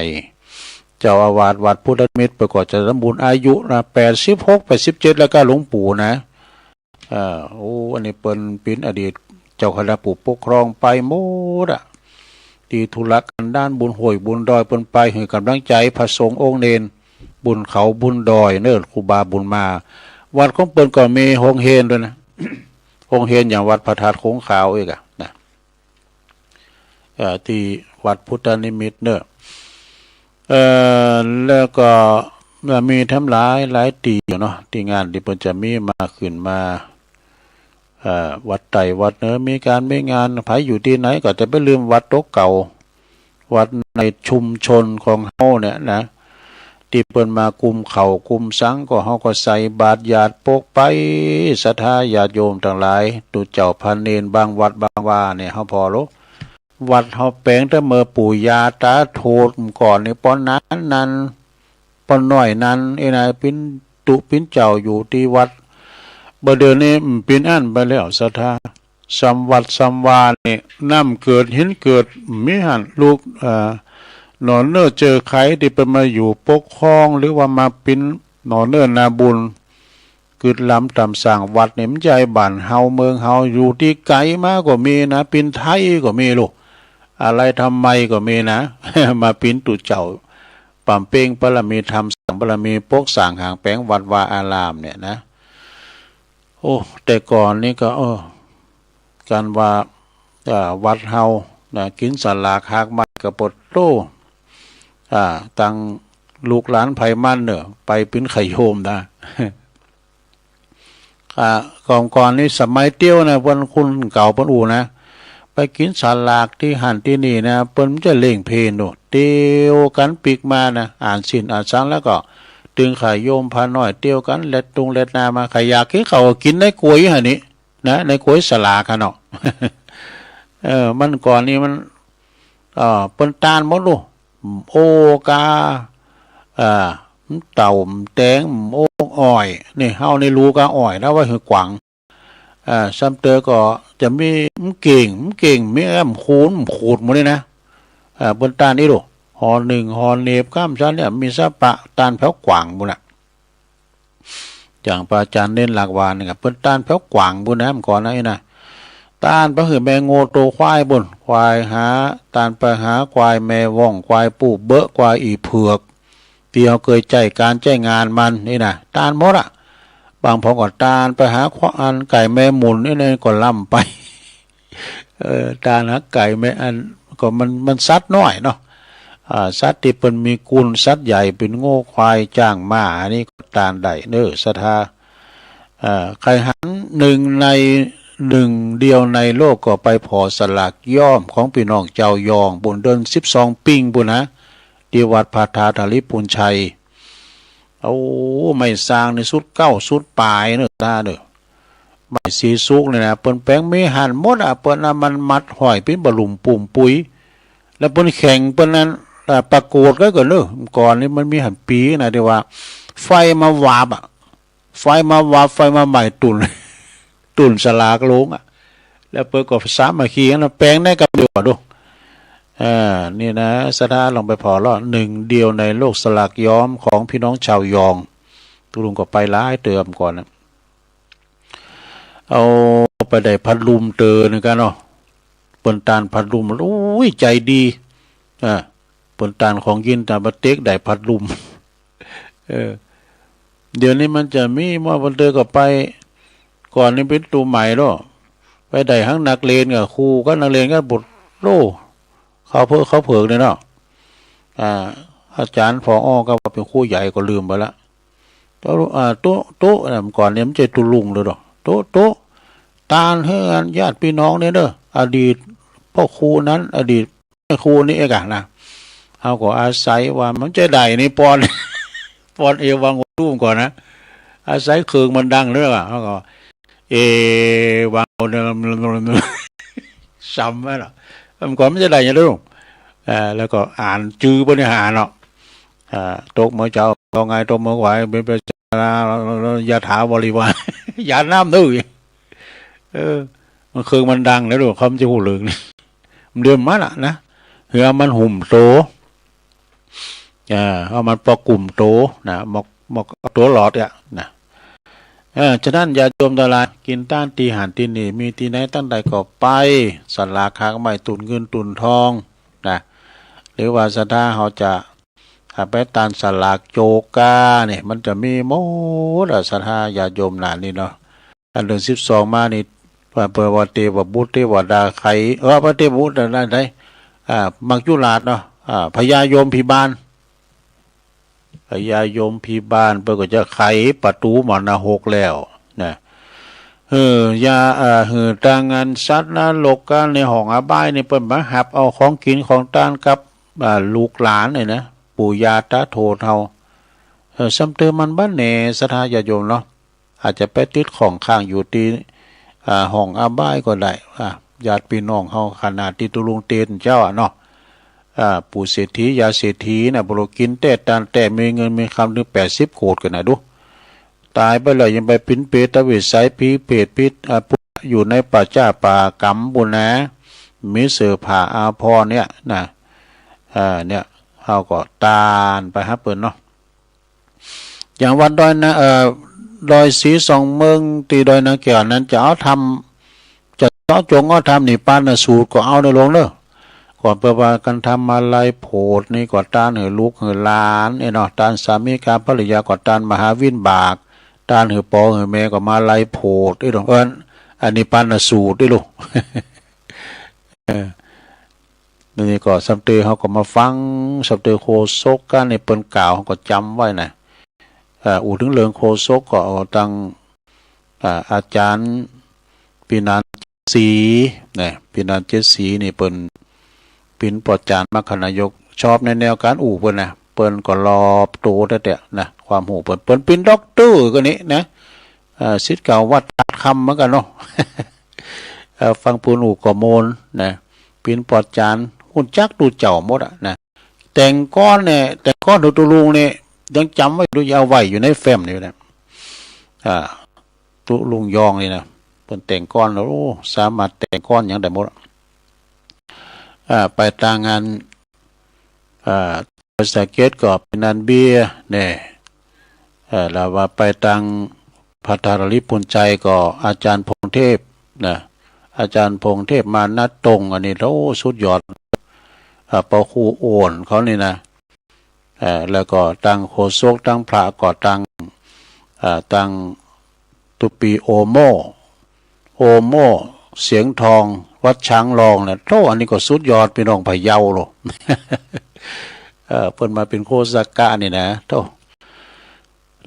เจ้าอาวาสวัดพุทธนิมิตประกอบจะสมบูรณ์อายุนะ86 87แล้วก็หลวงปู่นะอันนี้เป็นอดีตเจ้าคณะผู้ปกครองไปหมดอ่ะที่ธุระกันด้านบุญห้วยบุญดอยเปิ้นไปให้กำลังใจพระสงฆ์องค์เนนบุญเขาบุญดอยเนิ่นครูบาบุญมาวัดของเปิ้นก็มีโรงเฮนด้วยนะ โรงเฮนอย่างวัดพระธาตุโขงขาวอีกอ่ะนะที่วัดพุทธนิมิตเนอะแล้วก็มีทั้งหลายตีอยู่เนาะที่งานที่เปิ้นจะมีมาขึ้นมาวัดไต่วัดเนื้อมีงานไผอยู่ที่ไหนก็จะไปลืมวัดโต๊ะเก่าวัดในชุมชนของเฮาเนี่ยนะที่เปิ้นมากุมเข่ากุมสังก็เฮาก็ใส่บาตรญาติปกไปศรัทธาญาติโยมทั้งหลายตูเจ้าพันเนนบางวัดบางว่าเนี่ยเฮาพอรู้วัดเฮาแปลงแต่เมื่อปู่ย่าตาโทษก่อนนี่ป้อนนั้นป้อนน้อยนั้นนายปิ้นเจ้าอยู่ที่วัดบ่เดี๋ยวนี้เป็นอันไปแล้วศรัทธาสัมวัดสัมวานี่น้ำเกิดหินเกิดมีหันลูกหนอนเนื้อเจอใครที่เป็นมาอยู่ปกครองหรือว่ามาเป็นหนอนเนื้อนาบุญเ กึดล้ำตำสั่งวัดเนี่ยมันใจบ้านเฮาเมืองเฮาอยู่ที่ไกลมากกว่ามีนะปินไทยก็มีลูกอะไรทำไมก็มีนะ มาปินตุเจ้าปั่มเป้งปรมีธรรมสั่งปรมีปกสั่งหางแปลงวัดวาอารามเนี่ยนะโอ้แต่ก่อนนี่ก็การว่าวัดเฮานะกินสลากหากมันกระปดโตตังลูกหลานไผมันเนอะไปเป็นไข่โยมนะ ก่อนนี่สมัยเตี้ยวนะวันคุณเก่าปนอูนะไปกินสลากที่หันที่นี่นะเปิ้นจะเล่งเพลนโนเตี้ยวกันปีกมานะอ่านสินอ่านสังแล้วก็ตึงไข่โยมพาน้อยเตี้ยวกันเล็ดตุงเล็ดนามาใครอยากกินเขากินในกล้วยหันนี้นะในกล้วยสลากกันเนาะ มันก่อนนี้มันเปิ้นตานหมดลูกโอกาเต่าแตงโอ้อ้อยนี่เฮาในรู้กาอ้อยนะว่าคือกวางซ้ำเตอก็จะมีเก่งมีคูนขูดหมดเลยนะบนตานี่ลูกหอหนึ่งหอเนบข้ามชั้นเนี่ยมีซาปะตานแผ้วกวางบุญน่ะอย่างปาจารย์เน้นหลักวานนี่ครับเปิ้นตานแผ้วกวางบุญนะก่อนนะนะตานไปหือแมงโง่โตควายบุญควายหาตานไปหาควายแม่ว่องควายปูเบอะควายอีเผือกเตียวเคยใจการใจงานมันนี่นะตานหมดอ่ะบางพอก่อนตานไปหาควานไก่แม่หมุนนี่เลยก็ล่ำไปตานหาไก่แม่อันก็มันซัดน้อยเนาะซัดที่เป็นมีกุลซัดใหญ่เป็นโง่ควายจ้างม้าอันนี้ก็ตานได้เน้อศรัทธาใครหันหนึ่งเดียวในโลกก็ไปพอสลากย่อมของพี่น้องเจ้ายองบนเดิน12ปิงบุญนะที่วัดพาธาธาริปุญชัยเอาไม่สร้างในสุดเก้าสุดปลายเนอะตาเนอะไม่สีสุกเลยนะเปิ้นแป้งไม่หันหมดเปิ้นมันมัดหอยเป็นบะหลุมปุ่มปุ๋ยแล้วเปิ้นแข่งเปิ้นนั้นประกวดก็เนอะก่อนนี้มันมีหันปีนะที่ว่าไฟมาวาบไฟมาใหม่ตุ่นสลากลงแล้วเปิ้นก็สามัคคีกันแป้งได้กับเดียวดูนี่นะสถาลองไปพอแล้วหนึ่งเดียวในโลกสลากย้อมของพี่น้องชาวยองตุลุงก็ไปร้ายเติมก่อนนะเอาไปได้พัดลุมเตอนึงกันเนาะเปิ้นตานพัดลุมโอ้ยใจดีเปิ้นตานของยินตาบะเต็กได้พัดลุมเดี๋ยวนี้มันจะมีเมื่อวันเตอก็ไปก่อนนี้เป็นตัวใหม่เนาะไปได้ทั้งนักเรียนกับครูก็นักเรียนก็บทโลเขาเผิกเลยเนาะอาจารย์ผอ.ก็ว่าเป็นครูใหญ่ก็ลืมไปละโต๊ะก่อนเนี่ยมันจะตุลุงเลยดอกโต๊ะตาลเฮือนญาติพี่น้องเนี่ยเด้ออดีตพ่อครูนั้นอดีตแม่ครูนี่เองนะเขาก็อาศัยว่ามันจะได้ในปอนเอวังรุ่มก่อนนะอาศัยเครื่องมันดังเรื่องเขาก็วังซ้ำไว้หรอมันก่อนมันจะได้ยังไงลูกแล้วก็อ่านจื้อบริหารเนาะตกเมื่อเจ้าตกไงตกเมื่อไหวเป็นประจายาถาบริวารยาน้ำดื้อมันคือมันดังแล้วดูเขาจะหูเหลืองมันเดือดมากละนะเหือมันหุ่มโตเอามันปอกลุ่มโตนะหมกตัวหลอดเนี่ยนะฉะนั้นอย่าโจมตลาดกินต้านตีหันตีหนีมีตีไหนตั้งใดก็ไปสลากค้างไม่ตุนเงินตุนทองนะหรือว่าสถาเขาจะไปตานสลากโจกาเนี่ยมันจะมีโมดสถาอย่าโยมหนานี่เนาะอันเดือน12มานี่เปิดวัดเทวบุตรเทวดาไข่พระเทวบุตรนั่นได้มักยุราชเนาะพญายมพิบาลพญายมพิบาลเปิดก็จะไขประตูมรณะ6แล้วนะยาตางานสัตว์นะโลกกันในห้องอบายนี่เปิ้นมาหับเอาของกินของต้านกับลูกหลานเนี่ยนะปู่ย่าตาโทเฮาซ้ำเติมมันบ้านแหน่ศรัทธาญาติโยมเนาะอาจจะไปติดของข้างอยู่ที่ห้องอบายก็ได้ญาติพี่น้องเฮาขนาดที่ตุลุงเตนเจ้าเนาะปู่เศรษฐียาเศรษฐีน่ะบ่รู้กินแต่ตานแต่มีเงินมีคำถึง80โกดกันน่ะดูตายไปแล้วยังไปปิ้นเปตวิสัยผีเปรตพิษอยู่ในป่าจ้าป่ากำบุญนะมีเสื้อผ้าอาภรณ์เนี่ยนะเนี่ยเฮาก็ตานไปครับเปิ้นเนาะอย่างวัดดอยนะ ดอยสีสองเมืองตีดอยนางแก้วนั้นจะเอาทำจะเจาะจงเอาทำนี่ปานน่ะสูตรก็เอาในลงเด้อก่อนเปิดว่ากันทำมาลายโพดนี่ก่อตานหือลูกหือหลานเนาะตานสามีการภริยาก่อตานมหาวินบากตานหือปอหือแม่ก็มาลายโพดเนาะอันนี้ปานน่ะสูตรลูก นี่ก็สัมเตอเขาก็มาฟังสัมเตอโคศกกันในเปิ้นกล่าวเขาก็จำไว้นะอูถึงเรื่องโคศกก็เอาตั้งอาจารย์ปีนันศรีเนี่ยปีนันเจ็ดศรีนี่เปิ้นปินปอจานมรรคนายกชอบในแนวการเปิ้นนะเปิ้นก็รอบโตแต่นะความหูเปิ้นปินด็อกเตอร์ก็นี้นะศิษย์เก่าวัดคำเหมือนกันเนาะ ฟังปูนอูก็โมนนะปินปอจานหุ่นจักดูเจ้าหมดอ่ะนะแต่งก้อนเนี่ยแต่งก้อนตุลุงเนี่ยยังจำไว้ดูยาวไว้อยู่ในแฟ้มนี่นะตุลุงยองนี่นะเป็นแต่งก้อนแล้วสามารถแต่งก้อนอย่างใดหมดไปตางงานภาษาเกตก็เป็นนันเบียเนี่ยแล้วว่าไปตางพัทรลิปุนใจก็อาจารย์พงเทพนะอาจารย์พงเทพมานัดตรงอันนี้แล้วสุดยอดปอคูโอนเขานี่นะแล้วก็ตั้งโคศกตั้งพระก็ตั้งตุปีโอโมเสียงทองวัดช้างรองเนี่ยโตอันนี้ก็สุดยอดพี่น้องพะเยาโล เพิ่นมาเป็นโคสากะนี่นะโต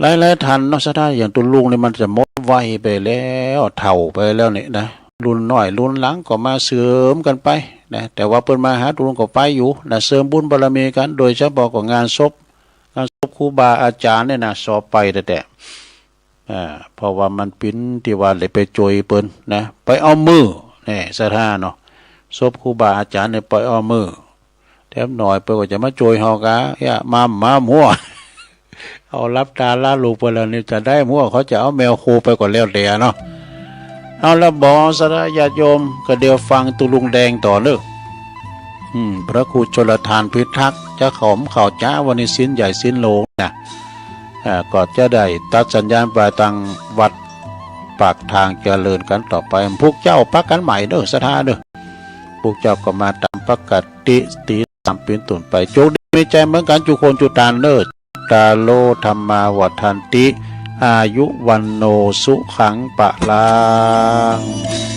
หลายๆท่านเนาะซะได้อย่างตุลุงนี่มันจะหมดวัยไปแล้วเฒ่าไปแล้วนี่นะรุ่นน้อยรุ่นหลังก็มาเสริมกันไปนะแต่ว่าเปิ้นมาหาตุลุงก็ไปอยู่นะเสริมบุญบารมีกันโดยเฉพาะของงานศพครูบาอาจารย์เนี่ยนะสอบไปแต่เพราะว่ามันปิ้นที่ว่าเลยไปโจยเปิ้นนะไปเอามือนี่สถานเนาะศพครูบาอาจารย์เนี่ยไปเอามือแถมหน่อยเปิ้นก็จะมาโจยเฮากะอย่ามามั่ว เอารับตาลาลูกไปแล้วนี่จะได้มั่วเขาจะเอาแมวโคไปก่อนแล้วแต่เนาะเอาละบอสระญาติโยมก็เดี๋ยวฟังตุลุงแดงต่อเด้อพระครูชลทานพิทักษ์จะขอมข่าวจ้าวันนี้สิ้นใหญ่สิ้นโลนะก็จะได้ตัดสัญญาณปลายทางวัดปากทางเจริญกันต่อไปพวกเจ้าปักกันใหม่เด้อสถาเด้อพวกเจ้าก็มาตามปกติตีตามเป็นตุนไปโจกดีมีใจเหมือนกันจุคนจุตานเด้อตาโลธรรมาวัฏันติอายุวันโนสุขังปะลัง